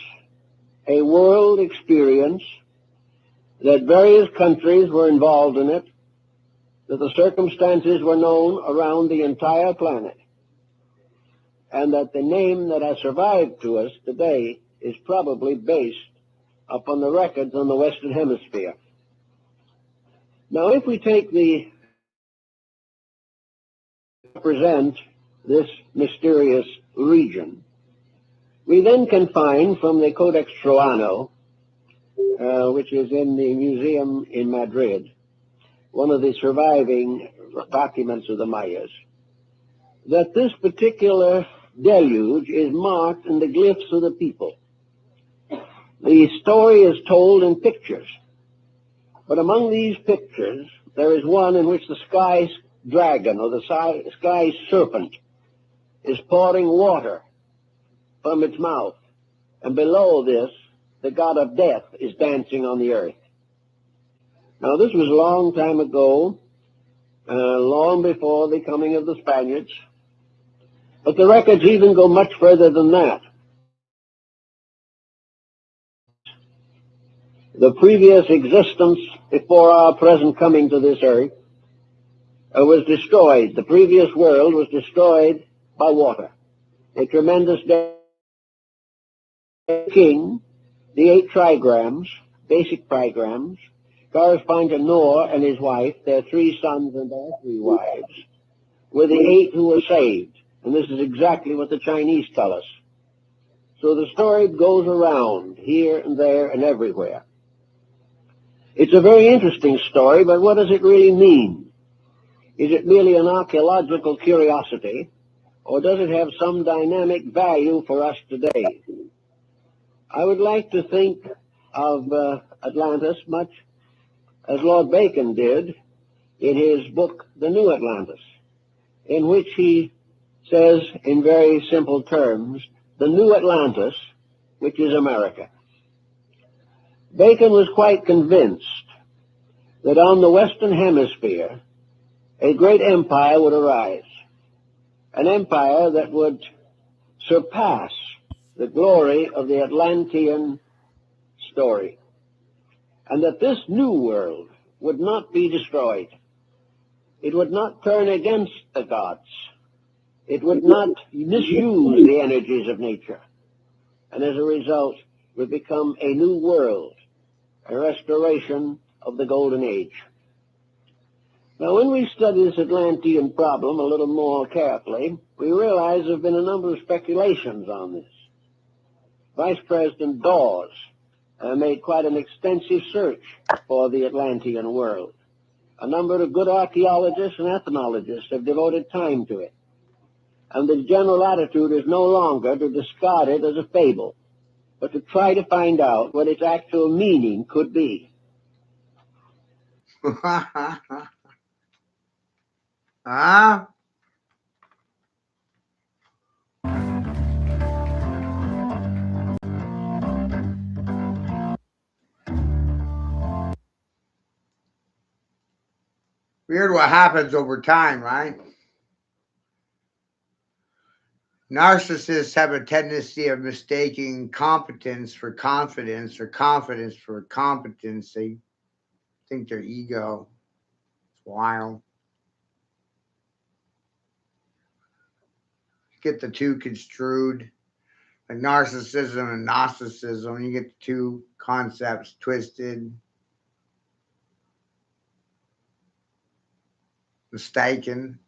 a world experience, that various countries were involved in it, that the circumstances were known around the entire planet, and that the name that has survived to us today is probably based upon the records on the Western Hemisphere. Now, if we take the represent this mysterious region, we then can find from the Codex Troano, which is in the museum in Madrid, one of the surviving documents of the Mayas, that this particular deluge is marked in the glyphs of the people. The story is told in pictures, but among these pictures there is one in which the sky dragon, or the sky serpent, is pouring water from its mouth, and below this the god of death, is dancing on the earth. Now, this was a long time ago, long before the coming of the Spaniards, but the records even go much further than that. The previous existence before our present coming to this earth was destroyed. The previous world was destroyed by water. A tremendous king, the 8 trigrams, basic trigrams, correspond to Noah and his wife, their 3 sons and their 3 wives, were the 8 who were saved. And this is exactly what the Chinese tell us. So the story goes around here and there and everywhere. It's a very interesting story, but what does it really mean? Is it merely an archaeological curiosity, or does it have some dynamic value for us today? I would like to think of Atlantis much as Lord Bacon did in his book, The New Atlantis, in which he says in very simple terms, the New Atlantis, which is America. Bacon was quite convinced that on the Western Hemisphere, a great empire would arise, an empire that would surpass the glory of the Atlantean story, and that this new world would not be destroyed. It would not turn against the gods. It would not misuse the energies of nature, and as a result would become a new world, a restoration of the Golden Age. Now, when we study this Atlantean problem a little more carefully, we realize there have been a number of speculations on this. Vice President Dawes made quite an extensive search for the Atlantean world. A number of good archaeologists and ethnologists have devoted time to it. And the general attitude is no longer to discard it as a fable, but to try to find out what its actual meaning could be. Huh? Weird what happens over time, right? Narcissists have a tendency of mistaking competence for confidence or confidence for competency. Think their ego. It's wild. Get the two construed. Like narcissism and Gnosticism, you get the two concepts twisted, mistaken.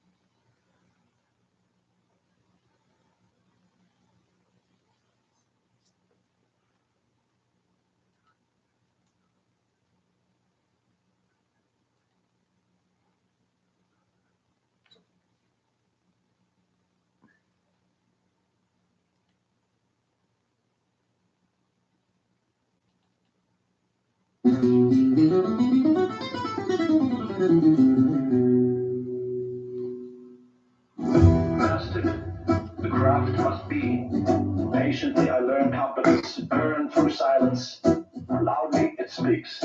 Mastered. The craft must be. Patiently I learn competence, earn through silence. Loudly it speaks.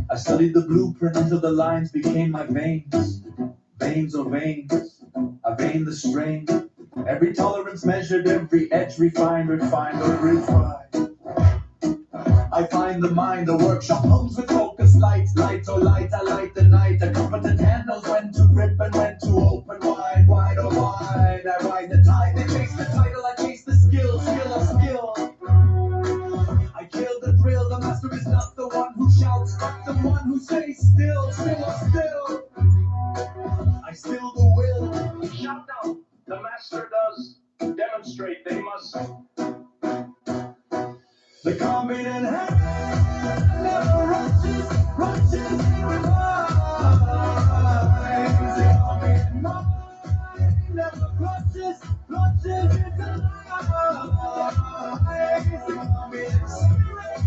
I studied the blueprint until the lines became my veins. Veins or veins, I vein the strain. Every tolerance measured, every edge refined or refined. I find the mind, the workshop homes with focus lights, light or light, I light the night. A competent hand knows when to grip and when to open wide, wide or wide. I ride the tide, they chase the title, I chase the skill, skill or skill. I kill the thrill, the master is not the one who shouts, but the one who stays still, still or still. I still the will. Shout out, the master does demonstrate, they must. The competent hand never rushes, rushes and revives. The competent mind never crushes, crushes into lies. The competent spirit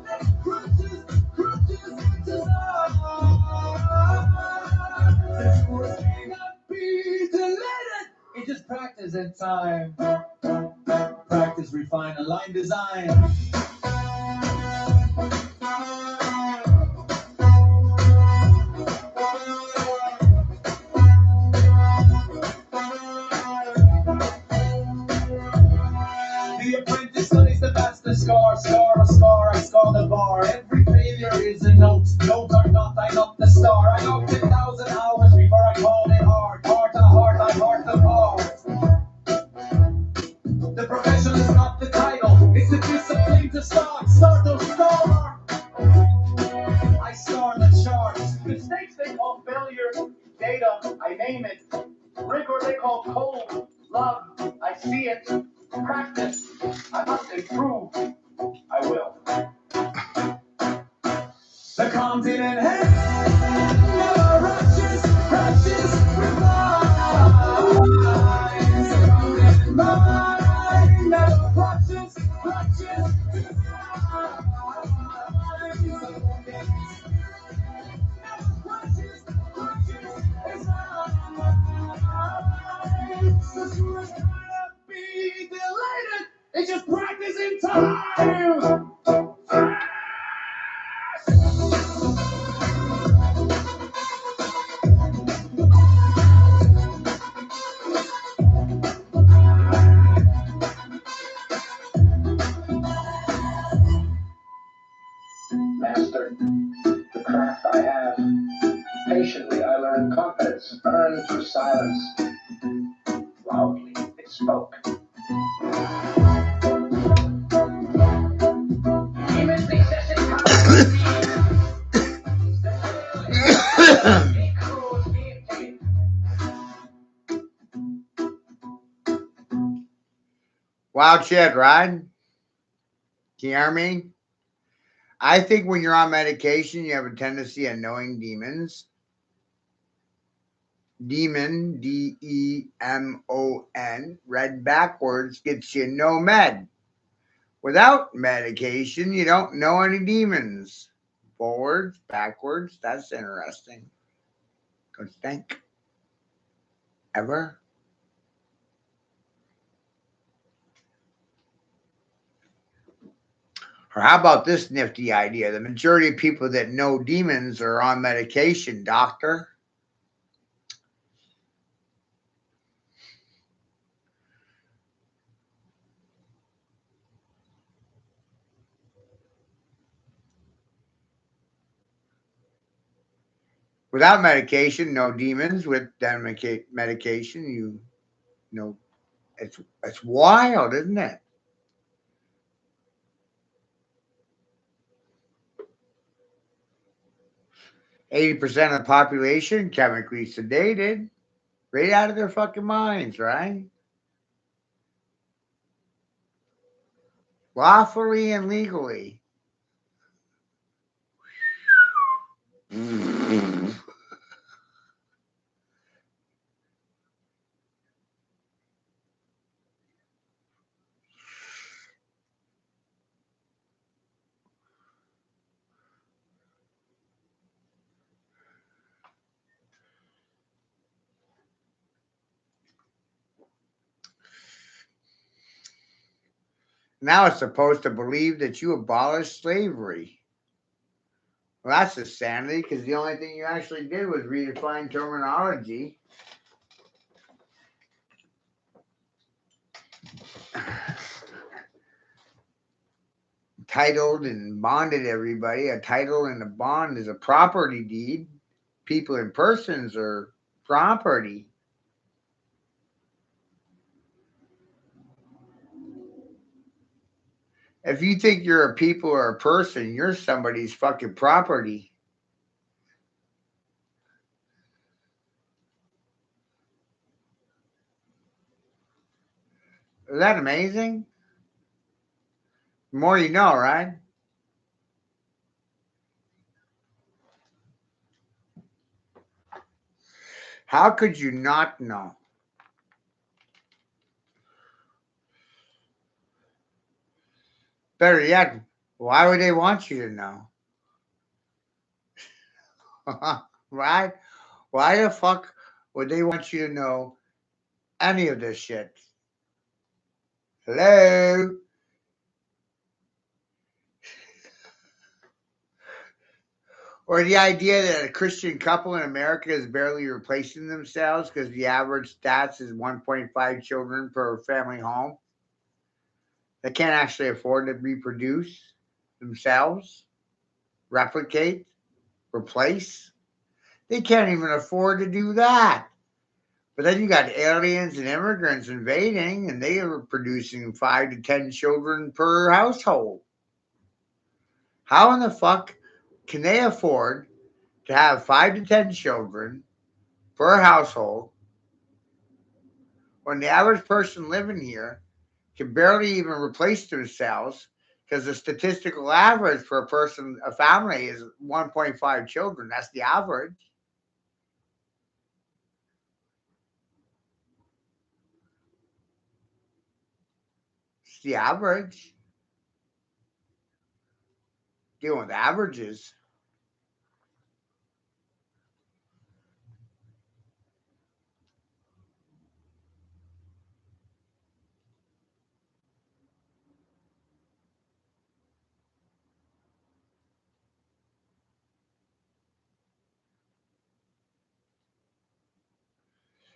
never crushes, crushes into lies. The truest cannot be deleted. It's just practice and time. Practice is refine a line design. The apprentice studies the master scar, a scar, I scar the bar. Every failure is a note, note or not, I not the star. I got 10,000 hours before I call it art. Heart to heart, I heart the part. The profession is not the title, it's the discipline to start or star. I star the charts. Mistakes they call failure, data, I name it. Rigor they call cold, love, I see it. Practice, I must improve, I will. The continent head never rushes, revives. The continent mind never rushes, be delighted. It's just practicing time. Master the craft I have. Patiently I learn confidence, earned through silence. Loudly it spoke. Wild shit, right? Can you hear me? I think when you're on medication, you have a tendency of knowing demons. Demon, D-E-M-O-N, read backwards gets you no med. Without medication, you don't know any demons. Forwards, backwards, that's interesting. Don't you think? Ever? Or how about this nifty idea? The majority of people that know demons are on medication, doctor. Without medication, no demons. With medication, you know, it's wild, isn't it? 80% of the population chemically sedated, right out of their fucking minds, right? Lawfully and legally. Now it's supposed to believe that you abolished slavery. Well, that's insanity because the only thing you actually did was redefine terminology. Titled and bonded everybody. A title and a bond is a property deed. People and persons are property. If you think you're a people or a person, you're somebody's fucking property. Is that amazing? The more you know, right? How could you not know? Better yet, why would they want you to know? Right? Why the fuck would they want you to know any of this shit? Hello? Or the idea that a Christian couple in America is barely replacing themselves because the average stats is 1.5 children per family home. They can't actually afford to reproduce themselves, replicate, replace. They can't even afford to do that. But then you got aliens and immigrants invading, and they are producing 5 to 10 children per household. How in the fuck can they afford to have 5 to 10 children per household when the average person living here can barely even replace themselves because the statistical average for a person, a family, is 1.5 children. That's the average. It's the average. Dealing with averages.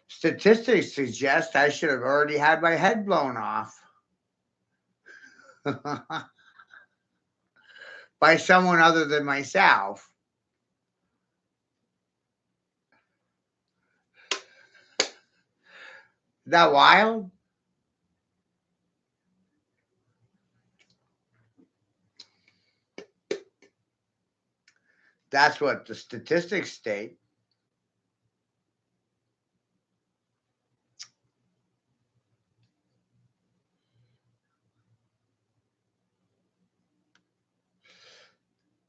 Statistics suggest I should have already had my head blown off by someone other than myself. Is that wild? That's what the statistics state.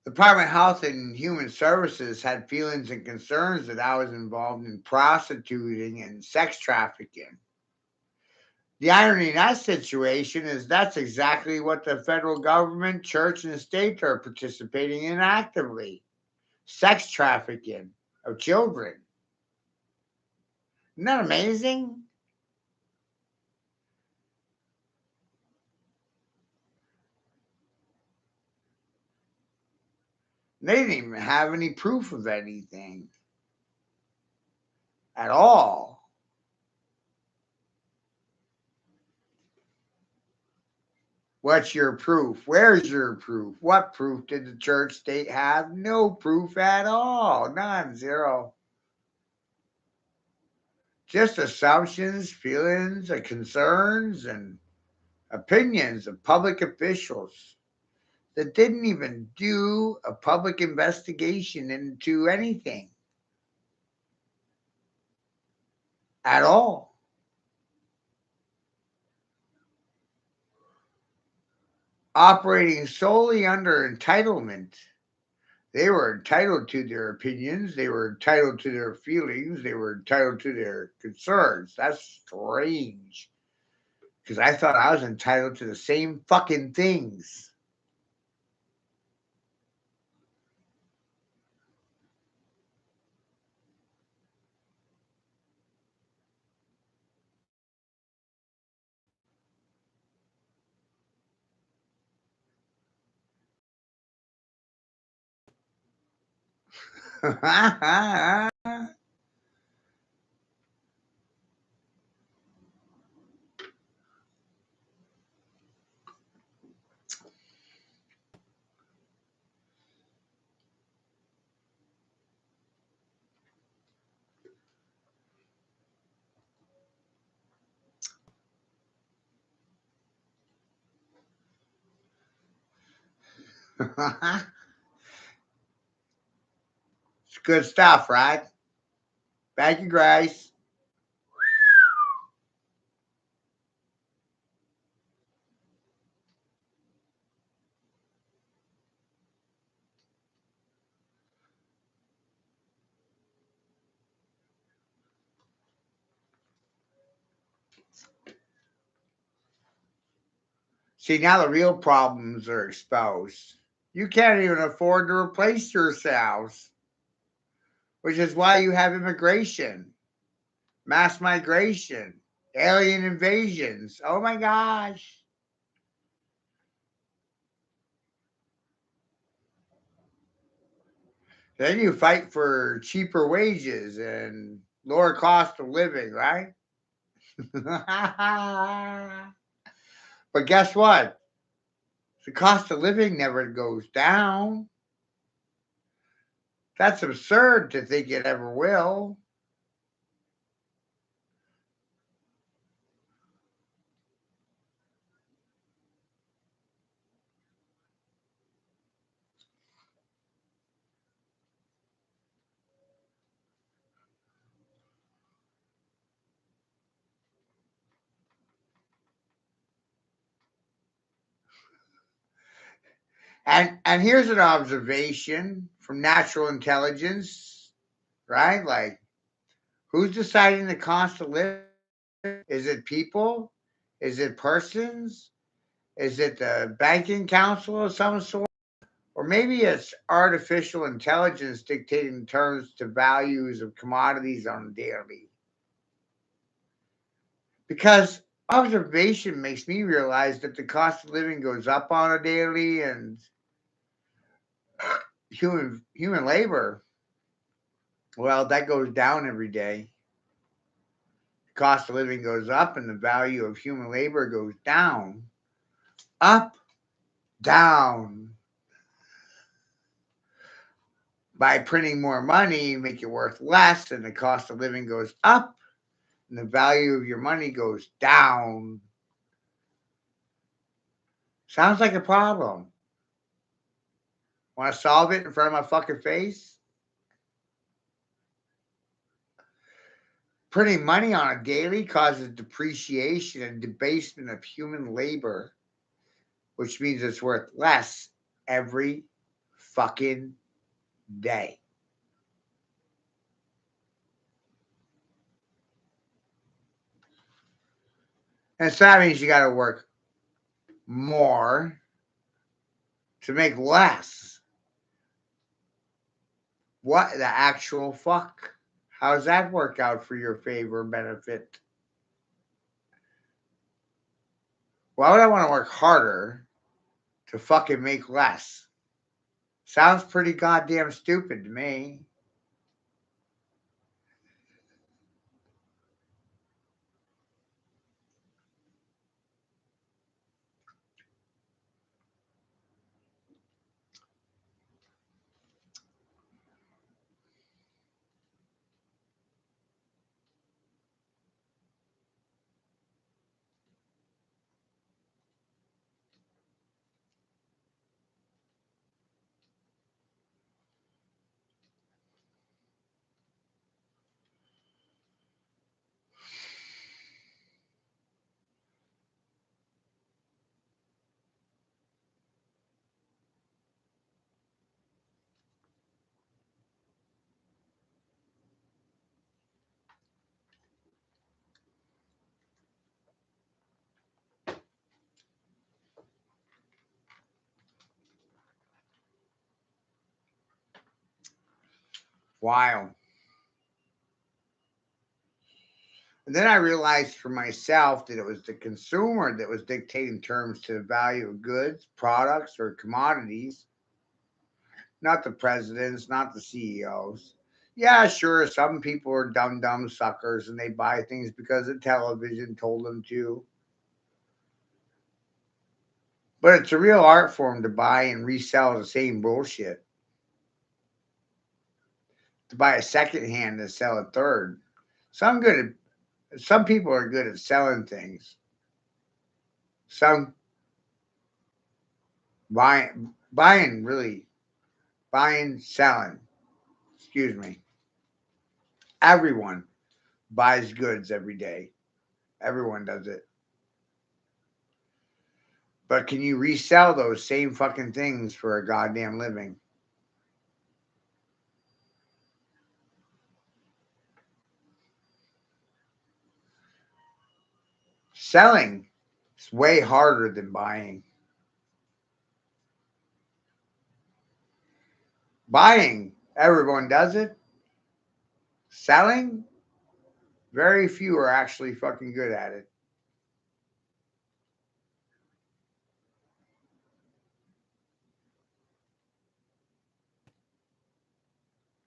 The Department of Health and Human Services had feelings and concerns that I was involved in prostituting and sex trafficking. The irony in that situation is that's exactly what the federal government, church, and state are participating in actively: sex trafficking of children. Isn't that amazing? They didn't even have any proof of anything at all. What's your proof? Where's your proof? What proof did the church state have? No proof at all. None, zero. Just assumptions, feelings, and concerns, and opinions of public officials that didn't even do a public investigation into anything at all. Operating solely under entitlement. They were entitled to their opinions, they were entitled to their feelings, they were entitled to their concerns. That's strange. Because I thought I was entitled to the same fucking things. It's good stuff, right? Thank you, Grace. See, now the real problems are exposed. You can't even afford to replace yourselves, which is why you have immigration, mass migration, Alien invasions. Oh my gosh. Then you fight for cheaper wages and lower cost of living, right? But guess what? The cost of living never goes down. That's absurd to think it ever will. And here's an observation from natural intelligence, right? Like, who's deciding the cost of living? Is it people? Is it persons? Is it the banking council of some sort? Or maybe it's artificial intelligence dictating terms to values of commodities on a daily. Because observation makes me realize that the cost of living goes up on a daily and human labor, well, that goes down every day. The cost of living goes up and the value of human labor goes down. Up, down. By printing more money, you make it worth less, and the cost of living goes up, and the value of your money goes down. Sounds like a problem. Want to solve it in front of my fucking face? Printing money on a daily causes depreciation and debasement of human labor, which means it's worth less every fucking day. And so that means you got to work more to make less. What the actual fuck? How does that work out for your favor and benefit? Why would I want to work harder to fucking make less? Sounds pretty goddamn stupid to me. Wild. And then I realized for myself that it was the consumer that was dictating terms to the value of goods, products, or commodities, not the presidents, not the CEOs. Yeah, sure, some people are dumb suckers and they buy things because the television told them to. But it's a real art form to buy and resell the same bullshit. To buy a second hand and sell a third. Some good at, some people are good at selling things. Some buying really buying, selling. Excuse me. Everyone buys goods every day. Everyone does it. But can you resell those same fucking things for a goddamn living? Selling is way harder than buying. Buying, everyone does it. Selling, Very few are actually fucking good at it.